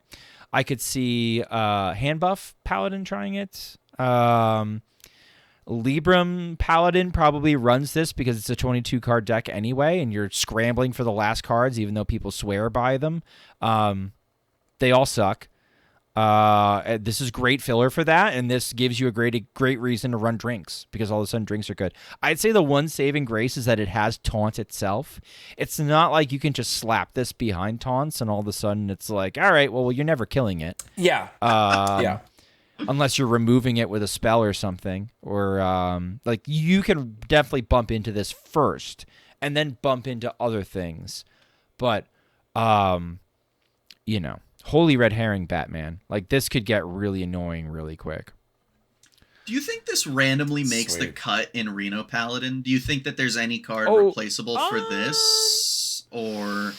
I could see Handbuff Paladin trying it. Libram Paladin probably runs this because it's a 22-card deck anyway, and you're scrambling for the last cards, even though people swear by them. They all suck. This is great filler for that, and this gives you a great reason to run drinks, because all of a sudden drinks are good. I'd say the one saving grace is that it has taunt itself. It's not like you can just slap this behind taunts and all of a sudden it's like, all right, well you're never killing it. Yeah. Yeah. Unless you're removing it with a spell or something, or like you can definitely bump into this first and then bump into other things, but Holy Red Herring Batman. Like, this could get really annoying really quick. Do you think this randomly makes the cut in Reno Paladin? Do you think that there's any card replaceable for this? Or...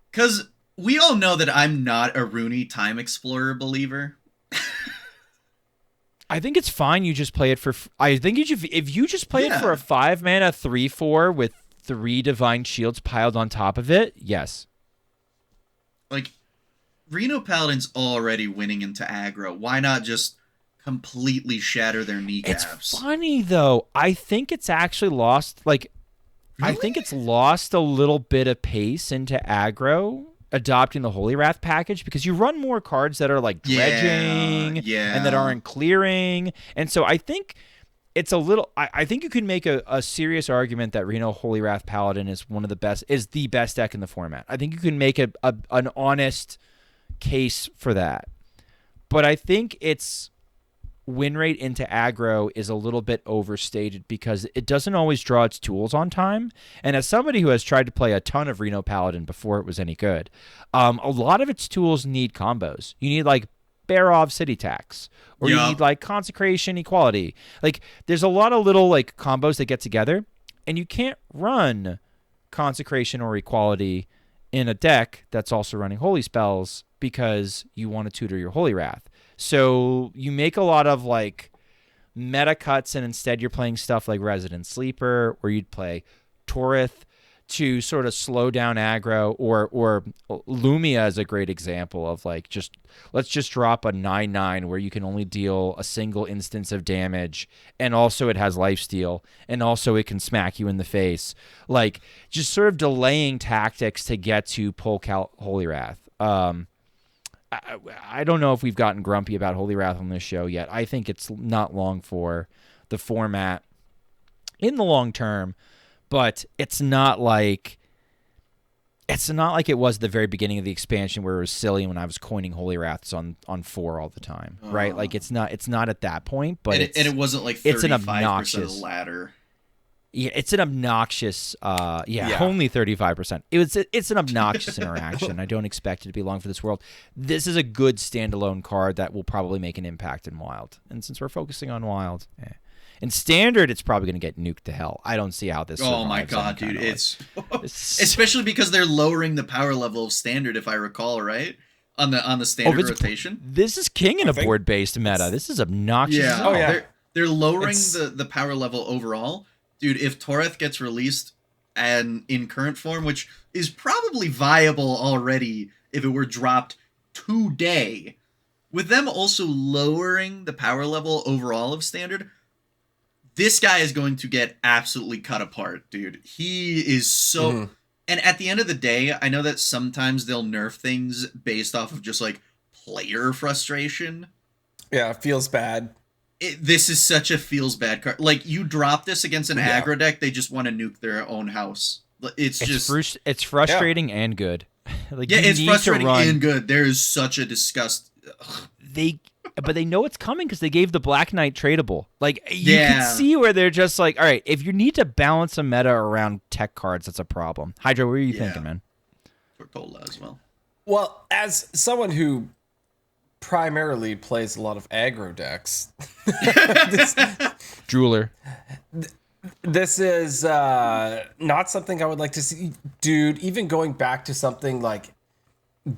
Because we all know that I'm not a Rooney Time Explorer believer. I think it's fine you just play it for... I think if you just play it for a 5-mana 3/4 with 3 Divine Shields piled on top of it, yes. Like... Reno Paladin's already winning into aggro. Why not just completely shatter their kneecaps? It's funny, though. I think it's actually lost, really? I think it's lost a little bit of pace into aggro, adopting the Holy Wrath package, because you run more cards that are, dredging and that aren't clearing. And so I think it's a little... I think you could make a serious argument that Reno Holy Wrath Paladin is the best deck in the format. I think you can make an honest case for that, but I think its win rate into aggro is a little bit overstated because it doesn't always draw its tools on time. And as somebody who has tried to play a ton of Reno Paladin before it was any good, a lot of its tools need combos. You need Barov City Tax, or you need Consecration Equality. There's a lot of little combos that get together, and you can't run Consecration or Equality in a deck that's also running holy spells because you want to tutor your Holy Wrath. So you make a lot of meta cuts, and instead you're playing stuff like Resident Sleeper, or you'd play Torith to sort of slow down aggro, or Lumia is a great example of let's just drop a 9/9 where you can only deal a single instance of damage, and also it has lifesteal, and also it can smack you in the face. Just sort of delaying tactics to get to pull Holy Wrath. I don't know if we've gotten grumpy about Holy Wrath on this show yet. I think it's not long for the format in the long term, but it's not like it was at the very beginning of the expansion where it was silly when I was coining Holy Wraths on 4 all the time, right? It's not at that point, but it wasn't 35% it's an obnoxious of the ladder. Yeah, it's an obnoxious. Only 35%. It's an obnoxious interaction. I don't expect it to be long for this world. This is a good standalone card that will probably make an impact in Wild. And since we're focusing on Wild, in Standard, it's probably going to get nuked to hell. I don't see how this. Oh my god, dude! It's especially because they're lowering the power level of Standard, if I recall right. on the standard it's- rotation. This is king in a think board-based meta. This is obnoxious. Yeah. as hell. yeah. They're lowering It's- the power level overall. Dude, if Toreth gets released and in current form, which is probably viable already if it were dropped today, with them also lowering the power level overall of standard, this guy is going to get absolutely cut apart, dude. He is so... And at the end of the day, I know that sometimes they'll nerf things based off of just, like, player frustration. Yeah, it feels bad. This is such a feels bad card. Like, you drop this against an aggro deck, they just want to nuke their own house. It's just... It's frustrating and good. Like, Yeah, you it's need frustrating to run. and good. There is such a disgust. Ugh. But they know it's coming because they gave the Black Knight tradable. Like, you Yeah. can see where they're just like, all right, if you need to balance a meta around tech cards, that's a problem. Hydra, what are you thinking, man? Tortola as well. Well, as someone who primarily plays a lot of aggro decks, Drooler. this is not something I would like to see. Dude, even going back to something like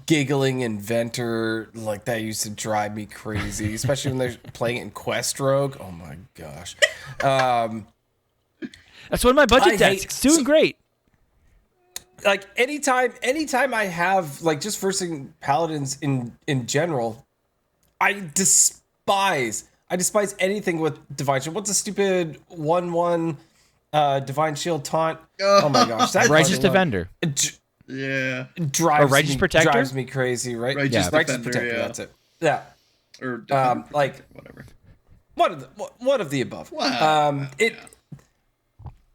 Giggling Inventor, like that used to drive me crazy, especially when they're playing it in Quest Rogue. Oh my gosh. That's one of my budget I decks. hate- It's doing great. Like anytime I have like just versing paladins in general, I despise anything with Divine Shield. What's a stupid 1/1 Divine Shield taunt? Oh my gosh, that Righteous card alone Defender. Yeah. drives Righteous me, Protector? drives me crazy, right? Righteous Righteous Defender, Protector. yeah. That's it. Yeah, Or like whatever. one of the above. Wow. It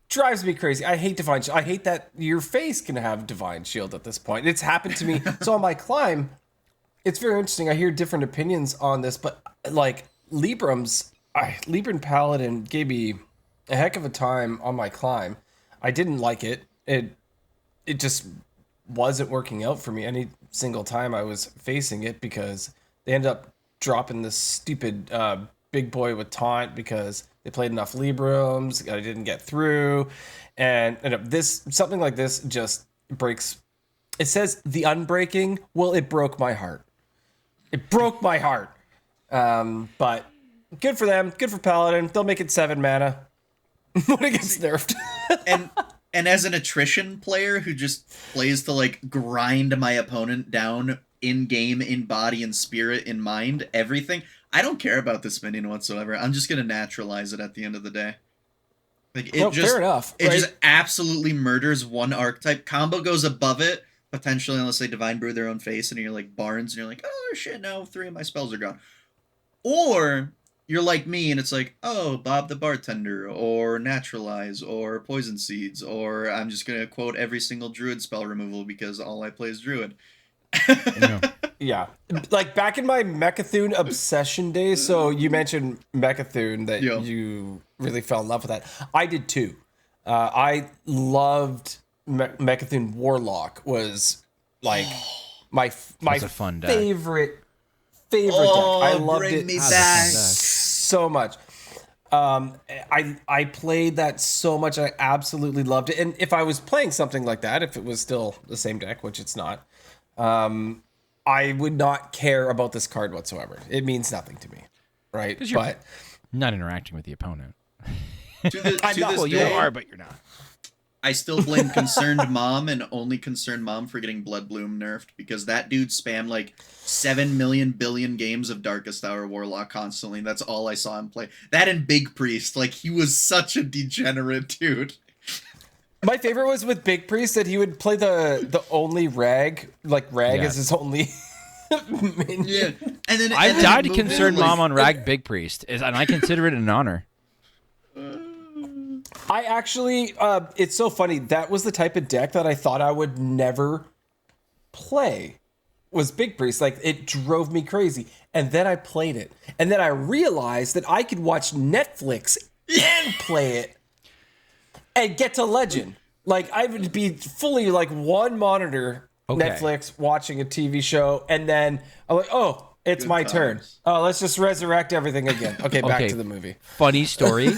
drives me crazy. I hate Divine Shield. I hate that your face can have Divine Shield at this point. It's happened to me. So on my climb, it's very interesting. I hear different opinions on this, but like Libram Paladin gave me a heck of a time on my climb. I didn't like it. It just wasn't working out for me any single time I was facing it because they ended up dropping this stupid big boy with taunt because they played enough Librams. I didn't get through, and something like this just breaks. It says the unbreaking. Well, it broke my heart. It broke my heart. But good for them. Good for Paladin. They'll make it 7 mana when it gets nerfed. And as an attrition player who just plays to like grind my opponent down in game, in body, in spirit, in mind, everything, I don't care about this minion whatsoever. I'm just gonna naturalize it at the end of the day. Like it Fair enough. It right? just absolutely murders one archetype. Combo goes above it, potentially, unless they Divine Brew their own face, and you're like Barnes, and you're like, oh shit, no, 3 of my spells are gone. Or you're like me, and it's like, oh, Bob the Bartender, or Naturalize, or Poison Seeds, or I'm just gonna quote every single Druid spell removal because all I play is Druid. Yeah. Like back in my Mechathune obsession days, so you mentioned Mechathune that Yeah. you really fell in love with that. I did too. I loved Mechathune Warlock was like my That's a fun deck. favorite deck. Oh, I loved bring it me back. so much. I played that so much. I absolutely loved it. And if I was playing something like that, if it was still the same deck, which it's not, I would not care about this card whatsoever. It means nothing to me, right? But Not interacting with the opponent. To this Well, you day, are, but you're not. I still blame Concerned Mom and only Concerned Mom for getting Blood Bloom nerfed because that dude spammed like 7 million billion games of Darkest Hour Warlock constantly. That's all I saw him play. That and Big Priest. Like, he was such a degenerate dude. my favorite was with Big Priest that he would play the only Rag, like Rag Yeah. is his only minion. Yeah. And then I and then died to moved in, concern like- mom on Rag Big Priest, and I consider it an honor. I actually, it's so funny. That was the type of deck that I thought I would never play. Was Big Priest. Like, it drove me crazy. And then I played it. And then I realized that I could watch Netflix and play it and get to Legend. Like, I would be fully like one monitor, Okay. Netflix, watching a TV show. And then I'm like, oh, it's Good my times. turn. Oh, let's just resurrect everything again. Okay, back to the movie. Funny story.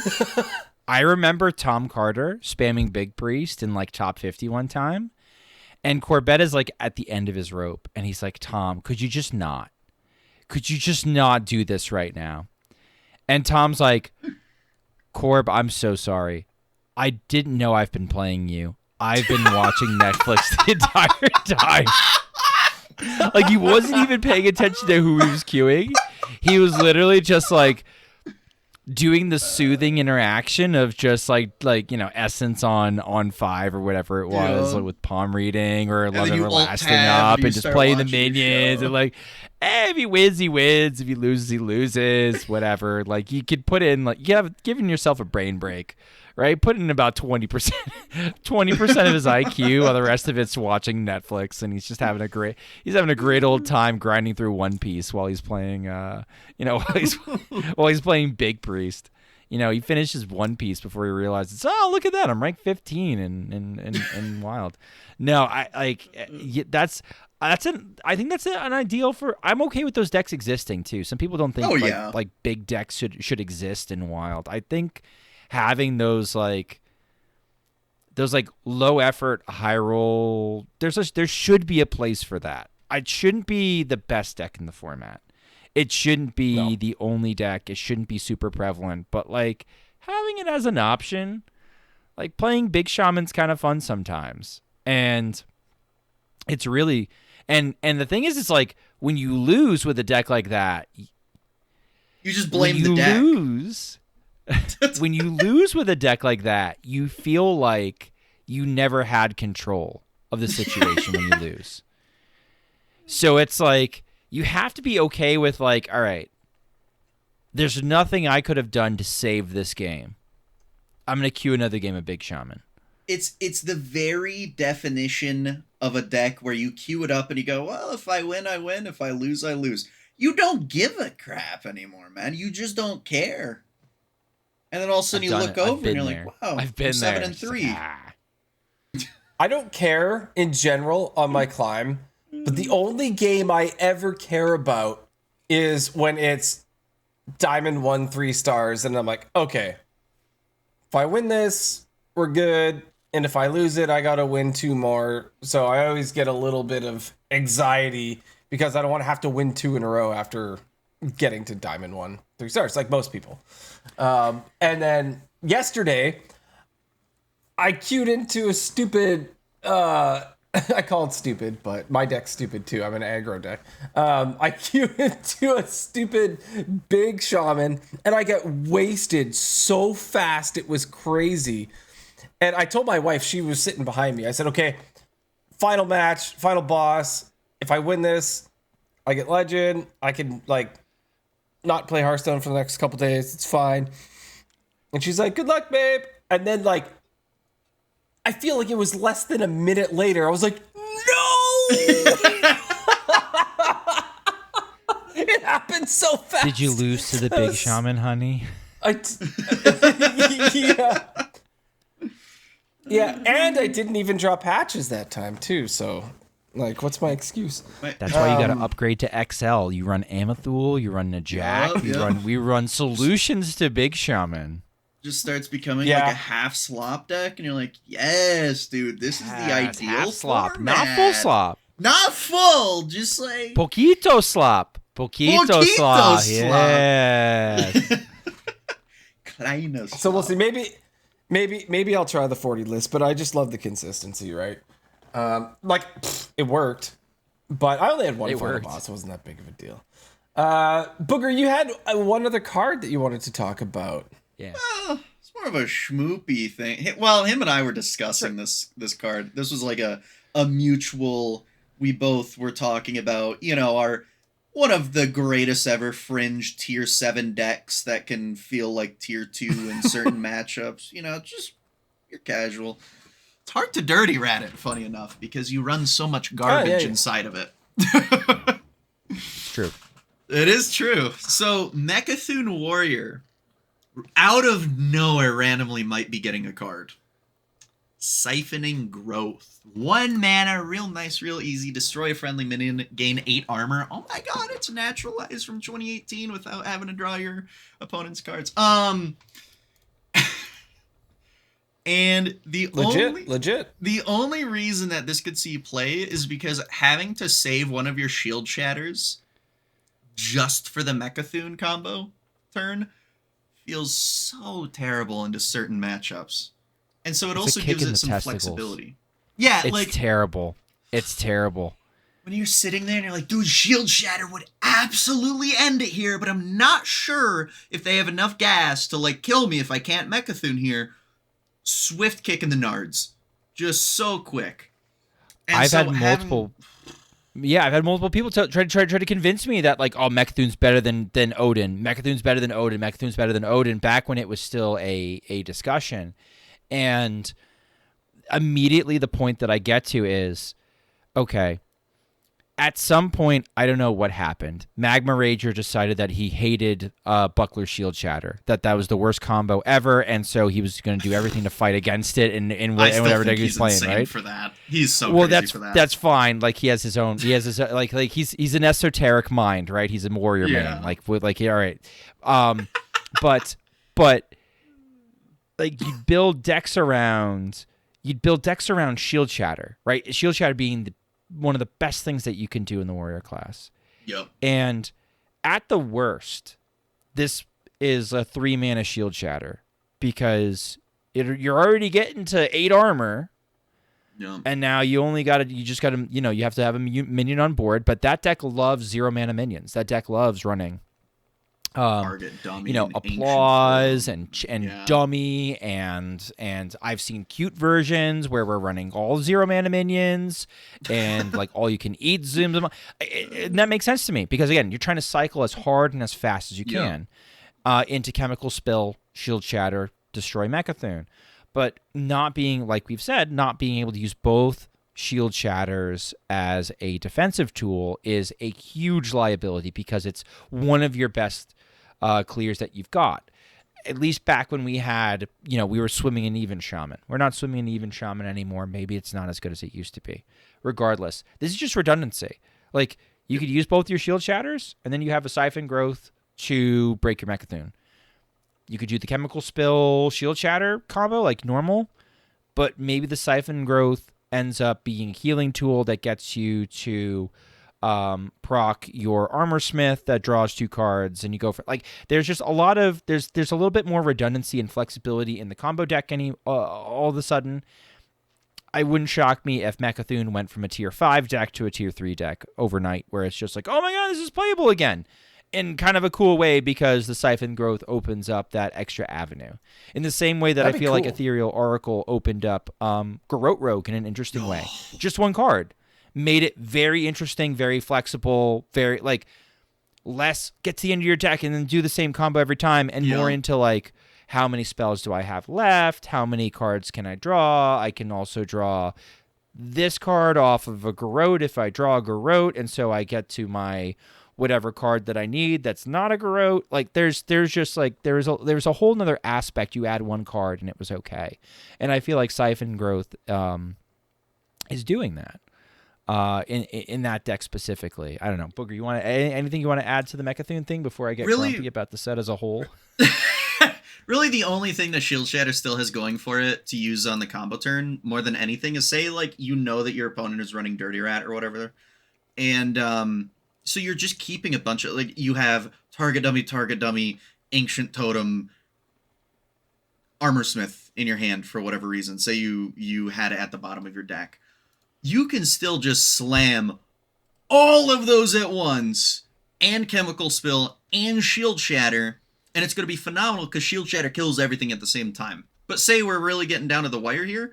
I remember Tom Carter spamming Big Priest in like top 50 one time. And Corbett is like at the end of his rope, and he's like, Tom, could you just not? Could you just not do this right now? And Tom's like, Corb, I'm so sorry. I didn't know I've been playing you. I've been watching Netflix the entire time. Like, he wasn't even paying attention to who he was queuing. He was literally just like doing the soothing interaction of just like Essence on 5 or whatever it was, like with palm reading or then you everlasting alt-tab up and you and just start playing the watching your minions show. and like, hey, if he wins, he wins. If he loses, he loses. Whatever. Like, you could put in like, you have given yourself a brain break, right? Put in about 20%, 20% of his IQ, while the rest of it's watching Netflix, and he's just having a great old time grinding through One Piece while he's playing, while he's playing Big Priest. He finishes One Piece before he realizes, oh, look at that, I'm ranked 15 and Wild. No, I think that's an ideal for. I'm okay with those decks existing too. Some people don't think like big decks should exist in Wild. I think having those low effort, high roll, there should be a place for that. It shouldn't be the best deck in the format. It shouldn't be the only deck. It shouldn't be super prevalent. But like having it as an option, like playing Big Shaman's kind of fun sometimes. And it's really and the thing is, it's like when you lose with a deck like that, You just blame the deck. When you lose with a deck like that, you feel like you never had control of the situation when you lose. So it's like you have to be okay with like, all right, there's nothing I could have done to save this game. I'm going to queue another game of Big Shaman. It's the very definition of a deck where you queue it up and you go, well, if I win, I win. If I lose, I lose. You don't give a crap anymore, man. You just don't care. And then all of a sudden you look over and you're like, wow, I've been 7-3. I don't care in general on my climb, but the only game I ever care about is when it's Diamond 1 3 stars, and I'm like, okay, if I win this, we're good. And if I lose it, I gotta win 2 more. So I always get a little bit of anxiety because I don't want to have to win 2 in a row after getting to Diamond 1 3 stars, like most people. And then yesterday, I queued into a stupid, I call it stupid, but my deck's stupid too. I'm an aggro deck. I queued into a stupid Big Shaman, and I got wasted so fast, it was crazy. And I told my wife, she was sitting behind me, I said, okay, final match, final boss. If I win this, I get legend. I can like not play Hearthstone for the next couple days. It's fine. And she's like, good luck, babe. And then like, I feel like it was less than a minute later, I was like, no! It happened so fast. Did you lose to the Big Shaman, honey? Yeah. Yeah, and I didn't even draw patches that time too, so like, what's my excuse? That's why you got to upgrade to XL. You run Amathul, you run Najak, we run solutions to Big Shaman. Just starts becoming like a half slop deck, and you're like, yes, dude, this is the ideal half slop, format. not full slop. Not full, just like Poquito slop. Poquito slop. slop. Yes. Kleiner So we'll slop. see. Maybe I'll try the 40 list, but I just love the consistency, right? It worked, but I only had one final boss. It wasn't that big of a deal. Booger, you had one other card that you wanted to talk about. Yeah. It's more of a schmoopy thing. Well, him and I were discussing this card. This was like a mutual. We both were talking about, our one of the greatest ever fringe tier 7 decks that can feel like tier 2 in certain matchups. Just you're casual. It's hard to dirty rat it, funny enough, because you run so much garbage inside of it. It's true. It is true. So Mechathune Warrior, out of nowhere, randomly might be getting a card. Siphoning Growth. 1 mana, real nice, real easy. Destroy a friendly minion, gain 8 armor. Oh my god, it's naturalized from 2018 without having to draw your opponent's cards. And Legit. the only reason that this could see play is because having to save one of your shield shatters just for the Mechathune combo turn feels so terrible into certain matchups. And so it also gives it some flexibility. Yeah, it's terrible. It's terrible. When you're sitting there and you're like, dude, shield shatter would absolutely end it here, but I'm not sure if they have enough gas to like kill me if I can't Mechathune here. Swift kick in the nards. Just so quick. And I've had multiple people try to convince me that like, oh, Mechathune's better than Odin. Mechathune's better than Odin. Mechathune's better than Odin. Back when it was still a discussion, and immediately the point that I get to is, okay, at some point, I don't know what happened. Magma Rager decided that he hated Buckler Shield Shatter, that was the worst combo ever, and so he was going to do everything to fight against it in whatever deck he was playing. Right? For that, he's so crazy for that. That's fine. Like he has his own. He has his like he's an esoteric mind, right? He's a warrior man. Like all right, but like you'd build decks around Shield Shatter, right? Shield Shatter being one of the best things that you can do in the warrior class. Yep. And at the worst, this is a 3-mana Shield Shatter because you're already getting to 8 armor. Yep. And now you just got to, you have to have a minion on board, but that deck loves 0-mana minions. That deck loves running target dummy, applause and dummy, and I've seen cute versions where we're running all 0-mana minions and like all you can eat zooms. And that makes sense to me because again, you're trying to cycle as hard and as fast as you can into Chemical Spill, Shield Shatter, destroy Mechathune, but not being, like we've said, not being able to use both Shield Shatters as a defensive tool is a huge liability because it's one of your best clears that you've got. At least back when we had, we were swimming in Even Shaman. We're not swimming in Even Shaman anymore. Maybe it's not as good as it used to be. Regardless, this is just redundancy. Like, you could use both your Shield Shatters, and then you have a Siphon Growth to break your Mechathune. You could do the Chemical Spill Shield Shatter combo like normal, but maybe the Siphon Growth ends up being a healing tool that gets you to proc your Armor Smith that draws 2 cards, and you go for like. There's just a lot of there's a little bit more redundancy and flexibility in the combo deck. All of a sudden, I wouldn't shock me if Mechathune went from a tier 5 deck to a tier 3 deck overnight, where it's just like, oh my god, this is playable again. In kind of a cool way because the Siphon Growth opens up that extra avenue. In the same way that I feel like Ethereal Oracle opened up Garrote Rogue in an interesting way. Just 1 card. Made it very interesting, very flexible, very like less get to the end of your deck and then do the same combo every time, and more into like how many spells do I have left? How many cards can I draw? I can also draw this card off of a Garrote if I draw a Garrote, and so I get to my whatever card that I need that's not a Garrote. Like there's just like there's a whole nother aspect. You add 1 card and it was okay. And I feel like Siphon Growth is doing that. In that deck specifically. I don't know. Booger, you want anything you want to add to the Mechathune thing before I get grumpy about the set as a whole? Really, the only thing that Shield Shatter still has going for it to use on the combo turn, more than anything, is say, like, that your opponent is running Dirty Rat or whatever, and so you're just keeping a bunch of, like, you have Target Dummy, Ancient Totem, Armor Smith in your hand for whatever reason. Say you had it at the bottom of your deck. You can still just slam all of those at once, and Chemical Spill, and Shield Shatter, and it's going to be phenomenal because Shield Shatter kills everything at the same time. But say we're really getting down to the wire here,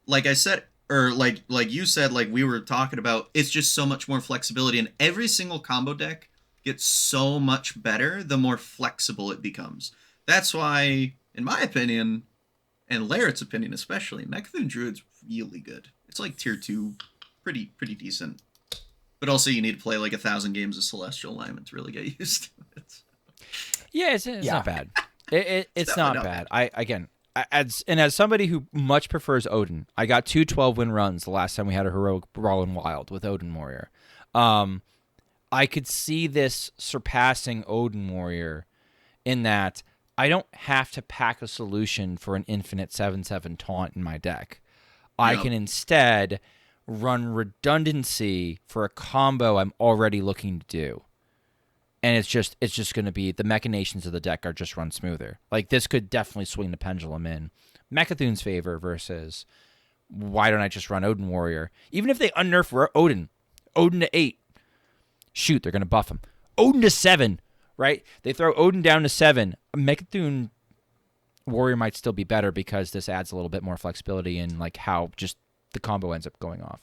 like I said, or like you said, like we were talking about, it's just so much more flexibility, and every single combo deck gets so much better the more flexible it becomes. That's why, in my opinion, and Larrett's opinion especially, Mechathune Druid's really good. It's like tier 2, pretty decent. But also you need to play like 1,000 games of Celestial Alignment to really get used to it. Yeah, it's not bad. It's not bad. As somebody who much prefers Odin, I got 2 12-win runs the last time we had a heroic Brawl in Wild with Odin Warrior. I could see this surpassing Odin Warrior in that I don't have to pack a solution for an infinite 7/7 taunt in my deck. I can instead run redundancy for a combo I'm already looking to do. And it's just going to be the machinations of the deck are just run smoother. Like, this could definitely swing the pendulum in Mechathoon's favor versus why don't I just run Odin Warrior? Even if they unnerf Odin to 8, shoot, they're going to buff him. Odin to 7, right? They throw Odin down to 7. Mechathoon Warrior might still be better because this adds a little bit more flexibility in like how just the combo ends up going off.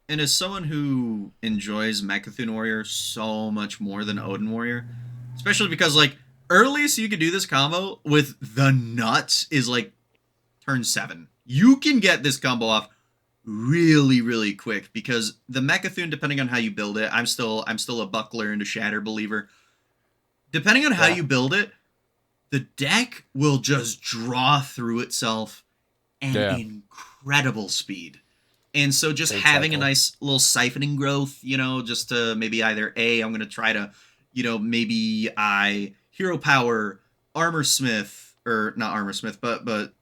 And as someone who enjoys Mechathoon Warrior so much more than Odin Warrior, especially because, like, earliest you could do this combo with the nuts is, like, turn 7. You can get this combo off really, really quick because the Mechathoon, depending on how you build it, I'm still a Buckler and a Shatter believer. Depending on how you build it, the deck will just draw through itself at incredible speed. And so just having a nice little siphoning growth, you know, just to maybe either I'm going to try to, you know, maybe I hero power armor smith, or not armor smith, but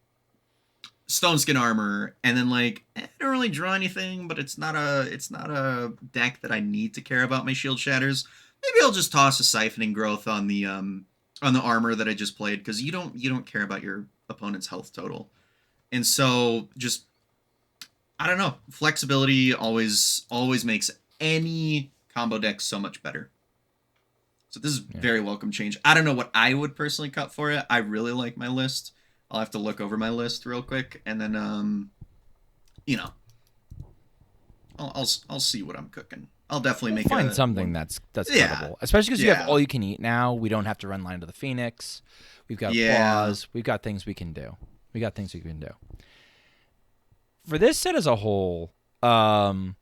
stone skin armor. And then like, I don't really draw anything, but it's not a deck that I need to care about my shield shatters. Maybe I'll just toss a siphoning growth on the armor that I just played. Cause you don't care about your opponent's health total. And so just, I don't know. Flexibility always makes any combo deck so much better. So this is very welcome change. I don't know what I would personally cut for it. I really like my list. I'll have to look over my list real quick, and then you know, I'll see what I'm cooking. I'll definitely find something that's cuttable, especially because you have all you can eat now. We don't have to run Line to the Phoenix. We've got claws. We've got things we can do. For this set as a whole, I'm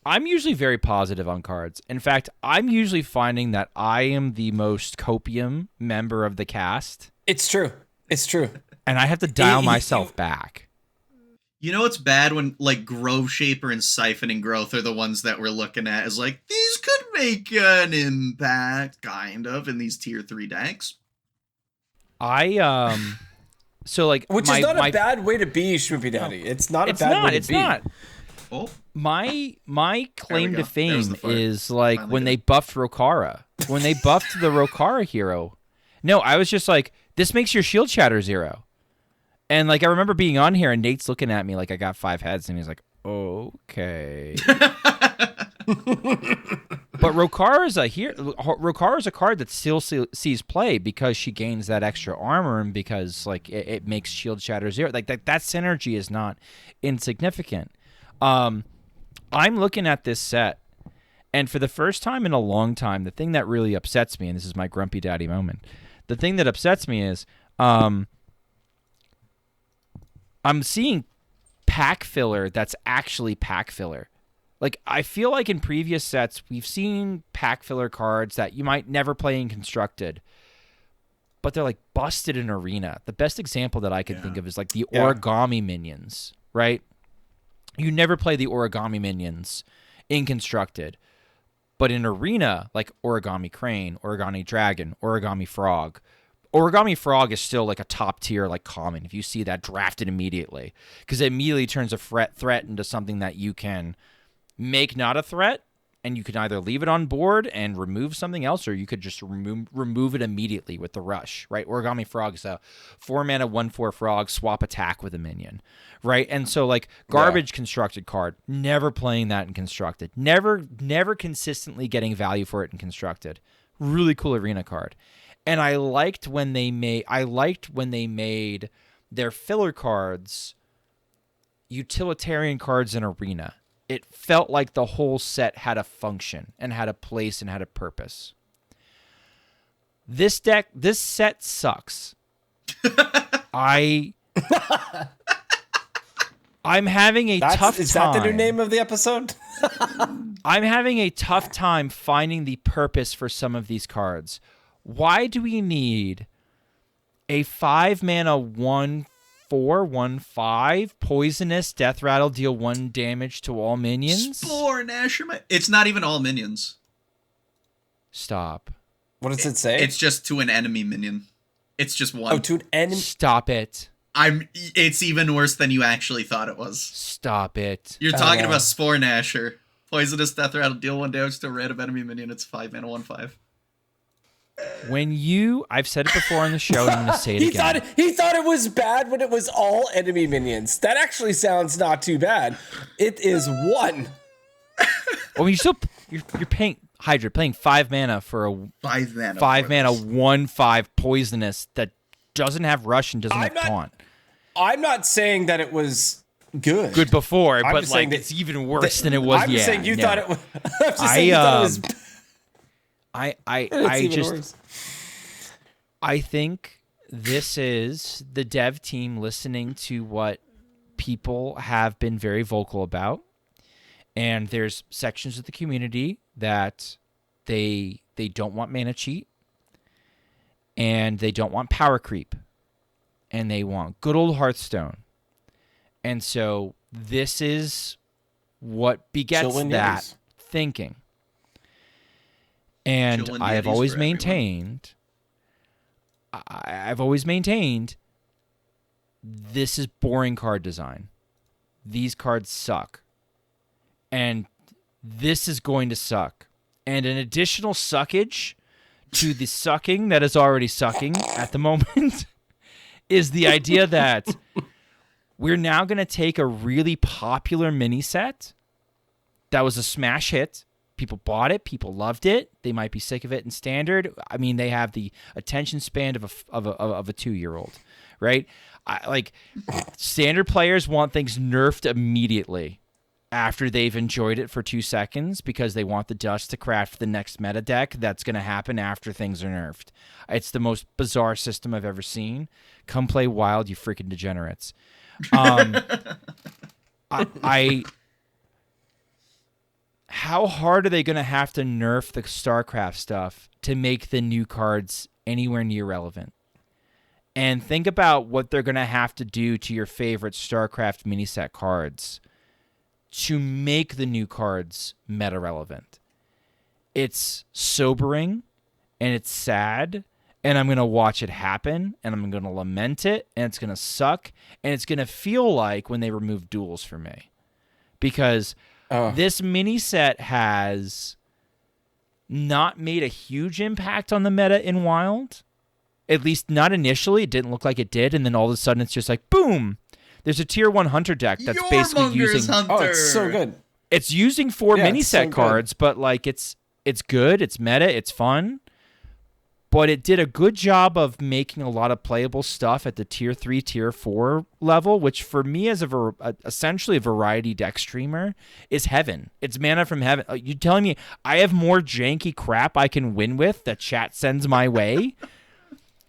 usually very positive on cards. In fact, I'm usually finding that I am the most copium member of the cast. It's true. And I have to dial myself back. You know what's bad when like Grove Shaper and Siphoning Growth are the ones that we're looking at as like, these could make an impact, kind of, in these tier 3 decks. So like, which is not a bad way to be, Schmoopydady. It's not a bad way to be. Not. Oh. My claim to fame is like when they buffed Rokara. When they buffed the Rokara hero. No, I was just like, this makes your shield shatter 0. And like I remember being on here and Nate's looking at me like I got 5 heads and he's like, okay. But Rokara is a card that still sees play because she gains that extra armor and because like it makes shield shatter 0. Like that synergy is not insignificant. I'm looking at this set, and for the first time in a long time, the thing that really upsets me, and this is my grumpy daddy moment, the thing that upsets me is I'm seeing pack filler that's actually pack filler. Like, I feel like in previous sets, we've seen pack filler cards that you might never play in Constructed, but they're, like, busted in Arena. The best example that I can think of is, like, the origami minions, right? You never play the origami minions in Constructed, but in Arena, like Origami Crane, Origami Dragon, Origami Frog. Origami Frog is still, like, a top tier, like, common. If you see that, draft it immediately, because it immediately turns a threat into something that you can make not a threat, and you can either leave it on board and remove something else, or you could just remove it immediately with the rush, right? Origami Frog is a 4-mana 1/4 frog, swap attack with a minion, right? And so, like, garbage Constructed card, never playing that in Constructed, never consistently getting value for it in Constructed. Really cool Arena card. And I liked when they made their filler cards utilitarian cards in Arena. It felt like the whole set had a function and had a place and had a purpose. This set sucks. I'm having a tough time. Is that the new name of the episode? I'm having a tough time finding the purpose for some of these cards. Why do we need a 5-mana 1/4/1/5 poisonous death rattle, deal 1 damage to all minions? Spore Nasherman. It's not even all minions. Stop. What does it say? It's just to an enemy minion. It's just one. Oh, to an enemy. Stop it. It's even worse than you actually thought it was. Stop it. You're talking no. about Spore Gnasher. Poisonous Death Rattle, deal 1 damage to a random enemy minion. It's 5 mana, 1/5. I've said it before on the show, and I'm going to say it again. He thought it was bad when it was all enemy minions. That actually sounds not too bad. It is 1. Well, you're paying Hydra, paying 5 mana for a 5 mana. 5 mana 1/5 poisonous that doesn't have rush and doesn't have taunt. I'm not saying that it was good. Good before, but just saying like that- it's even worse than it was. I'm just saying you no. thought it was. I'm just saying you thought it was. I think this is the dev team listening to what people have been very vocal about, and there's sections of the community that they don't want mana cheat, and they don't want power creep, and they want good old Hearthstone, and so this is what begets Chillin' that Yetis. thinking. And Chillin' I have Yetis always for everyone. maintained, I've always maintained, this is boring card design. These cards suck. And this is going to suck. And an additional suckage to the sucking that is already sucking at the moment is the idea that we're now going to take a really popular mini set that was a smash hit. People bought it. People loved it. They might be sick of it in standard. I mean, they have the attention span of a 2-year-old, right? Standard players want things nerfed immediately after they've enjoyed it for 2 seconds because they want the dust to craft the next meta deck that's going to happen after things are nerfed. It's the most bizarre system I've ever seen. Come play Wild, you freaking degenerates. How hard are they going to have to nerf the StarCraft stuff to make the new cards anywhere near relevant? And think about what they're going to have to do to your favorite StarCraft mini set cards to make the new cards meta relevant. It's sobering and it's sad, and I'm going to watch it happen, and I'm going to lament it, and it's going to suck, and it's going to feel like when they remove duels for me. Because this mini set has not made a huge impact on the meta in Wild. At least not initially. It didn't look like it did. And then all of a sudden it's just like, boom! There's a tier 1 hunter deck that's basically using... Hunter. Oh, it's so good. It's using 4 mini it's set so good. cards, but like it's good, it's meta, it's fun. But it did a good job of making a lot of playable stuff at the tier 3, tier 4 level, which for me as essentially a variety deck streamer is heaven. It's mana from heaven. You telling me I have more janky crap I can win with that chat sends my way?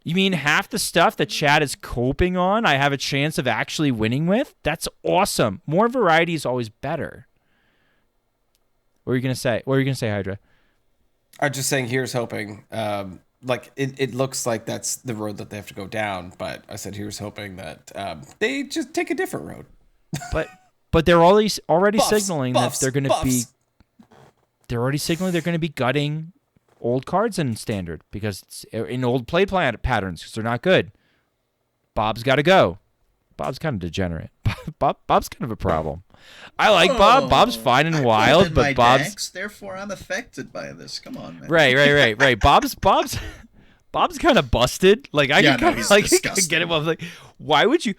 You mean half the stuff that chat is coping on I have a chance of actually winning with? That's awesome. More variety is always better. What are you going to say? What are you going to say, Hydra? I'm just saying, here's hoping. It looks like that's the road that they have to go down, but I said here's hoping that they just take a different road. But they're already Buffs, signaling buffs, that they're going to be. buffs. They're already signaling they're going to be gutting old cards in standard because it's in old play patterns because they're not good. Bob's got to go. Bob's kind of degenerate. Bob's kind of a problem. I like Bob. Bob's fine and wild, but Bob's decks, therefore I'm affected by this. Come on, man. right. Bob's kind of busted. Like I can kind of like get him. Like, why would you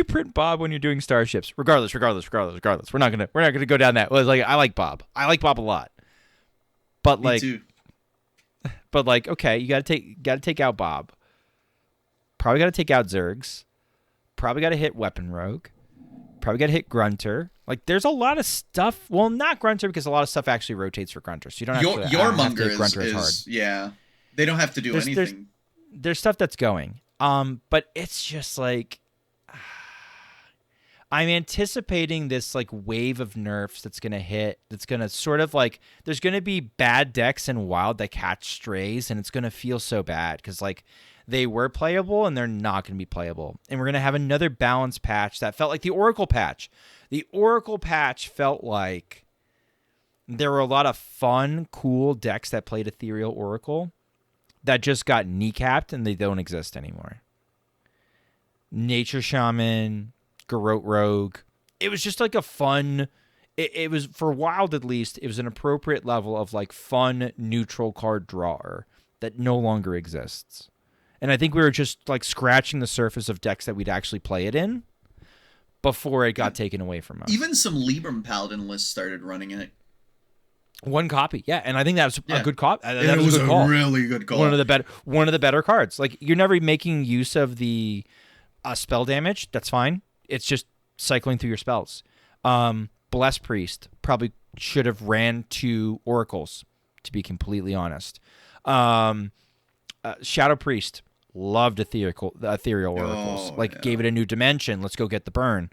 print Bob when you're doing starships? Regardless. We're not gonna go down that. Well, like I like Bob. I like Bob a lot. But Me too. Okay, you gotta take out Bob. Probably gotta take out Zergs. Probably gotta hit Weapon Rogue. Probably gotta hit Grunter. Like there's a lot of stuff. Well, not Grunter because a lot of stuff actually rotates for Grunter. So you don't have to. Your have to Monger hit Grunter as hard. yeah. They don't have to do anything. There's stuff that's going. But it's just like I'm anticipating this like wave of nerfs that's gonna hit. That's gonna sort of like there's gonna be bad decks in Wild that catch strays, and it's gonna feel so bad because like they were playable and they're not gonna be playable. And we're gonna have another balance patch that felt like the Oracle patch. The Oracle patch felt like there were a lot of fun, cool decks that played Ethereal Oracle. that just got kneecapped and they don't exist anymore. Nature Shaman, Garrote Rogue. It was just like a fun. It was, for Wild at least, it was an appropriate level of like fun neutral card drawer that no longer exists. And I think we were just like scratching the surface of decks that we'd actually play it in before it got taken away from us. Even some Libram Paladin lists started running it. One copy, yeah, and I think that was a good call. That was a good call. Really good call. One of the better cards. Like, you're never making use of the spell damage. That's fine. It's just cycling through your spells. Bless Priest probably should have ran 2 oracles, to be completely honest. Shadow Priest loved ethereal oracles. Gave it a new dimension. Let's go get the burn.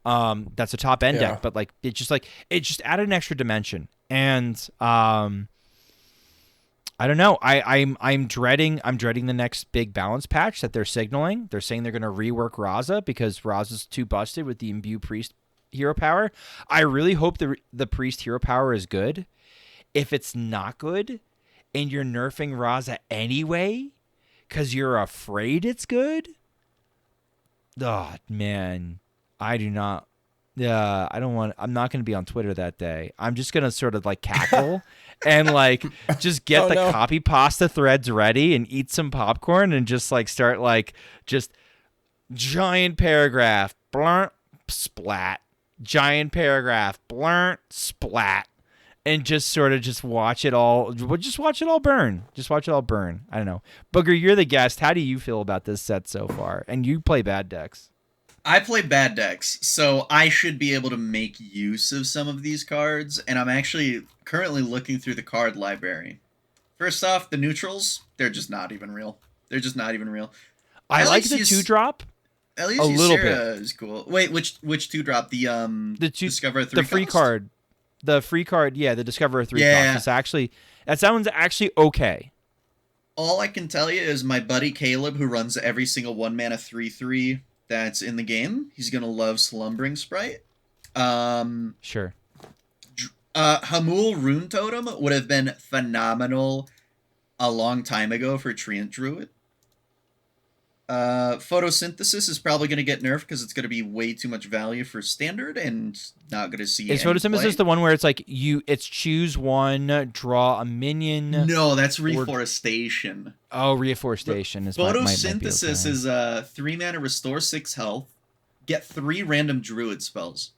That's a top end deck, but like it just added an extra dimension. And I don't know. I'm dreading the next big balance patch that they're signaling. They're saying they're going to rework Raza because Raza's too busted with the Imbue Priest hero power. I really hope the Priest hero power is good. If it's not good and you're nerfing Raza anyway because you're afraid it's good, oh man, I do not. I'm not going to be on Twitter that day. I'm just going to sort of like cackle and like just get copy pasta threads ready and eat some popcorn and just like start like just giant paragraph, blurnt, splat, giant paragraph, blurnt, splat, and just sort of just watch it all. Just watch it all burn. Just watch it all burn. I don't know. Booger, you're the guest. How do you feel about this set so far? And you play bad decks. I play bad decks, so I should be able to make use of some of these cards, and I'm actually currently looking through the card library. First off, the neutrals, they're just not even real. They're just not even real. I like the 2-drop. At least a little bit is cool. Wait, which 2-drop? The Discover 3 the free cost? card. The free card, yeah, the Discover 3 Yeah. cost. That one's actually okay. All I can tell you is my buddy Caleb, who runs every single 1-mana 3/3 that's in the game, he's gonna love Slumbering Sprite. Sure. Hamul Rune Totem would have been phenomenal a long time ago for Treant Druid. Photosynthesis is probably going to get nerfed because it's going to be way too much value for standard and not going to see. Is Photosynthesis the one where it's like it's choose one, draw a minion? No, that's Reforestation. Reforestation is Photosynthesis is 3 mana, restore 6 health, get 3 random druid spells.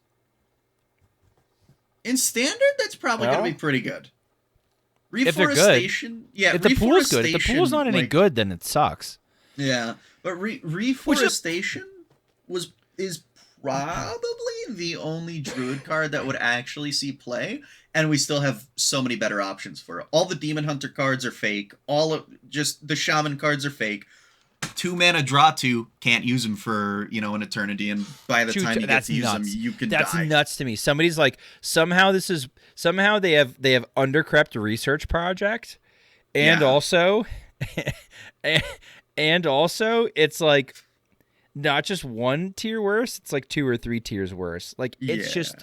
In standard, that's probably going to be pretty good. Reforestation, yeah. If the pool's good, if the pool's not any good, then it sucks. Yeah, but Reforestation is probably the only druid card that would actually see play, and we still have so many better options for it. All the Demon Hunter cards are fake. Just the Shaman cards are fake. 2 mana, draw 2, can't use them for an eternity, and by the time you get to use them, you can die. That's nuts to me. Somebody's like, somehow they have undercrept a research project, and also. And also, it's like not just 1 tier worse, it's like 2 or 3 tiers worse. Like, it's just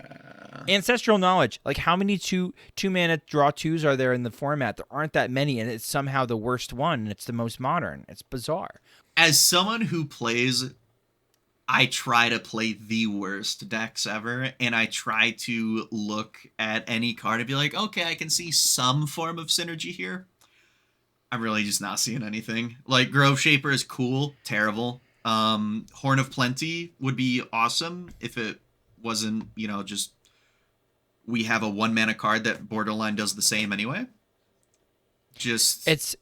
ancestral knowledge. Like, how many 2-mana draw 2s are there in the format? There aren't that many, and it's somehow the worst one, and it's the most modern. It's bizarre. As someone who plays, I try to play the worst decks ever, and I try to look at any card and be like, okay, I can see some form of synergy here. I'm really just not seeing anything. Like, Grove Shaper is cool, terrible. Horn of Plenty would be awesome if it wasn't, just we have a 1-mana card that borderline does the same anyway. It's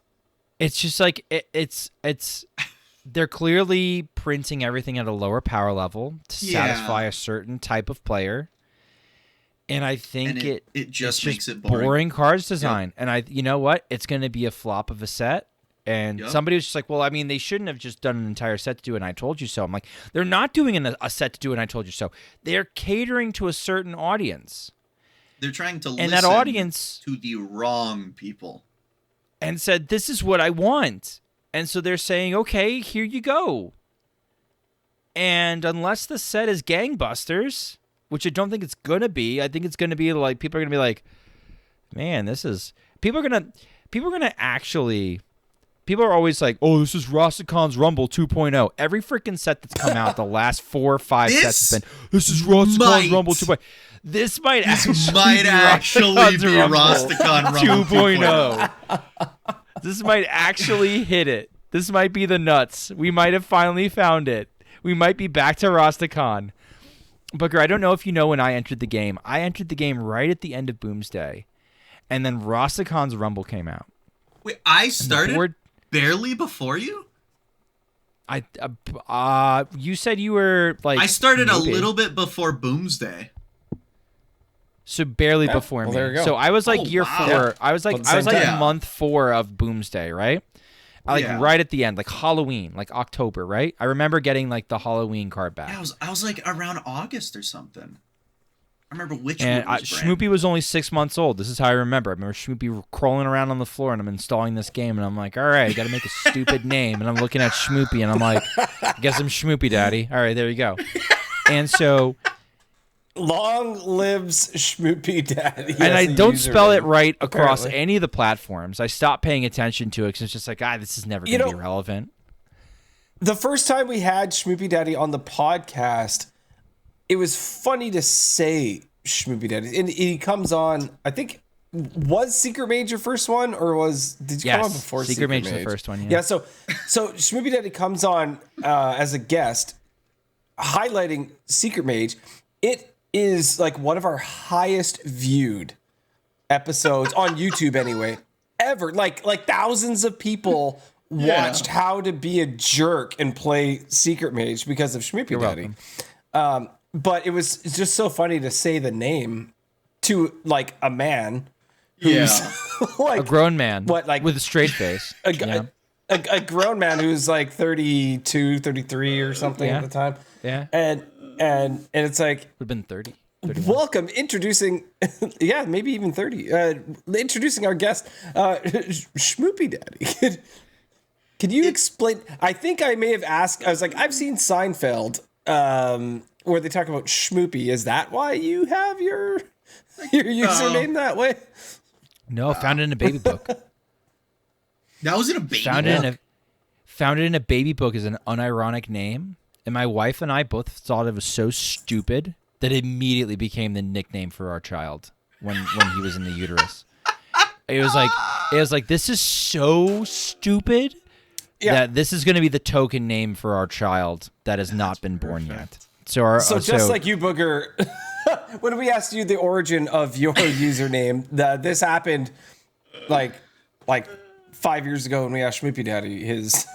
just like it's they're clearly printing everything at a lower power level to satisfy a certain type of player. And I think it just makes it boring cards design. Yep. And you know what? It's going to be a flop of a set. And somebody was just like, well, I mean, they shouldn't have just done an entire set to do it, and I told you so. I'm like, they're not doing a set to do it, and I told you so. They're catering to a certain audience. They're trying to listen and that audience to the wrong people. And said, this is what I want. And so they're saying, okay, here you go. And unless the set is gangbusters, which I don't think it's going to be. I think it's going to be like, people are going to be like, man, this is... People are going to actually people are always like, "Oh, this is Rastacon's Rumble 2.0." Every freaking set that's come out the last 4 or 5 sets has been, "This is Rastacon's Rumble 2.0." This might actually be Rastakon Rumble 2.0. This might actually hit it. This might be the nuts. We might have finally found it. We might be back to Rastakon. Booker, I don't know if you know when I entered the game. I entered the game right at the end of Boomsday, and then Rastacon's Rumble came out. Wait, I started barely before you? You said you were like... I started a little bit before Boomsday. So barely before me. There you go. So I was like year 4. Yeah. I was like month 4 of Boomsday, right? Right at the end, like Halloween, like October, right? I remember getting like the Halloween card back. Yeah, I was like around August or something. I remember which and one was Schmoopy was only 6 months old. This is how I remember. I remember Schmoopy crawling around on the floor, and I'm installing this game, and I'm like, all right, I got to make a stupid name. And I'm looking at Schmoopy, and I'm like, I guess I'm Schmoopydady. All right, there you go. And so... Long lives Schmoopydady. And I don't spell it right across any of the platforms. I stopped paying attention to it because it's just like, this is never going to be relevant. The first time we had Schmoopydady on the podcast, it was funny to say Schmoopydady. And he comes on, I think, was Secret Mage your first one? Or did you come on before Secret Mage? Mage the first one, Yeah, so Schmoopydady comes on as a guest, highlighting Secret Mage. It is like one of our highest viewed episodes on YouTube anyway, ever. Like thousands of people watched how to be a jerk and play Secret Mage because of Schmoopydady. But it's just so funny to say the name to like a man who's like a grown man like with a straight face. A grown man who's like 32, 33 or something at the time. Yeah. And it's like... Would have been 30. 31. Welcome, introducing... yeah, maybe even 30. Introducing our guest, Schmoopydady. Can you explain... I think I may have asked... I was like, I've seen Seinfeld where they talk about Schmoopy. Is that why you have your username that way? No, found it in a baby book. That was in a baby book? Found it in a baby book as an unironic name. And my wife and I both thought it was so stupid that it immediately became the nickname for our child when he was in the uterus. It was like this is so stupid that this is going to be the token name for our child that has not been born yet. So just like you, Booger, when we asked you the origin of your username, this happened like 5 years ago when we asked Schmoopydady his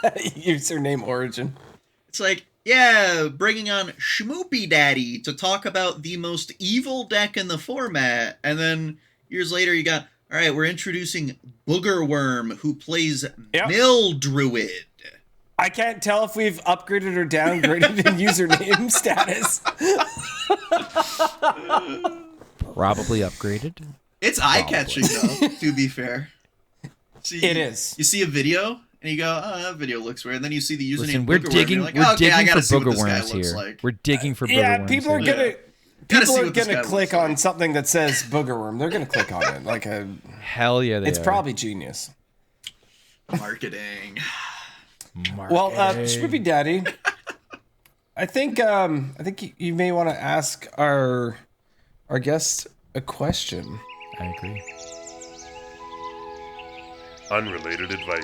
username origin. It's like, bringing on Schmoopydady to talk about the most evil deck in the format. And then years later, you got, all right, we're introducing boogerworm, who plays Mill Druid. I can't tell if we've upgraded or downgraded in username status. Probably upgraded. It's eye-catching, though, to be fair. It is. You see a video... And you go, that video looks weird. And then you see the username. Listen, we're digging for boogerworms here. Like. We're digging for boogerworms. Yeah, people are gonna click on something that says boogerworm. They're gonna click on it like a hell yeah. It's probably genius. Marketing. Well, Schmoopydady, I think you may want to ask our guest a question. I agree. Unrelated Advice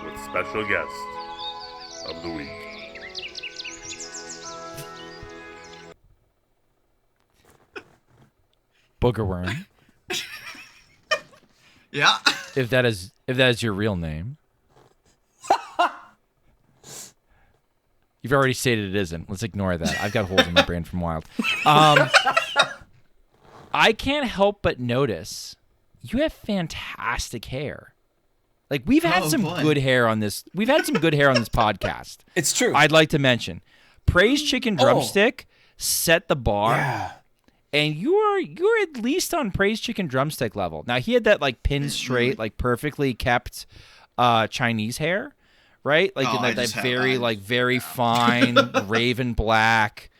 with special guest of the week. Boogerworm. Yeah. If that is your real name. You've already stated it isn't. Let's ignore that. I've got holes in my brain from Wild. I can't help but notice you have fantastic hair. Like we've had some good hair on this. We've had some good hair on this podcast. It's true. I'd like to mention, Praise Chicken Drumstick set the bar. Yeah. And you're at least on Praise Chicken Drumstick level. Now he had that like pin straight, like perfectly kept Chinese hair, right? Like in that very very fine raven black,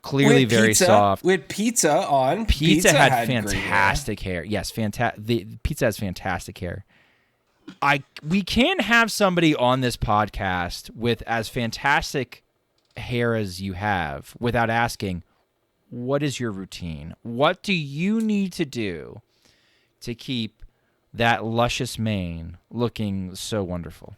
clearly very soft. With pizza on. Pizza had fantastic hair. Yes, fantastic. The pizza has fantastic hair. we can't have somebody on this podcast with as fantastic hair as you have without asking, what is your routine? What do you need to do to keep that luscious mane looking so wonderful?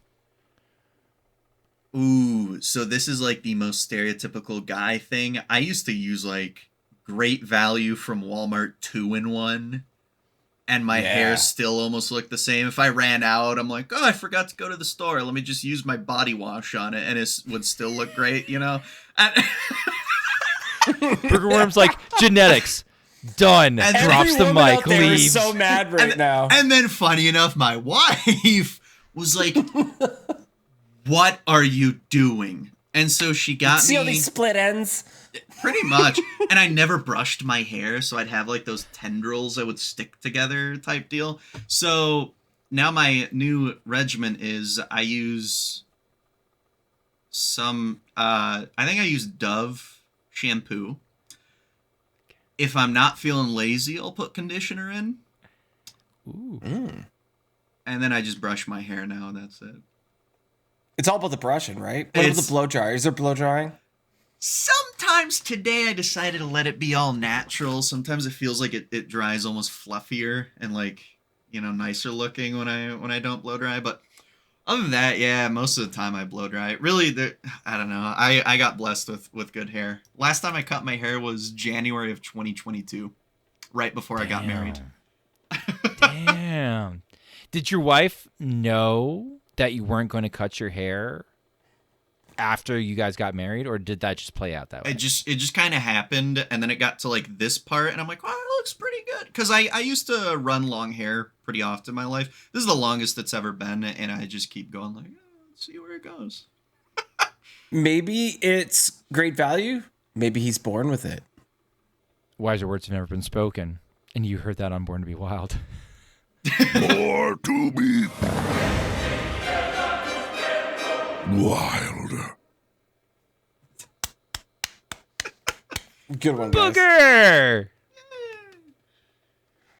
Ooh, so this is like the most stereotypical guy thing. I used to use like Great Value from Walmart 2-in-1, and my hair still almost looked the same. If I ran out, I'm like, oh, I forgot to go to the store. Let me just use my body wash on it, and it would still look great, you know? Boogerworm's like, genetics. Done. And drops the woman mic, out there is leaves. so mad right now. And then, funny enough, my wife was like, what are you doing? And so she got See me... all these split ends? Pretty much. And I never brushed my hair, so I'd have like those tendrils that would stick together type deal. So now my new regimen is I use I think I use Dove shampoo. If I'm not feeling lazy, I'll put conditioner in. Ooh. And then I just brush my hair now, and that's it. It's all about the brushing, right? What about the blow dryer? Is there blow drying? Sometimes today I decided to let it be all natural. Sometimes it feels like it dries almost fluffier and like, you know, nicer looking when I don't blow dry. But other than that, yeah, most of the time I blow dry. Really, I don't know. I got blessed with good hair. Last time I cut my hair was January of 2022, right before I got married. Damn. Did your wife know that you weren't going to cut your hair after you guys got married, or did that just play out that way? It just kind of happened, and then it got to like this part, and I'm like, oh, it looks pretty good. Because I used to run long hair pretty often in my life. This is the longest it's ever been, and I just keep going like, let's see where it goes. Maybe it's Great Value. Maybe he's born with it. Wiser words have never been spoken, and you heard that on Born to Be Wild. More to be wild. Good one, guys. Booger!